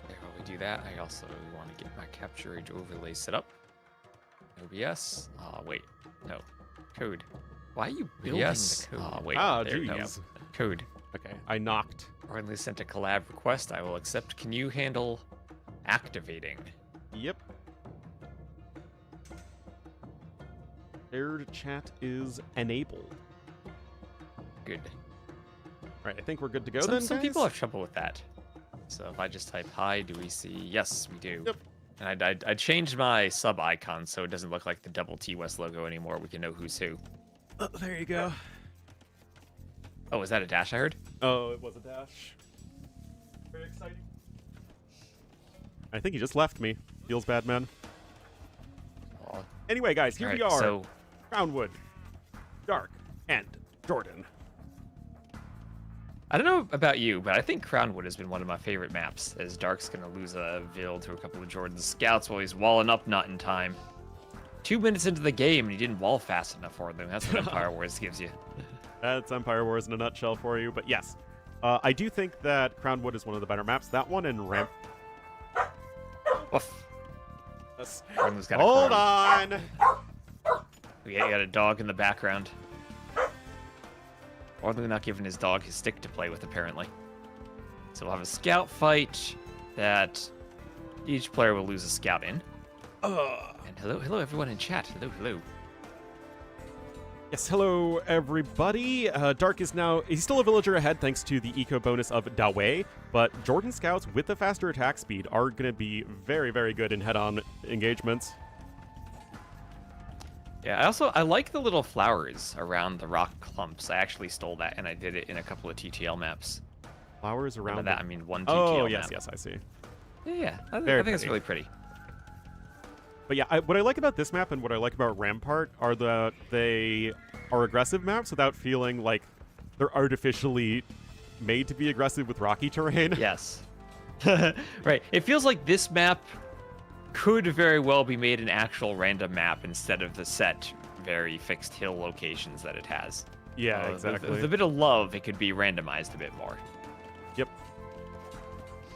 Okay, while we do that, I also want to get my capture age overlay set up. OBS. Wait. No. Code. Why are you building the code? Wait. Oh, there we go. jeez. Code. Okay, I knocked. Ornlu sent a collab request. I will accept. Can you handle activating? Yep. Shared chat is enabled. Good. Right, I think we're good to go Some then, guys? people have trouble with that. So if I just type hi, do we see? Yes, we do. Yep. And I changed my sub icon so it doesn't look like the double T West logo anymore. We can know who's who. Oh, there you go. Oh, is that a dash I heard? Oh, it was a dash. Very exciting. I think he just left me. Feels bad, man. Aw. Anyway, guys, here we Alright, are. so Crownwood, Dark, and Jordan. I don't know about you, but I think Crownwood has been one of my favorite maps, as Dark's going to lose a Vil to a couple of Jordan's scouts while he's walling up not in time. 2 minutes into the game, and he didn't wall fast enough for them. That's what Empire Wars gives you. That's Empire Wars in a nutshell for you, but yes. I do think that Crownwood is one of the better maps. That one and Ramp. Woof. Yes. Ornlu's got a Hold crown. on! We got a dog in the background. Ornlu not giving his dog his stick to play with, apparently. So we'll have a scout fight that each player will lose a scout in. And hello everyone in chat. Hello. Yes, hello everybody. Dark is now, he's still a villager ahead thanks to the eco bonus of Dawei, but Jordan scouts with the faster attack speed are going to be very, very good in head-on engagements. Yeah, I like the little flowers around the rock clumps. I actually stole that, and I did it in a couple of TTL maps. Flowers around By that, I mean one TTL Oh, map. yes, I see. Yeah, I think Very it's really pretty. But yeah, what I like about this map and what I like about Rampart are that they are aggressive maps without feeling like they're artificially made to be aggressive with rocky terrain. Yes. Right. It feels like this map could very well be made an actual random map instead of the set very fixed hill locations that it has. Yeah, exactly. With a bit of love, it could be randomized a bit more. Yep.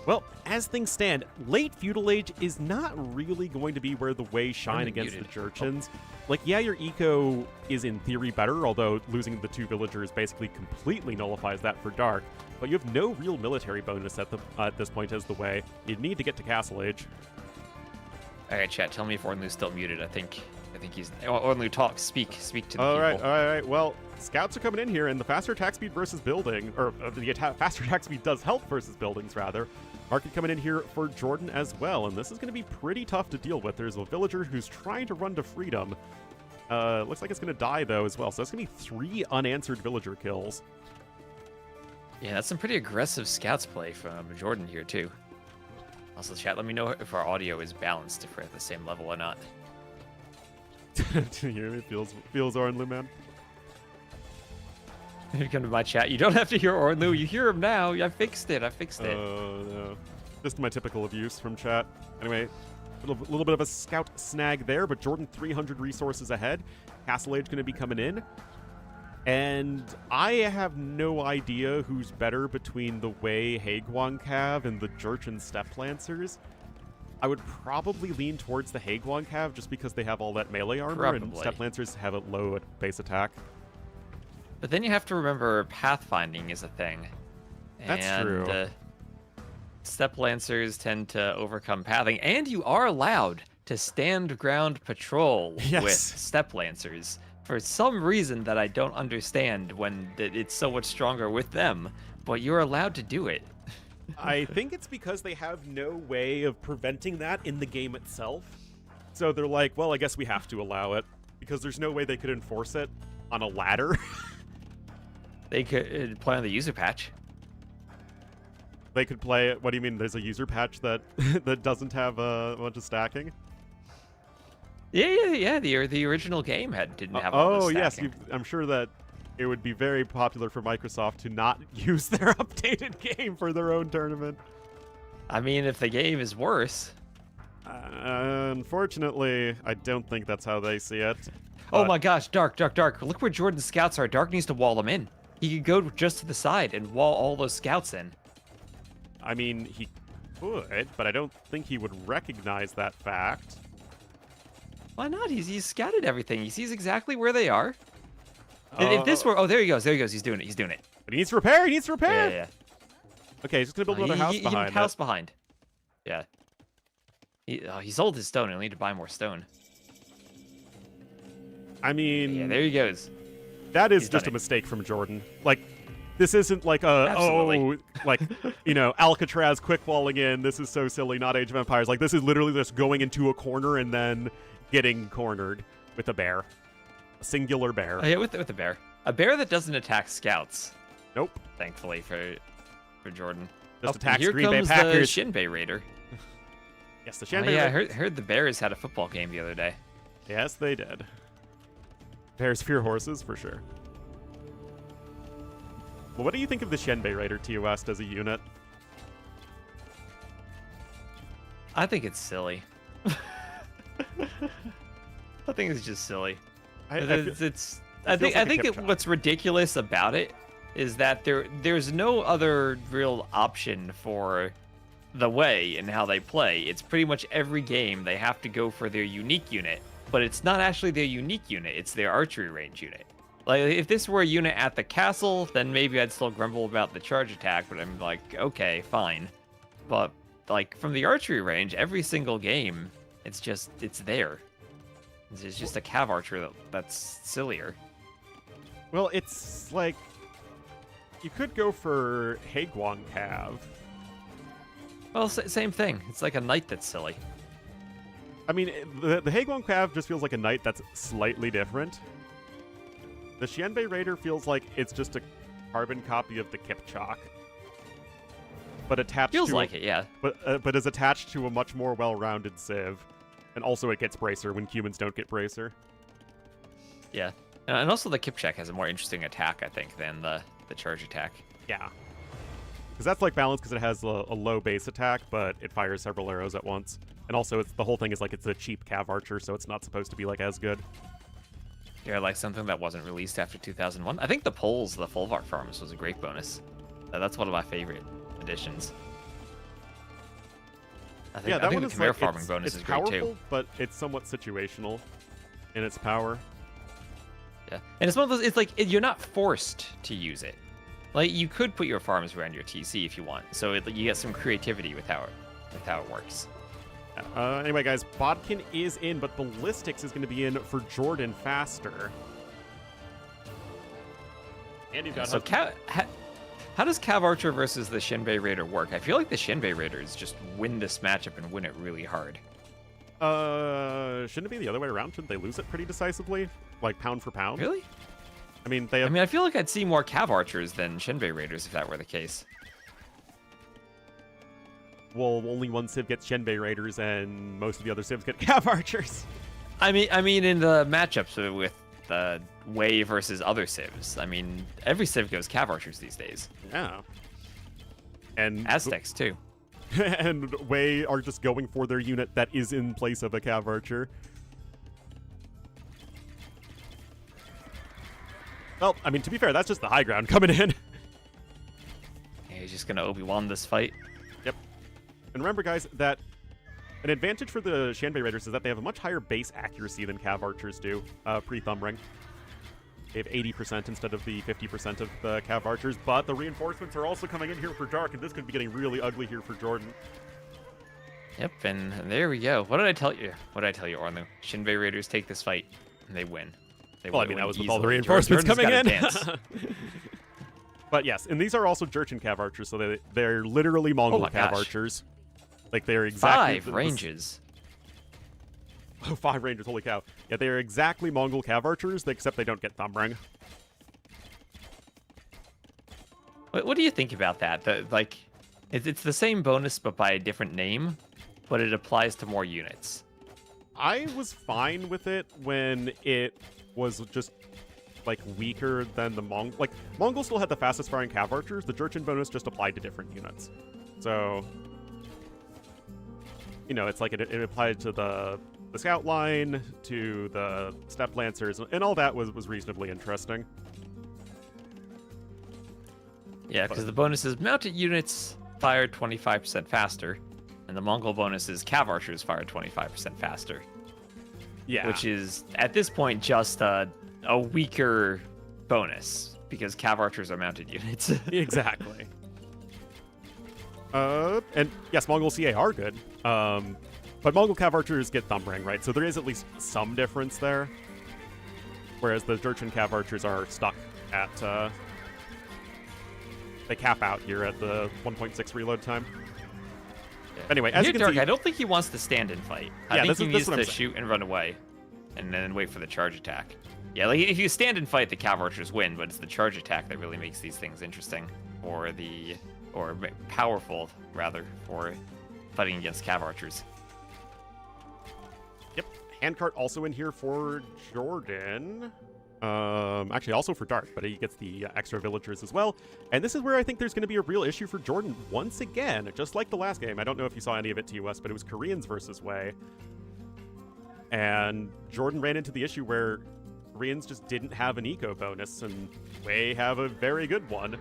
Well, as things stand, late Feudal Age is not really going to be where the Wei shine against the Jurchens. Like, yeah, your eco is in theory better, although losing the 2 villagers basically completely nullifies that for Dark. But you have no real military bonus at this point as the Wei. You need to get to Castle Age. All right, chat. Tell me if Ornlu's still muted. I think he's. Ornlu, talk, speak to the people. All right. Well, scouts are coming in here, and the faster attack speed versus building, or faster attack speed does help versus buildings rather. Market coming in here for Jordan as well, and this is going to be pretty tough to deal with. There's a villager who's trying to run to freedom. Looks like it's going to die though as well. So that's going to be 3 unanswered villager kills. Yeah, that's some pretty aggressive scouts play from Jordan here, too. Also, chat, let me know if our audio is balanced, if we're at the same level or not. Do you hear me? Feels Ornlu, man. If you come to my chat, you don't have to hear Ornlu. You hear him now. I fixed it. Oh, no. Just my typical abuse from chat. Anyway, a little bit of a scout snag there, but Jordan 300 resources ahead. Castle Age going to be coming in. And I have no idea who's better between the Wei Haeguang Cav and the Jurchen Steppe Lancers. I would probably lean towards the Haeguang Cav just because they have all that melee armor, and Steppe Lancers have a low base attack. But then you have to remember pathfinding is a thing. That's true. Steppe Lancers tend to overcome pathing, and you are allowed to stand ground patrol with Steppe Lancers. For some reason that I don't understand when it's so much stronger with them, but you're allowed to do it. I think it's because they have no way of preventing that in the game itself. So they're like, well, I guess we have to allow it, because there's no way they could enforce it on a ladder. They could play on the user patch. They could play it. What do you mean? There's a user patch that that doesn't have a bunch of stacking? Yeah. The original game didn't have all this stacking. Yes, I'm sure that it would be very popular for Microsoft to not use their updated game for their own tournament. I mean, if the game is worse. Unfortunately, I don't think that's how they see it. Oh my gosh, Dark. Look where Jordan's scouts are. Dark needs to wall them in. He could go just to the side and wall all those scouts in. I mean, he could, but I don't think he would recognize that fact. Why not? He's scouted everything. He sees exactly where they are. If this were... Oh, there he goes. He's doing it. But he needs to repair. Yeah. Okay, he's just going to build another house behind house behind. Yeah. He sold his stone. He'll need to buy more stone. I mean... Yeah, there he goes. That is just a mistake from Jordan. Like, this isn't like Alcatraz quick walling in. This is so silly, not Age of Empires. Like, this is literally just going into a corner and then getting cornered with a bear. A singular bear. Oh, yeah, with a bear. A bear that doesn't attack scouts. Nope. Thankfully for Jordan. Just attacks here Green Bay comes Packers. the Shinbei Raider. Yes, the Shinbei Raider. Raider. I heard the Bears had a football game the other day. Yes, they did. Bears fear horses, for sure. Well, what do you think of the Shinbei Raider TOS as a unit? I think it's silly. I think it's just silly. I think what's ridiculous about it is that there's no other real option for the way and how they play. It's pretty much every game they have to go for their unique unit, but it's not actually their unique unit, it's their archery range unit. Like, if this were a unit at the castle, then maybe I'd still grumble about the charge attack, but I'm like, okay, fine. But, like, from the archery range, every single game, it's there. It's just a cav archer that's sillier. Well, it's like, you could go for Haeguang Cav. Well, same thing. It's like a knight that's silly. I mean, the Haeguang Cav just feels like a knight that's slightly different. The Shinbei Raider feels like it's just a carbon copy of the Kipchak. But attached feels like it, yeah. But is attached to a much more well-rounded civ. And also it gets Bracer when humans don't get Bracer. Yeah. And also the Kipchak has a more interesting attack, I think, than the charge attack. Yeah. Because that's like balanced because it has a low base attack, but it fires several arrows at once. And also the whole thing is like it's a cheap cav archer, so it's not supposed to be like as good. Yeah, like something that wasn't released after 2001. I think the Poles, the Folvark farms, was a great bonus. That's one of my favorite additions. I think the Khmer farming bonus is great too. It's powerful, but it's somewhat situational in its power. Yeah, and it's one of those. It's like you're not forced to use it. Like you could put your farms around your TC if you want, so you get some creativity with how it works. Anyway, guys, Bodkin is in, but Ballistics is going to be in for Jordan faster. And you've got so how does Cav Archer versus the Shinbei Raider work? I feel like the Shinbei Raiders just win this matchup and win it really hard. Shouldn't it be the other way around? Shouldn't they lose it pretty decisively? Like pound for pound? Really? I mean, they have... I mean, I feel like I'd see more Cav Archers than Shinbei Raiders if that were the case. Well, only one Civ gets Shenbei Raiders, and most of the other Civs get Cav Archers. I mean, in the matchups with Wei versus other Civs, I mean, every Civ goes Cav Archers these days. Yeah. And Aztecs, too. And Wei are just going for their unit that is in place of a Cav Archer. Well, I mean, to be fair, that's just the high ground coming in. Yeah, he's just going to Obi-Wan this fight. Yep. And remember, guys, that an advantage for the Shanbei Raiders is that they have a much higher base accuracy than Cav Archers do, pre-Thumb Ring. They have 80% instead of the 50% of the Cav Archers, but the reinforcements are also coming in here for Dark, and this could be getting really ugly here for Jordan. Yep, and there we go. What did I tell you? What did I tell you, Ornlu? Shinbei Raiders take this fight, and they win. Well, I mean, that was with all the reinforcements coming in. But yes, and these are also Jurchen Cav Archers, so they're literally Mongol Cav Archers. Like, they're exactly... 5 ranges. Oh, 5 ranges, holy cow. Yeah, they're exactly Mongol Cav Archers, except they don't get Thumb Ring. What do you think about that? It's the same bonus, but by a different name, but it applies to more units. I was fine with it when it was just, like, weaker than the Mongol. Like, Mongol still had the fastest firing Cav Archers. The Jurchen bonus just applied to different units. So, you know, it's like it applied to the Scout line, to the Steppe Lancers, and all that was reasonably interesting. Yeah, because the bonus is mounted units fire 25% faster, and the Mongol bonus is Cav Archers fire 25% faster. Yeah. Which is, at this point, just a weaker bonus, because Cav Archers are mounted units. Exactly. And yes, Mongol CA are good. But Mongol Cav Archers get Thumb Ring, right? So there is at least some difference there. Whereas the Jurchen Cav Archers are stuck at, they cap out here at the 1.6 reload time. Yeah. Anyway, as you can see... I don't think he wants to stand and fight. I think he needs to shoot and run away, and then wait for the charge attack. Yeah, like if you stand and fight, the Cav Archers win, but it's the charge attack that really makes these things interesting, or powerful, rather, for fighting against Cav Archers. Yep. Handcart also in here for Jordan. Actually, also for Dark, but he gets the extra villagers as well. And this is where I think there's going to be a real issue for Jordan once again, just like the last game. I don't know if you saw any of it, TUS, but it was Koreans versus Wei. And Jordan ran into the issue where Koreans just didn't have an eco bonus, and Wei have a very good one.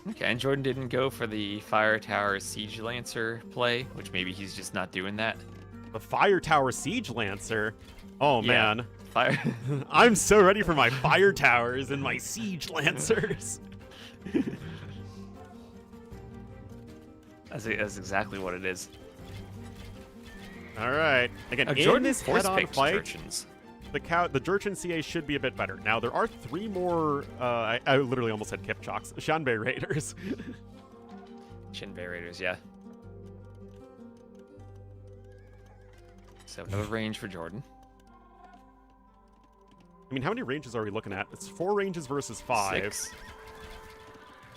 Okay, and Jordan didn't go for the Fire Tower Siege Lancer play, which maybe he's just not doing that. The Fire Tower Siege Lancer? Oh, yeah. man. Fire. I'm so ready for my Fire Towers and my Siege Lancers. That's exactly what it is. All right. Again, in Jordan this head-on fight, Jurchens. the Jurchen CA should be a bit better. Now, there are 3 more, I literally almost said Kipchoks, Shanbei Raiders. Shinbei Raiders, yeah. So, no range for Jordan. I mean, how many ranges are we looking at? It's 4 ranges versus 5. 6.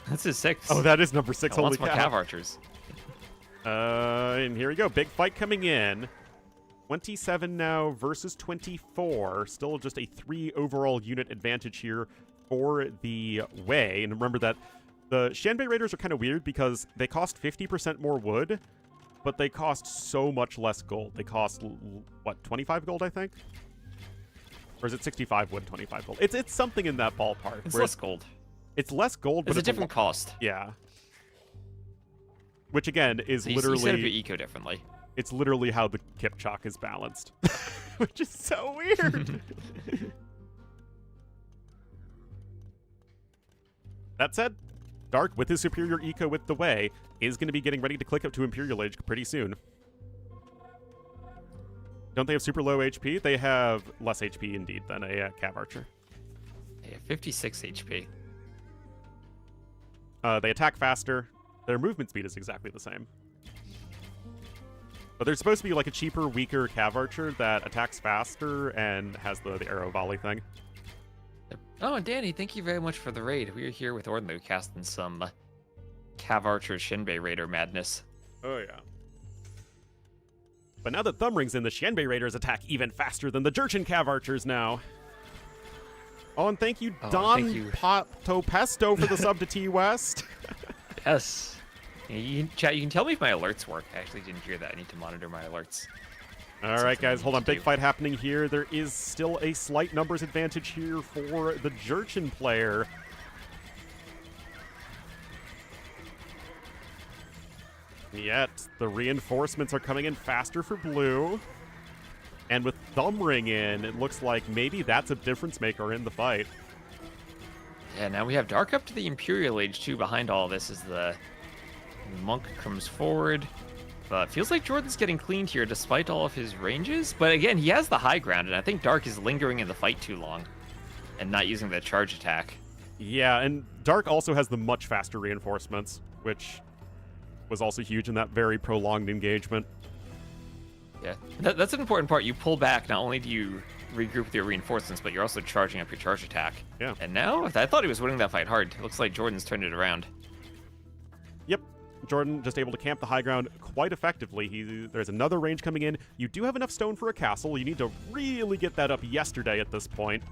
That's his 6. Oh, that is number 6. Holy more cow. Cav Archers. And here we go. Big fight coming in. 27 now versus 24. Still just a 3 overall unit advantage here for the Wei. And remember that the Shanbei Raiders are kind of weird because they cost 50% more wood, but they cost so much less gold. They cost, what, 25 gold, I think? Or is it 65 wood, 25 gold? It's something in that ballpark. It's less gold. It's less gold, but it's a different cost. Yeah. Which, again, is so literally... You set up your eco differently. It's literally how the Kipchak is balanced. Which is so weird. That said, Dark, with his superior eco with the Wei, is going to be getting ready to click up to Imperial Age pretty soon. Don't they have super low HP? They have less HP, indeed, than a Cav Archer. They have 56 HP. They attack faster. Their movement speed is exactly the same. But they're supposed to be like a cheaper, weaker Cav Archer that attacks faster and has the arrow volley thing. Oh, and Danny, thank you very much for the raid. We are here with Ornlu casting some Cav Archer Shinbei Raider madness. Oh, yeah. But now that Thumbring's in, the Shenbei Raiders attack even faster than the Jurchen Cav Archers now. Oh, and thank you, Don thank you. Pato Pesto, for the sub to T West. Yes. Chat, you can tell me if my alerts work. I actually didn't hear that. I need to monitor my alerts. All right, guys, hold on. Big fight happening here. There is still a slight numbers advantage here for the Jurchen player. Yet, the reinforcements are coming in faster for blue. And with Thumbring in, it looks like maybe that's a difference maker in the fight. Yeah, now we have Dark up to the Imperial Age, too, behind all this as the Monk comes forward. But feels like Jordan's getting cleaned here despite all of his ranges. But again, he has the high ground, and I think Dark is lingering in the fight too long and not using the charge attack. Yeah, and Dark also has the much faster reinforcements, which was also huge in that very prolonged engagement. Yeah, that's an important part. You pull back, not only do you regroup with your reinforcements, but you're also charging up your charge attack. Yeah. And now, I thought he was winning that fight hard. It looks like Jordan's turned it around. Yep, Jordan just able to camp the high ground quite effectively. There's another range coming in. You do have enough stone for a castle. You need to really get that up yesterday at this point.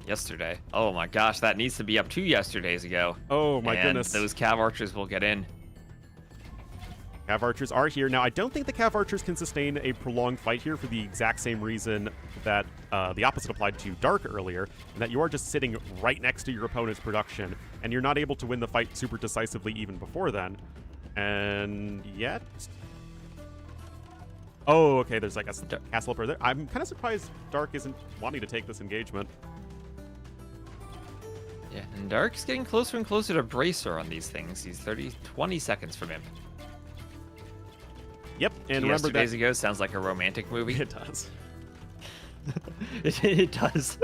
Yesterday. Oh my gosh, that needs to be up 2 yesterdays ago. Oh my and goodness. Those Cav Archers will get in. Cav Archers are here. Now, I don't think the Cav Archers can sustain a prolonged fight here for the exact same reason that the opposite applied to Dark earlier, and that you are just sitting right next to your opponent's production, and you're not able to win the fight super decisively even before then. And yet... Oh, okay, there's like a castle further. I'm kind of surprised Dark isn't wanting to take this engagement. Yeah, and Dark's getting closer and closer to Bracer on these things. He's 20 seconds from Imp. Yep, and remember that... Days ago sounds like a romantic movie. It does. It does.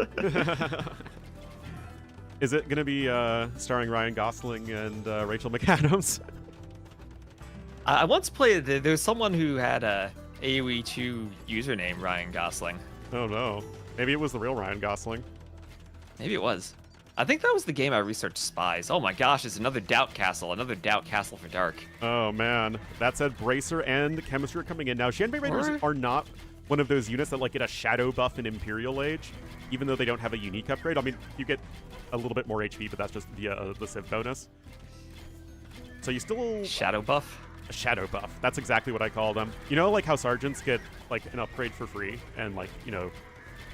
Is it going to be starring Ryan Gosling and Rachel McAdams? I once played, there's someone who had a AoE2 username, Ryan Gosling. Oh no. Maybe it was the real Ryan Gosling. Maybe it was. I think that was the game I researched Spies. Oh my gosh, it's another Doubt Castle for Dark. Oh man. That said, Bracer and Chemistry are coming in. Now, Shenbei Raiders are not one of those units that like get a shadow buff in Imperial Age, even though they don't have a unique upgrade. I mean, you get a little bit more HP, but that's just via the Civ bonus. So you still... Shadow buff? A shadow buff. That's exactly what I call them. You know, like how Sergeants get like an upgrade for free, and like, you know,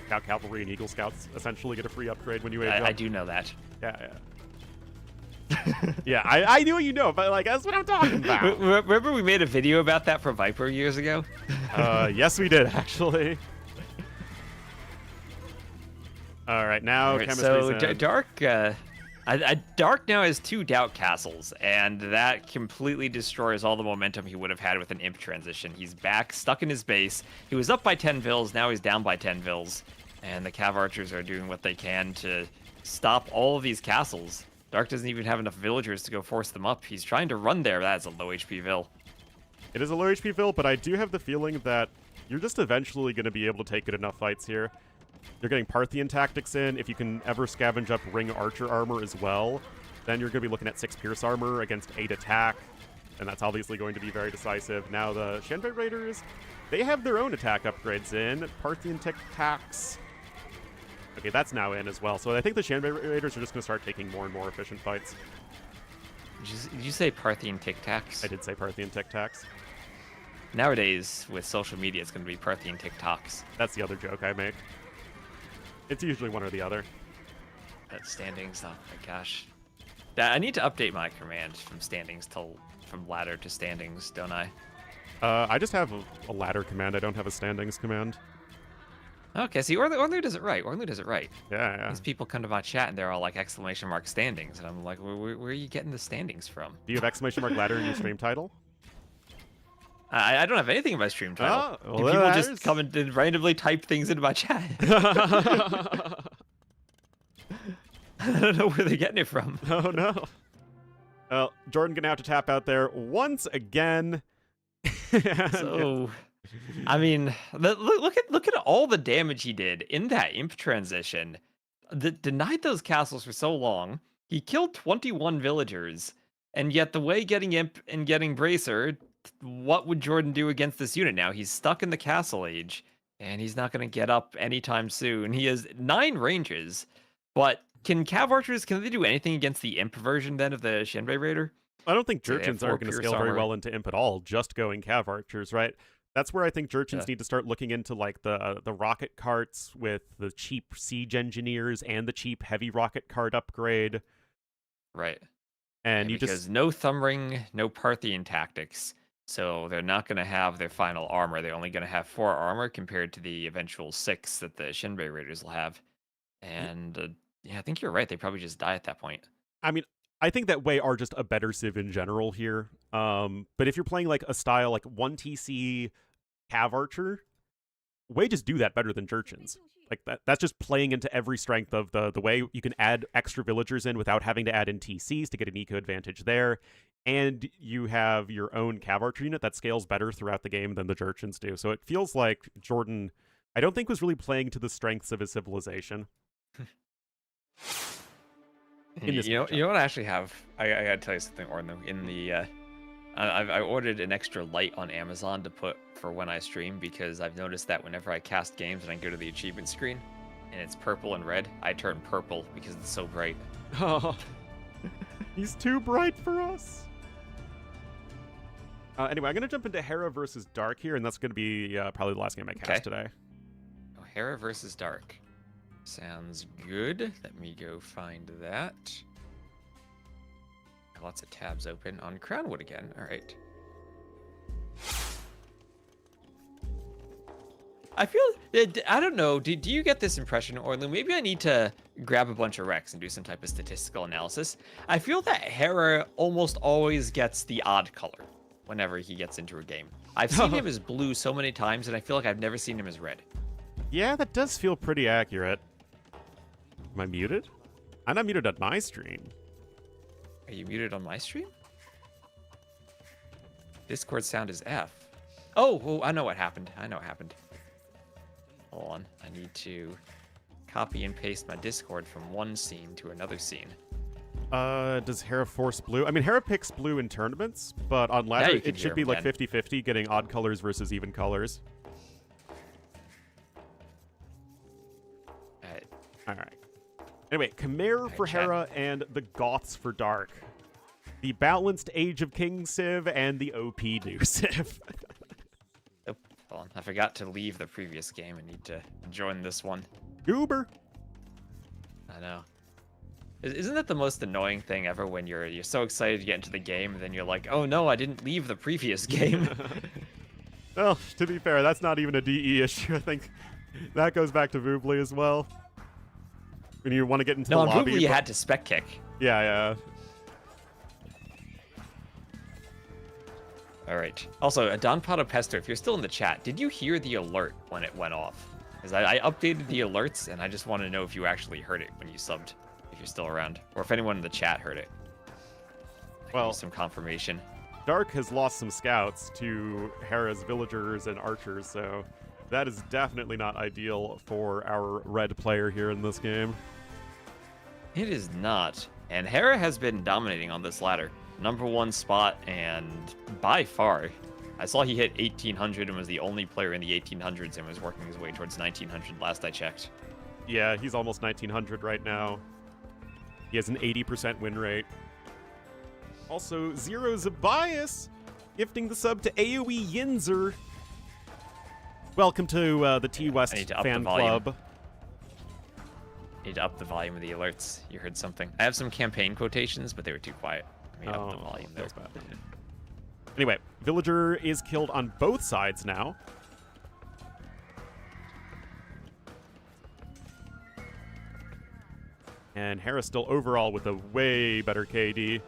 Scout Cavalry and Eagle Scouts essentially get a free upgrade when you age up. I do know that. Yeah, yeah. Yeah, I knew you know, but like that's what I'm talking about. Remember we made a video about that for Viper years ago? Yes, we did actually. All right, now All right, Chemistry's so in. Dark, Dark now has 2 Doubt Castles, and that completely destroys all the momentum he would have had with an Imp transition. He's back, stuck in his base. He was up by 10 vills, now he's down by 10 vills, and the Cav Archers are doing what they can to stop all of these castles. Dark doesn't even have enough villagers to go force them up. He's trying to run there. That's a low HP vill. It is a low HP vill, but I do have the feeling that you're just eventually going to be able to take good enough fights here. You're getting Parthian tactics in. If you can ever scavenge up Ring Archer armor as well, then you're going to be looking at 6 Pierce armor against 8 attack, and that's obviously going to be very decisive. Now the Shenbei Raiders, they have their own attack upgrades in. Parthian tax. Okay, that's now in as well. So I think the Shenbei Raiders are just going to start taking more and more efficient fights. Did you say Parthian Tic Tacs? I did say Parthian tax. Nowadays, with social media, it's going to be Parthian Tic Tacs. That's the other joke I make. It's usually one or the other. That standings, oh my gosh. I need to update my command from standings from ladder to standings, don't I? I just have a ladder command. I don't have a standings command. Okay, see, Ornlu does it right. Ornlu does it right. Yeah. These people come to my chat and they're all like exclamation mark standings, and I'm like, where are you getting the standings from? Do you have exclamation mark ladder in your stream title? I don't have anything in my stream title. Oh, Do well, people just come and randomly type things into my chat? I don't know where they're getting it from. Oh no. Well, Jordan gonna have to tap out there once again. So, I mean, look at all the damage he did in that Imp transition. denied those castles for so long. He killed 21 villagers, and yet the way getting Imp and getting Bracer, what would Jordan do against this unit now? He's stuck in the castle age, and he's not going to get up anytime soon. He has 9 ranges, but can Cav Archers, can they do anything against the Imp version then of the Shinbei Raider? I don't think They have Jurchens are 4 going to pierce scale very armor. well into Imp at all, just going Cav Archers, right? That's where I think Jurchens Yeah. need to start looking into like the rocket carts with the cheap siege engineers and the cheap heavy rocket cart upgrade. Right. And you because just no Thumbring, no Parthian tactics. So they're not going to have their final armor. They're only going to have 4 armor compared to the eventual 6 that the Shinbei Raiders will have. And yeah, I think you're right. They probably just die at that point. I mean, I think that Wei are just a better civ in general here. But if you're playing like a style like 1TC Cav Archer, Wei just do that better than Jurchens. Like that's just playing into every strength of the way you can add extra villagers in without having to add in TCs to get an eco advantage there. And you have your own Cav Archer unit that scales better throughout the game than the Jurchens do. So it feels like Jordan, I don't think, was really playing to the strengths of his civilization. In this You know matchup. what I actually have? I gotta tell you something, Ornlu. In the I ordered an extra light on Amazon to put for when I stream because I've noticed that whenever I cast games and I go to the achievement screen and it's purple and red, I turn purple because it's so bright. Oh, he's too bright for us. Anyway, I'm going to jump into Hera versus Dark here, and that's going to be probably the last game I cast Okay. today. O'Hara versus Dark. Sounds good. Let me go find that. Lots of tabs open on Crownwood again. All right. I feel, I don't know, do you get this impression, Orlin? Maybe I need to grab a bunch of recs and do some type of statistical analysis. I feel that Hera almost always gets the odd color whenever he gets into a game. I've seen him as blue so many times, and I feel like I've never seen him as red. Yeah, that does feel pretty accurate. Am I muted? I'm not muted on my stream. Are you muted on my stream? Discord sound is F. Oh, I know what happened. Hold on. I need to copy and paste my Discord from one scene to another scene. Does Hera force blue? I mean, Hera picks blue in tournaments, but on ladder, you can it should hear be him like again. 50-50, getting odd colors versus even colors. All right. Anyway, Khmer for chat. Hera and the Goths for Dark. The balanced Age of King Civ and the OP new Civ. Oh, hold on. I forgot to leave the previous game. I need to join this one. Goober. I know. Isn't that the most annoying thing ever when you're so excited to get into the game and then you're like, oh no, I didn't leave the previous game. Well, to be fair, that's not even a DE issue. I think that goes back to Voobly as well. When you want to get into No, the on lobby. Google you but- had to spec kick. Yeah. All right. Also, Don Pato Pesto, if you're still in the chat, did you hear the alert when it went off? Because I updated the alerts, and I just want to know if you actually heard it when you subbed, if you're still around, or if anyone in the chat heard it. I can Well- use some confirmation. Dark has lost some scouts to Hera's villagers and archers, so that is definitely not ideal for our red player here in this game. It is not. And Hera has been dominating on this ladder. #1 spot, and by far. I saw he hit 1800 and was the only player in the 1800s and was working his way towards 1900 last I checked. Yeah, he's almost 1900 right now. He has an 80% win rate. Also, Zero Zabias gifting the sub to AoE Yinzer. Welcome to the T-West I need to up the fan volume. club. Need to up the volume of the alerts. You heard something. I have some campaign quotations, but they were too quiet. Let me up the volume there. feels bad. Anyway, Villager is killed on both sides now. And Hera still overall with a way better KD.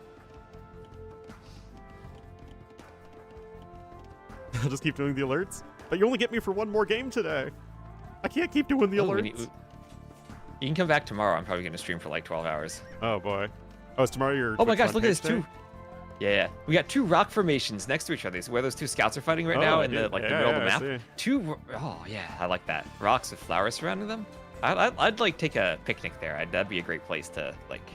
I'll just keep doing the alerts. But you only get me for one more game today. I can't keep doing the Oh, alerts. You can come back tomorrow. I'm probably going to stream for like 12 hours. Oh boy. Oh, is tomorrow your Oh my Twitch gosh, front look at page this, too. day? Yeah. We got 2 rock formations next to each other. So where those 2 scouts are fighting right Oh, now I in do. the Yeah, middle of the I map. see. 2. Oh yeah, I like that. Rocks with flowers surrounding them. I'd like take a picnic there. That'd be a great place to like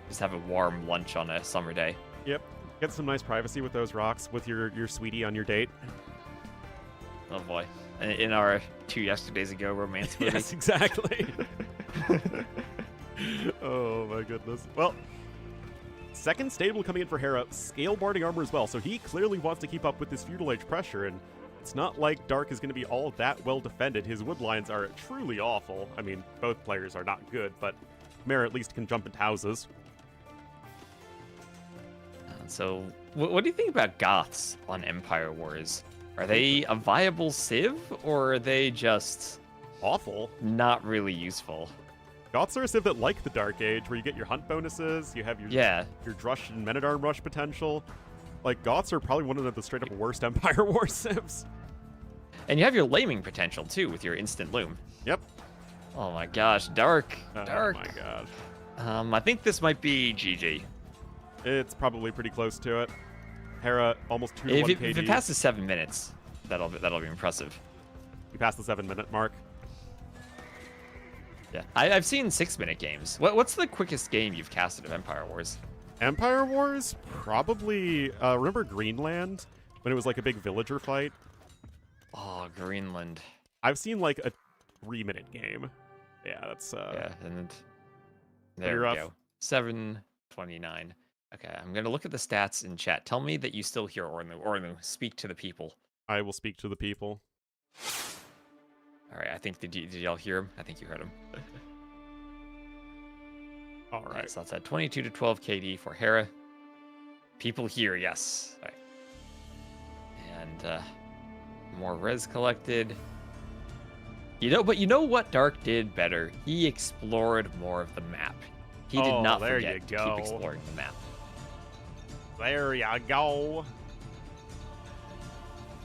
just have a warm lunch on a summer day. Yep. Get some nice privacy with those rocks with your sweetie on your date. Oh boy. In our 2 yesterdays ago romance movie. Yes, exactly. Oh my goodness. Well, second stable coming in for Hera, scale barding armor as well, so he clearly wants to keep up with this feudal age pressure, and it's not like Dark is going to be all that well defended. His wood lines are truly awful. I mean, both players are not good, but Mara at least can jump into houses. So, what do you think about Goths on Empire Wars? Are they a viable civ, or are they just Awful. not really useful? Goths are a civ that like the Dark Age, where you get your hunt bonuses, you have your Drush and Men-at-Arm rush potential. Like, Goths are probably one of the straight-up worst Empire War civs. And you have your laming potential, too, with your instant loom. Yep. Oh my gosh, Dark. Oh my gosh. I think this might be GG. It's probably pretty close to it. Hera, almost 2 to 1 KD. If it passes 7 minutes, that'll be impressive. You passed the 7-minute mark. Yeah, I've seen 6-minute games. What's the quickest game you've casted of Empire Wars? Empire Wars? Probably, remember Greenland? When it was like a big villager fight? Oh, Greenland. I've seen like a 3-minute game. Yeah, that's, Yeah, and there we rough. go. 7:29. Okay, I'm gonna look at the stats in chat. Tell me that you still hear Ornlu. Ornlu, speak to the people. I will speak to the people. All right, I think did y'all hear him? I think you heard him. All right. Nice, so that's at 22 to 12 KD for Hera. People here, yes. All right. And more res collected. But you know what Dark did better? He explored more of the map. He did not there forget you to go. keep exploring the map. There ya go.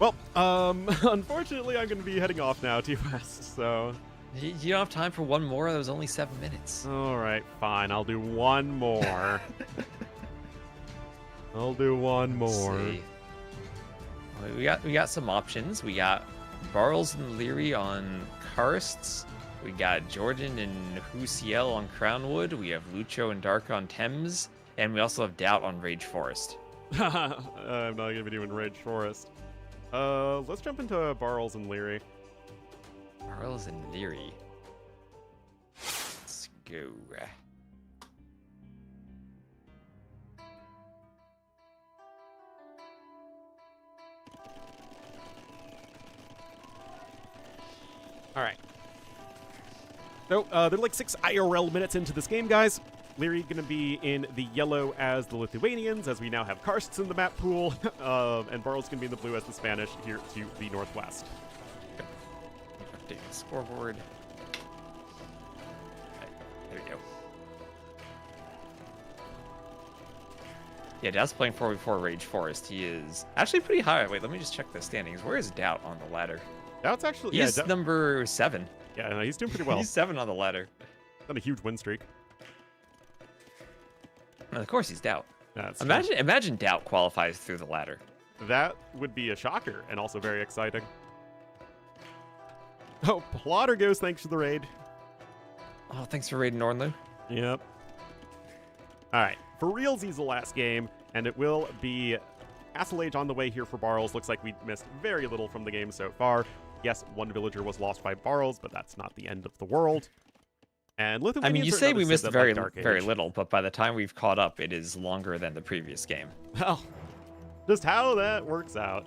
Well, unfortunately, I'm going to be heading off now to West, so... You don't have time for one more? That was only 7 minutes. All right, fine. I'll do one more. I'll do one more. Let's see. We got some options. We got Barles and Leary on Karsts. We got Jordan and Husiel on Crownwood. We have Lucho and Dark on Thames. And we also have Doubt on Rage Forest. I'm not going to be doing Rage Forest. Let's jump into Barles and Leary. Barles and Leary. Let's go. All right. So, they're like 6 IRL minutes into this game, guys. Leary going to be in the yellow as the Lithuanians, as we now have Karsts in the map pool, and Barles going to be in the blue as the Spanish here to the northwest. Updating the scoreboard. Right, there we go. Yeah, Doubt's playing 4v4 Rage Forest. He is actually pretty high. Wait, let me just check the standings. Where is Doubt on the ladder? Doubt's actually... He's yeah, number 7. Yeah, no, he's doing pretty well. He's 7 on the ladder. Got a huge win streak. And of course, he's Doubt. That's Imagine Doubt qualifies through the ladder. That would be a shocker, and also very exciting. Oh, Plotter goes thanks for the raid. Oh, thanks for raiding Ornlu. Yep. All right, for realsies the last game, and it will be Castle Age on the way here for Barles. Looks like we missed very little from the game so far. Yes, one villager was lost by Barles, but that's not the end of the world. And Lithuanians I mean, you are say another we civ missed that very, like Dark very Age. little, but by the time we've caught up, it is longer than the previous game. Well, just how that works out.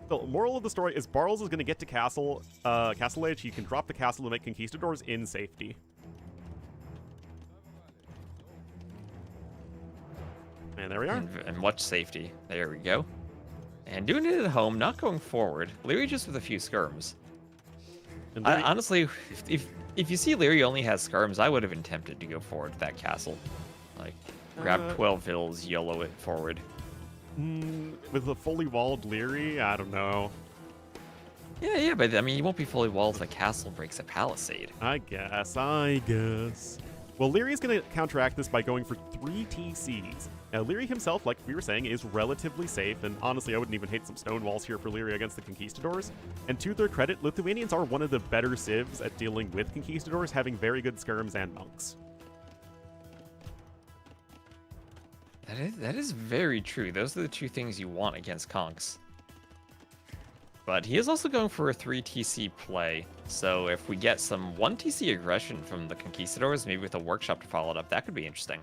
The moral of the story is Barles is going to get to Castle Age. He can drop the castle to make conquistadors in safety. And there we are. And much safety. There we go. And doing it at home, not going forward. Leary just with a few skirms. And there Honestly, if you see Leary only has skirms, I would have been tempted to go forward to that castle. Like, grab 12 vills, YOLO it forward. with a fully walled Leary, I don't know. Yeah, but I mean, you won't be fully walled if the castle breaks a palisade. I guess. Well, Leary's going to counteract this by going for 3 TCs. Now, Leary himself, like we were saying, is relatively safe, and honestly, I wouldn't even hate some stone walls here for Leary against the Conquistadors. And to their credit, Lithuanians are one of the better civs at dealing with Conquistadors, having very good skirms and monks. That is very true. Those are the two things you want against Conks. But he is also going for a 3 TC play, so if we get some 1 TC aggression from the Conquistadors, maybe with a workshop to follow it up, that could be interesting.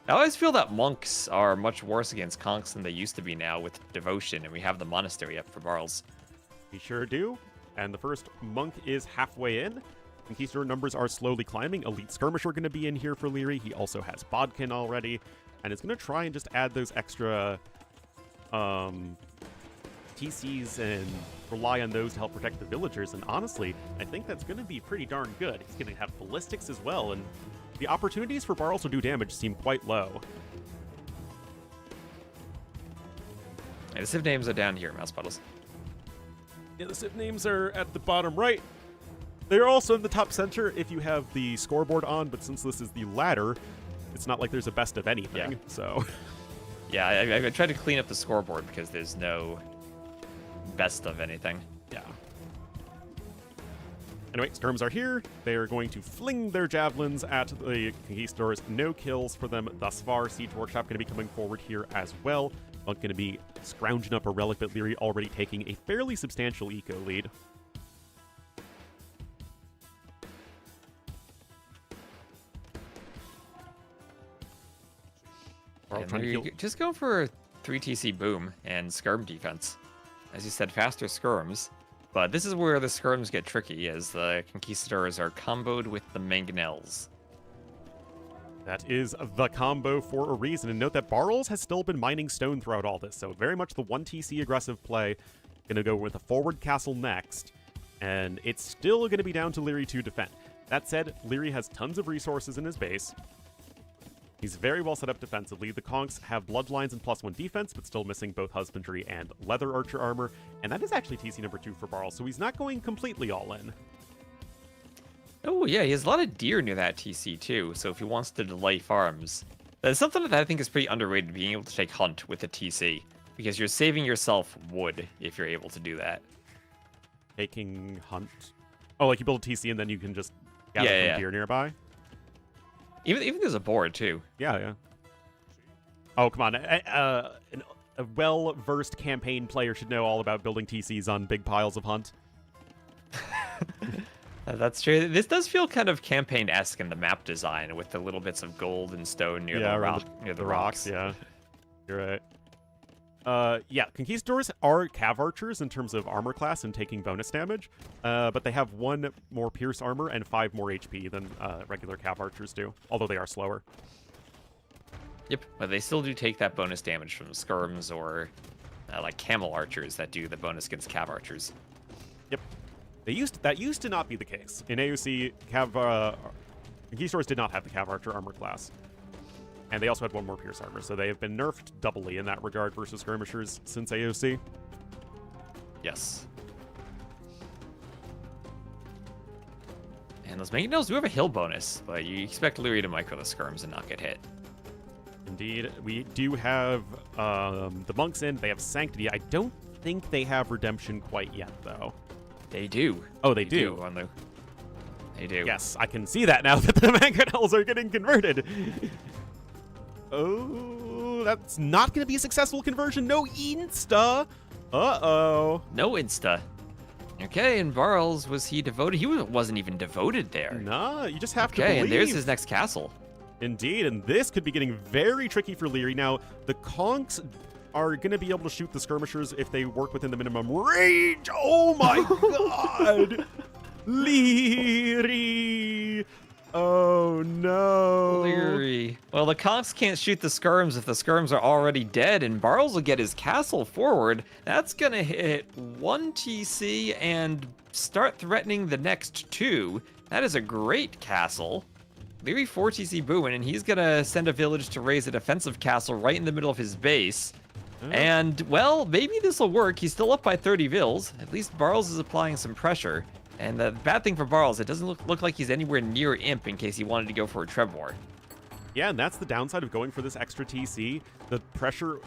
I always feel that monks are much worse against Conks than they used to be now with Devotion, and we have the monastery up for Barls. We sure do, and the first monk is halfway in. Conquistador numbers are slowly climbing. Elite Skirmisher going to be in here for Leary. He also has Bodkin already, and is going to try and just add those extra TCs and rely on those to help protect the villagers, and honestly, I think that's going to be pretty darn good. He's going to have ballistics as well, and the opportunities for Barls to do damage seem quite low. Yeah, the civ names are down here, Mouse Puddles. Yeah, the civ names are at the bottom right. They're also in the top center if you have the scoreboard on, but since this is the ladder, it's not like there's a best of anything, Yeah. so... Yeah, I tried to clean up the scoreboard because there's no best of anything. Yeah. Anyway, skirms are here. They are going to fling their javelins at the Conquistadors. No kills for them thus far. Siege Workshop going to be coming forward here as well. Monk going to be scrounging up a relic, but Leary already taking a fairly substantial eco lead. And just go for a 3 TC boom and skirm defense. As you said, faster skirms. But this is where the skirms get tricky, as the Conquistadors are comboed with the Mangonels. That is the combo for a reason. And note that Barls has still been mining stone throughout all this, so very much the 1 TC aggressive play. Going to go with a forward castle next, and it's still going to be down to Leary to defend. That said, Leary has tons of resources in his base. He's very well set up defensively. The Conks have bloodlines and +1 defense, but still missing both husbandry and leather archer armor, and that is actually TC number 2 for Barl, so he's not going completely all in. Oh yeah, he has a lot of deer near that TC too, so if he wants to delay farms. That's something that I think is pretty underrated, being able to take hunt with a TC, because you're saving yourself wood if you're able to do that. Taking hunt? Oh, like you build a TC and then you can just gather from deer nearby? Even there's a board too. Yeah. Oh, come on. A well-versed campaign player should know all about building TCs on big piles of hunt. That's true. This does feel kind of campaign-esque in the map design, with the little bits of gold and stone near the rocks. Yeah, you're right. Yeah, Conquistadors are cav archers in terms of armor class and taking bonus damage, but they have 1 more pierce armor and 5 more HP than regular cav archers do, although they are slower. Yep, but they still do take that bonus damage from skirms or like camel archers that do the bonus against cav archers. Yep. That used to not be the case. In AOC, Conquistadors did not have the cav archer armor class. And they also had 1 more pierce armor, so they have been nerfed doubly in that regard versus skirmishers since AOC. Yes. And those Mangonels do have a hill bonus, but you expect Leary to micro the skirms and not get hit. Indeed. We do have the monks in. They have Sanctity. I don't think they have Redemption quite yet, though. They do. Oh, they do. Ornlu. They do. Yes, I can see that now that the Mangonels are getting converted. Oh, that's not going to be a successful conversion. No insta. Uh-oh. No insta. Okay, and Barls, was he devoted? He wasn't even devoted there. Nah, you just have to Okay, believe. and there's his next castle. Indeed, and this could be getting very tricky for Leary. Now, the Conks are going to be able to shoot the skirmishers if they work within the minimum range. Oh my god! Leary! Oh no! Leary. Well, the Conks can't shoot the skirms if the skirms are already dead, and Barls will get his castle forward. That's gonna hit 1 TC and start threatening the next 2. That is a great castle. Leary 4 TC booming, and he's gonna send a village to raise a defensive castle right in the middle of his base. And, well, maybe this will work. He's still up by 30 vills. At least Barls is applying some pressure. And the bad thing for Barles, it doesn't look like he's anywhere near Imp in case he wanted to go for a Trebor. Yeah, and that's the downside of going for this extra TC. The pressure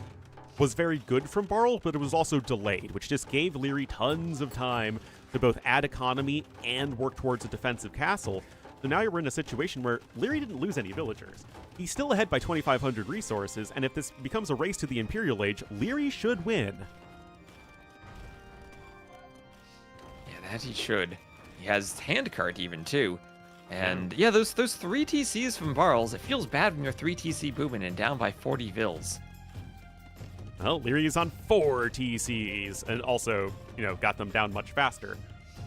was very good from Barles, but it was also delayed, which just gave Leary tons of time to both add economy and work towards a defensive castle. So now you're in a situation where Leary didn't lose any villagers. He's still ahead by 2,500 resources, and if this becomes a race to the Imperial Age, Leary should win. Yeah, that he should. He has handcart even, too. And yeah, those 3 TCs from Barles, it feels bad when you're 3 TC booming and down by 40 vills. Well, Leary is on 4 TCs, and also, got them down much faster.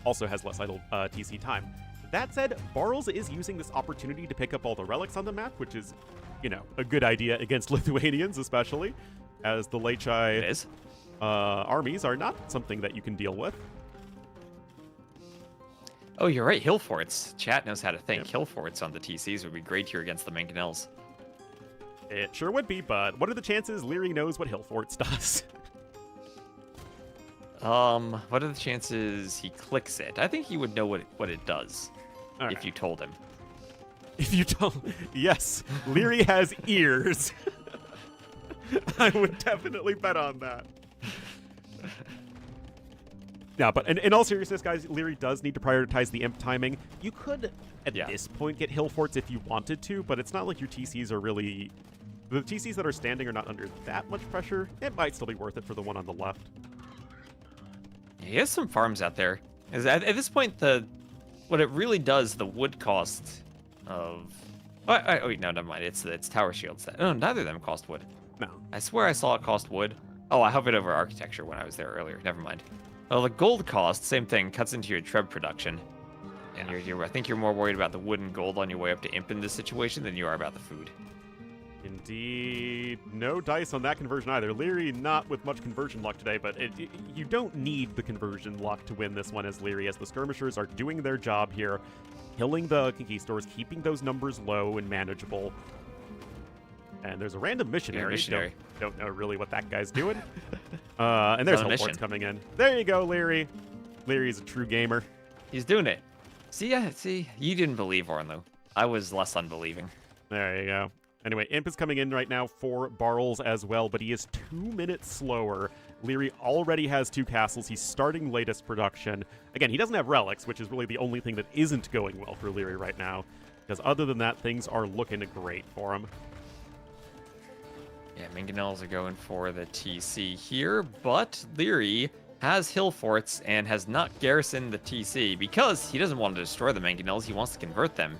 Also has less idle TC time. That said, Barles is using this opportunity to pick up all the relics on the map, which is, a good idea against Lithuanians, especially, as the Lechai armies are not something that you can deal with. Oh, you're right, hill forts. Chat knows how to think. Yep. Hill forts on the TCs would be great here against the Mangonels. It sure would be, but what are the chances Leary knows what hill forts does? What are the chances he clicks it? I think he would know what it does if you told him. If you told... Yes, Leary has ears. I would definitely bet on that. Yeah, but in all seriousness, guys, Leary does need to prioritize the imp timing. You could, at this point, get hill forts if you wanted to, but it's not like your TCs are really... The TCs that are standing are not under that much pressure. It might still be worth it for the one on the left. He has some farms out there. At this point, what it really does, the wood cost of... Oh, wait, no, never mind. It's tower shields. No, neither of them cost wood. No. I swear I saw it cost wood. Oh, I hovered over architecture when I was there earlier. Never mind. Well, the gold cost, same thing, cuts into your Treb production. And I think you're more worried about the wood and gold on your way up to Imp in this situation than you are about the food. Indeed. No dice on that conversion either. Leary not with much conversion luck today, but you don't need the conversion luck to win this one as Leary, as the skirmishers are doing their job here, killing the conquistadors, keeping those numbers low and manageable. And there's a random missionary. Don't know really what that guy's doing. And there's hill forts coming in. There you go, Leary. Leary's a true gamer. He's doing it. See, you didn't believe Ornlu. I was less unbelieving. There you go. Anyway, Imp is coming in right now for Barles as well, but he is 2 minutes slower. Leary already has 2 castles. He's starting latest production. Again, he doesn't have relics, which is really the only thing that isn't going well for Leary right now, because other than that, things are looking great for him. Yeah, Mangonels are going for the TC here, but Leary has hill forts and has not garrisoned the TC because he doesn't want to destroy the Mangonels. He wants to convert them.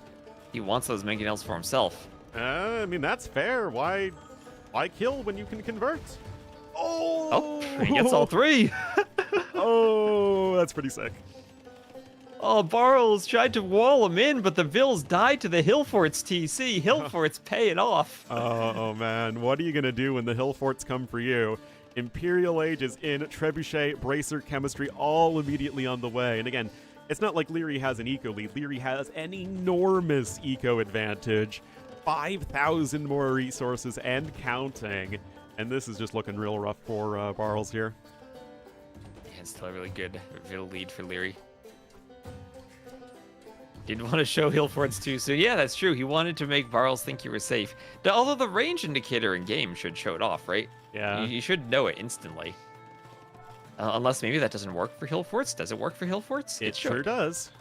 He wants those Mangonels for himself. I mean, that's fair. Why kill when you can convert? Oh, he gets all 3. Oh, that's pretty sick. Oh, Barles tried to wall him in, but the vills died to the hill forts TC. Hill forts pay it off. Oh, man. What are you going to do when the hill forts come for you? Imperial Age is in, Trebuchet, Bracer, Chemistry, all immediately on the way. And again, it's not like Leary has an eco lead. Leary has an enormous eco advantage. 5,000 more resources and counting. And this is just looking real rough for Barles here. Yeah, it's still a really good lead for Leary. Didn't want to show hill forts too soon. Yeah, that's true. He wanted to make Barles think you were safe. Although the range indicator in game should show it off, right? Yeah. You should know it instantly. Unless maybe that doesn't work for hill forts. Does it work for hill forts? It sure does.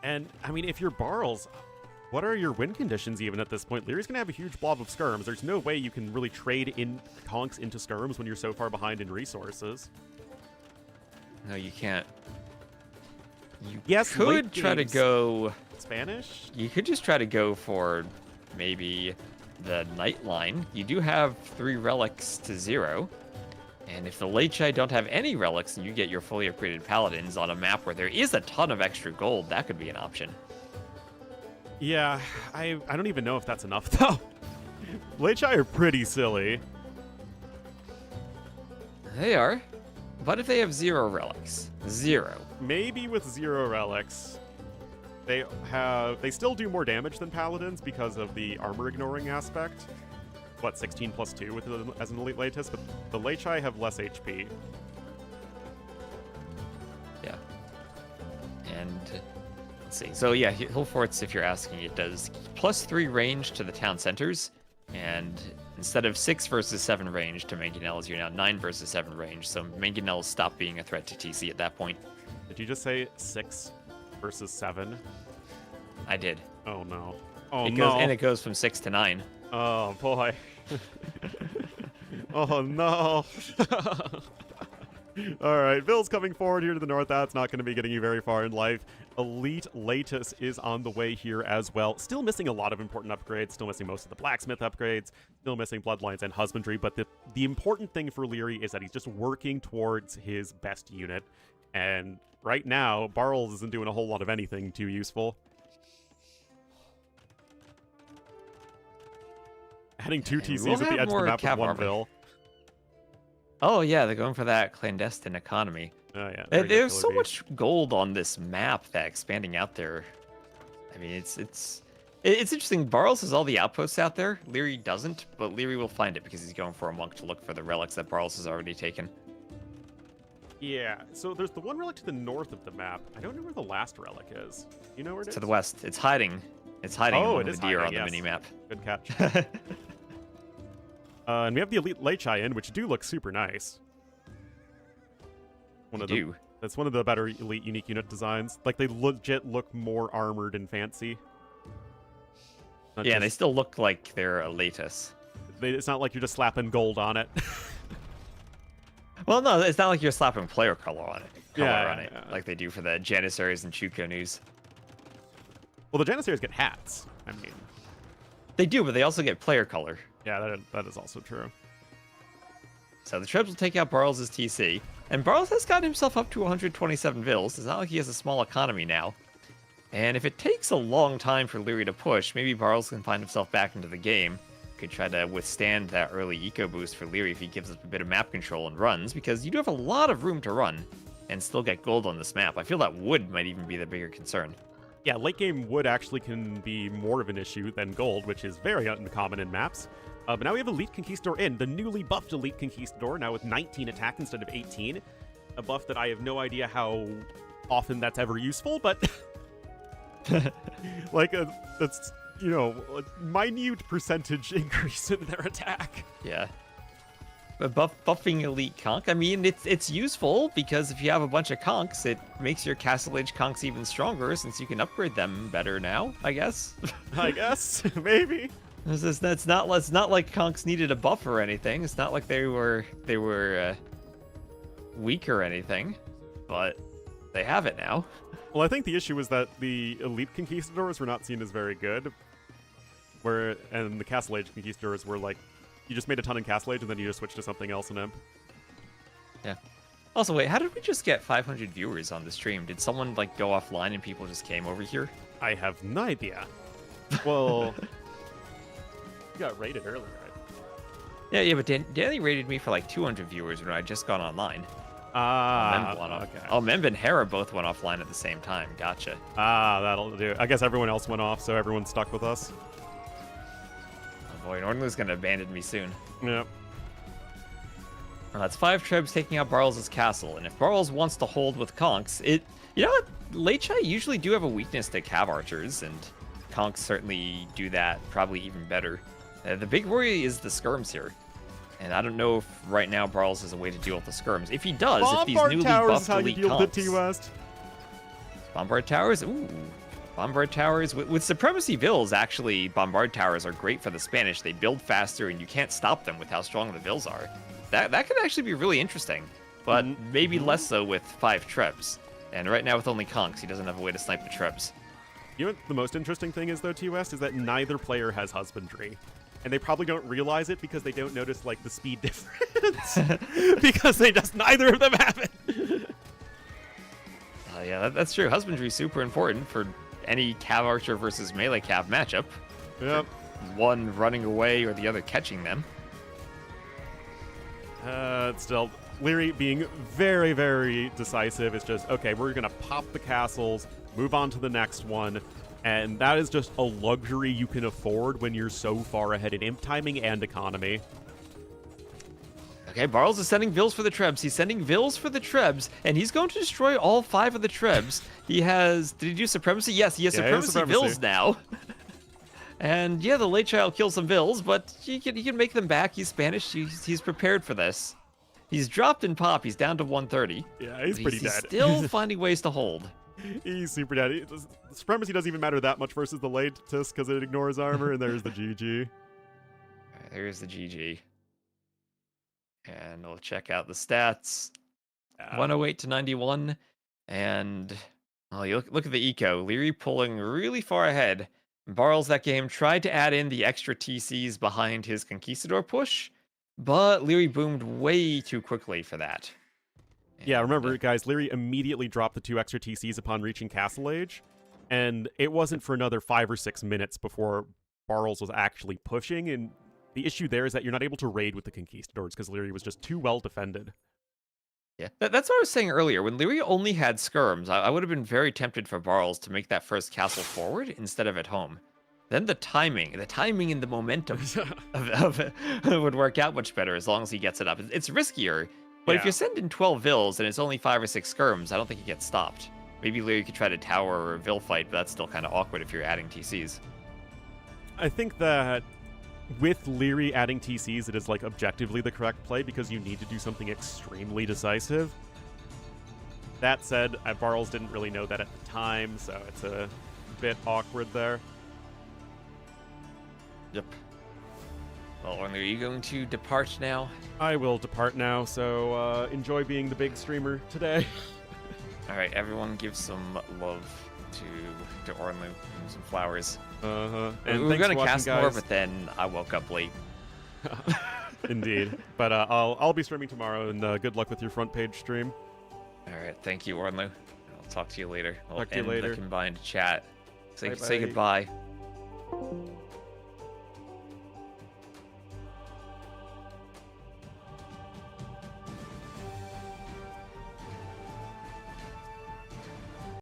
And, I mean, if you're Barles, what are your win conditions even at this point? Leary's going to have a huge blob of skirms. There's no way you can really trade in conks into skirms when you're so far behind in resources. No, you can't. You could try to go... Spanish? You could just try to go for maybe the Night Line. You do have 3 relics to 0. And if the Lechai don't have any relics, and you get your fully upgraded paladins on a map where there is a ton of extra gold, that could be an option. Yeah, I don't even know if that's enough, though. Lechai are pretty silly. They are. But if they have 0 relics? 0. Maybe with 0 relics. They still do more damage than paladins because of the armor ignoring aspect. What, 16 plus 2 as an elite latest, but the Lechai have less HP. And let's see. So yeah, Hill Forts, if you're asking, it does +3 range to the town centers, and instead of 6 versus 7 range to mangonels, you're now 9 versus 7 range. So mangonels stop being a threat to TC at that point. Did you just say 6 versus 7? I did. Oh no. Oh It no. goes, and it goes from 6 to 9. Oh boy. Oh no. Alright, Bill's coming forward here to the north. That's not going to be getting you very far in life. Elite Latus is on the way here as well. Still missing a lot of important upgrades. Still missing most of the blacksmith upgrades. Still missing bloodlines and husbandry. But the important thing for Leary is that he's just working towards his best unit. And right now, Barles isn't doing a whole lot of anything too useful. Adding 2 TCs we'll at the have edge of the more map with cav 1 armor. bill. Oh yeah, they're going for that clandestine economy. Oh yeah. There's so much gold on this map that expanding out there. I mean, it's interesting. Barles has all the outposts out there. Leary doesn't, but Leary will find it because he's going for a monk to look for the relics that Barles has already taken. Yeah, so there's the one relic to the north of the map. I don't know where the last relic is. You know where it is? To the west. It's hiding. It's hiding Oh, among it is the deer hiding, on yes. the mini-map. Good catch. And we have the Elite Lechai in, which do look super nice. That's one of the better Elite unique unit designs. Like, they legit look more armored and fancy. Yeah, they still look like they're a Latus. It's not like you're just slapping gold on it. Well, no, it's not like you're slapping player color on it. Yeah. Like they do for the Janissaries and Chuko news. Well, the Janissaries get hats. I mean, They do, but they also get player color. yeah, that is also true. So the Trebs will take out Barles' TC. And Barles has gotten himself up to 127 vills. It's not like he has a small economy now. And if it takes a long time for Leary to push, maybe Barles can find himself back into the game. Could try to withstand that early eco boost for Leary if he gives up a bit of map control and runs, because you do have a lot of room to run and still get gold on this map. I feel that wood might even be the bigger concern. Yeah, late game wood actually can be more of an issue than gold, which is very uncommon in maps. But now we have Elite Conquistador in, the newly buffed Elite Conquistador, now with 19 attack instead of 18. A buff that I have no idea how often that's ever useful, but like, that's, you know, a minute percentage increase in their attack. Yeah. But buffing Elite Conch, I mean, it's useful because if you have a bunch of Conchs, it makes your Castle Age Conchs even stronger since you can upgrade them better now, I guess. I guess, maybe. It's not like Conchs needed a buff or anything. It's not like they were weak or anything, but they have it now. Well, I think the issue was that the Elite Conquistadors were not seen as very good, and the Castle Age Conquistadors were like, you just made a ton in Castle Age and then you just switched to something else in Imp. Yeah. Also, wait, how did we just get 500 viewers on the stream? Did someone like go offline and people just came over here? I have no idea. Well, you got rated earlier, right? Yeah, but Danny rated me for like 200 viewers when I just got online. Okay. Oh, Memb and Hera both went offline at the same time. Gotcha. That'll do. I guess everyone else went off, so everyone's stuck with us. Oh boy, Ornlu's gonna abandon me soon. Yep. Well, that's 5 Trebs taking out Barles' castle, and if Barles wants to hold with Conchs, you know what? Lechai usually do have a weakness to Cav Archers, and Conchs certainly do that probably even better. The big worry is the skirms here. And I don't know if right now Barles has a way to deal with the skirms. If he does, if these newly buffed elite Conchs... Bombard Towers? Ooh. Bombard Towers. With Supremacy Vills, actually, Bombard Towers are great for the Spanish. They build faster, and you can't stop them with how strong the Vills are. That could actually be really interesting, but maybe less so with 5 Trebs. And right now with only Conchs, he doesn't have a way to snipe the Trebs. You know what the most interesting thing is, though, T-West, is that neither player has Husbandry. And they probably don't realize it because they don't notice, like, the speed difference. Because neither of them have it. Yeah, that's true. Husbandry is super important for any Cav Archer versus melee Cav matchup. Yep. One running away or the other catching them. Still, Leary being very, very decisive. It's just, okay, we're going to pop the castles, move on to the next one. And that is just a luxury you can afford when you're so far ahead in imp timing and economy. Okay, Barles is sending Vills for the Trebs. He's sending Vills for the Trebs, and he's going to destroy all 5 of the Trebs. He has... Did he do Supremacy? Yes, he has Supremacy Vills now. And yeah, the late child kills some Vills, but he can make them back. He's Spanish. He's prepared for this. He's dropped in pop. He's down to 130. Yeah, he's pretty dead. He's still finding ways to hold. He's super dead. The Supremacy doesn't even matter that much versus the latest because it ignores armor, and there's the GG. All right, there's the GG. And we'll check out the stats. 108 to 91. And well, you look at the eco. Leary pulling really far ahead. Barles that game tried to add in the extra TCs behind his Conquistador push, but Leary boomed way too quickly for that. Yeah, remember, guys, Leary immediately dropped the 2 extra TCs upon reaching Castle Age, and it wasn't for another 5 or 6 minutes before Barles was actually pushing, and the issue there is that you're not able to raid with the Conquistadors because Leary was just too well defended. Yeah, that's what I was saying earlier. When Leary only had skirms, I would have been very tempted for Barles to make that first castle forward instead of at home. Then the timing and the momentum of it would work out much better as long as he gets it up. It's riskier, but if you send in 12 Vills and it's only 5 or 6 skirms, I don't think it gets stopped. Maybe Leary could try to tower or a Vill fight, but that's still kind of awkward if you're adding TCs. I think that with Leary adding TCs, it is like objectively the correct play because you need to do something extremely decisive. That said, Barles didn't really know that at the time, so it's a bit awkward there. Yep. Well, Ornlu, are you going to depart now? I will depart now, so enjoy being the big streamer today. All right, everyone give some love to Ornlu and some flowers. And we were going to cast more, but then I woke up late. Indeed. But I'll be streaming tomorrow, and good luck with your front page stream. All right, thank you, Ornlu. I'll talk to you later. We'll Talk to you end later. the combined chat. Say Bye-bye. goodbye.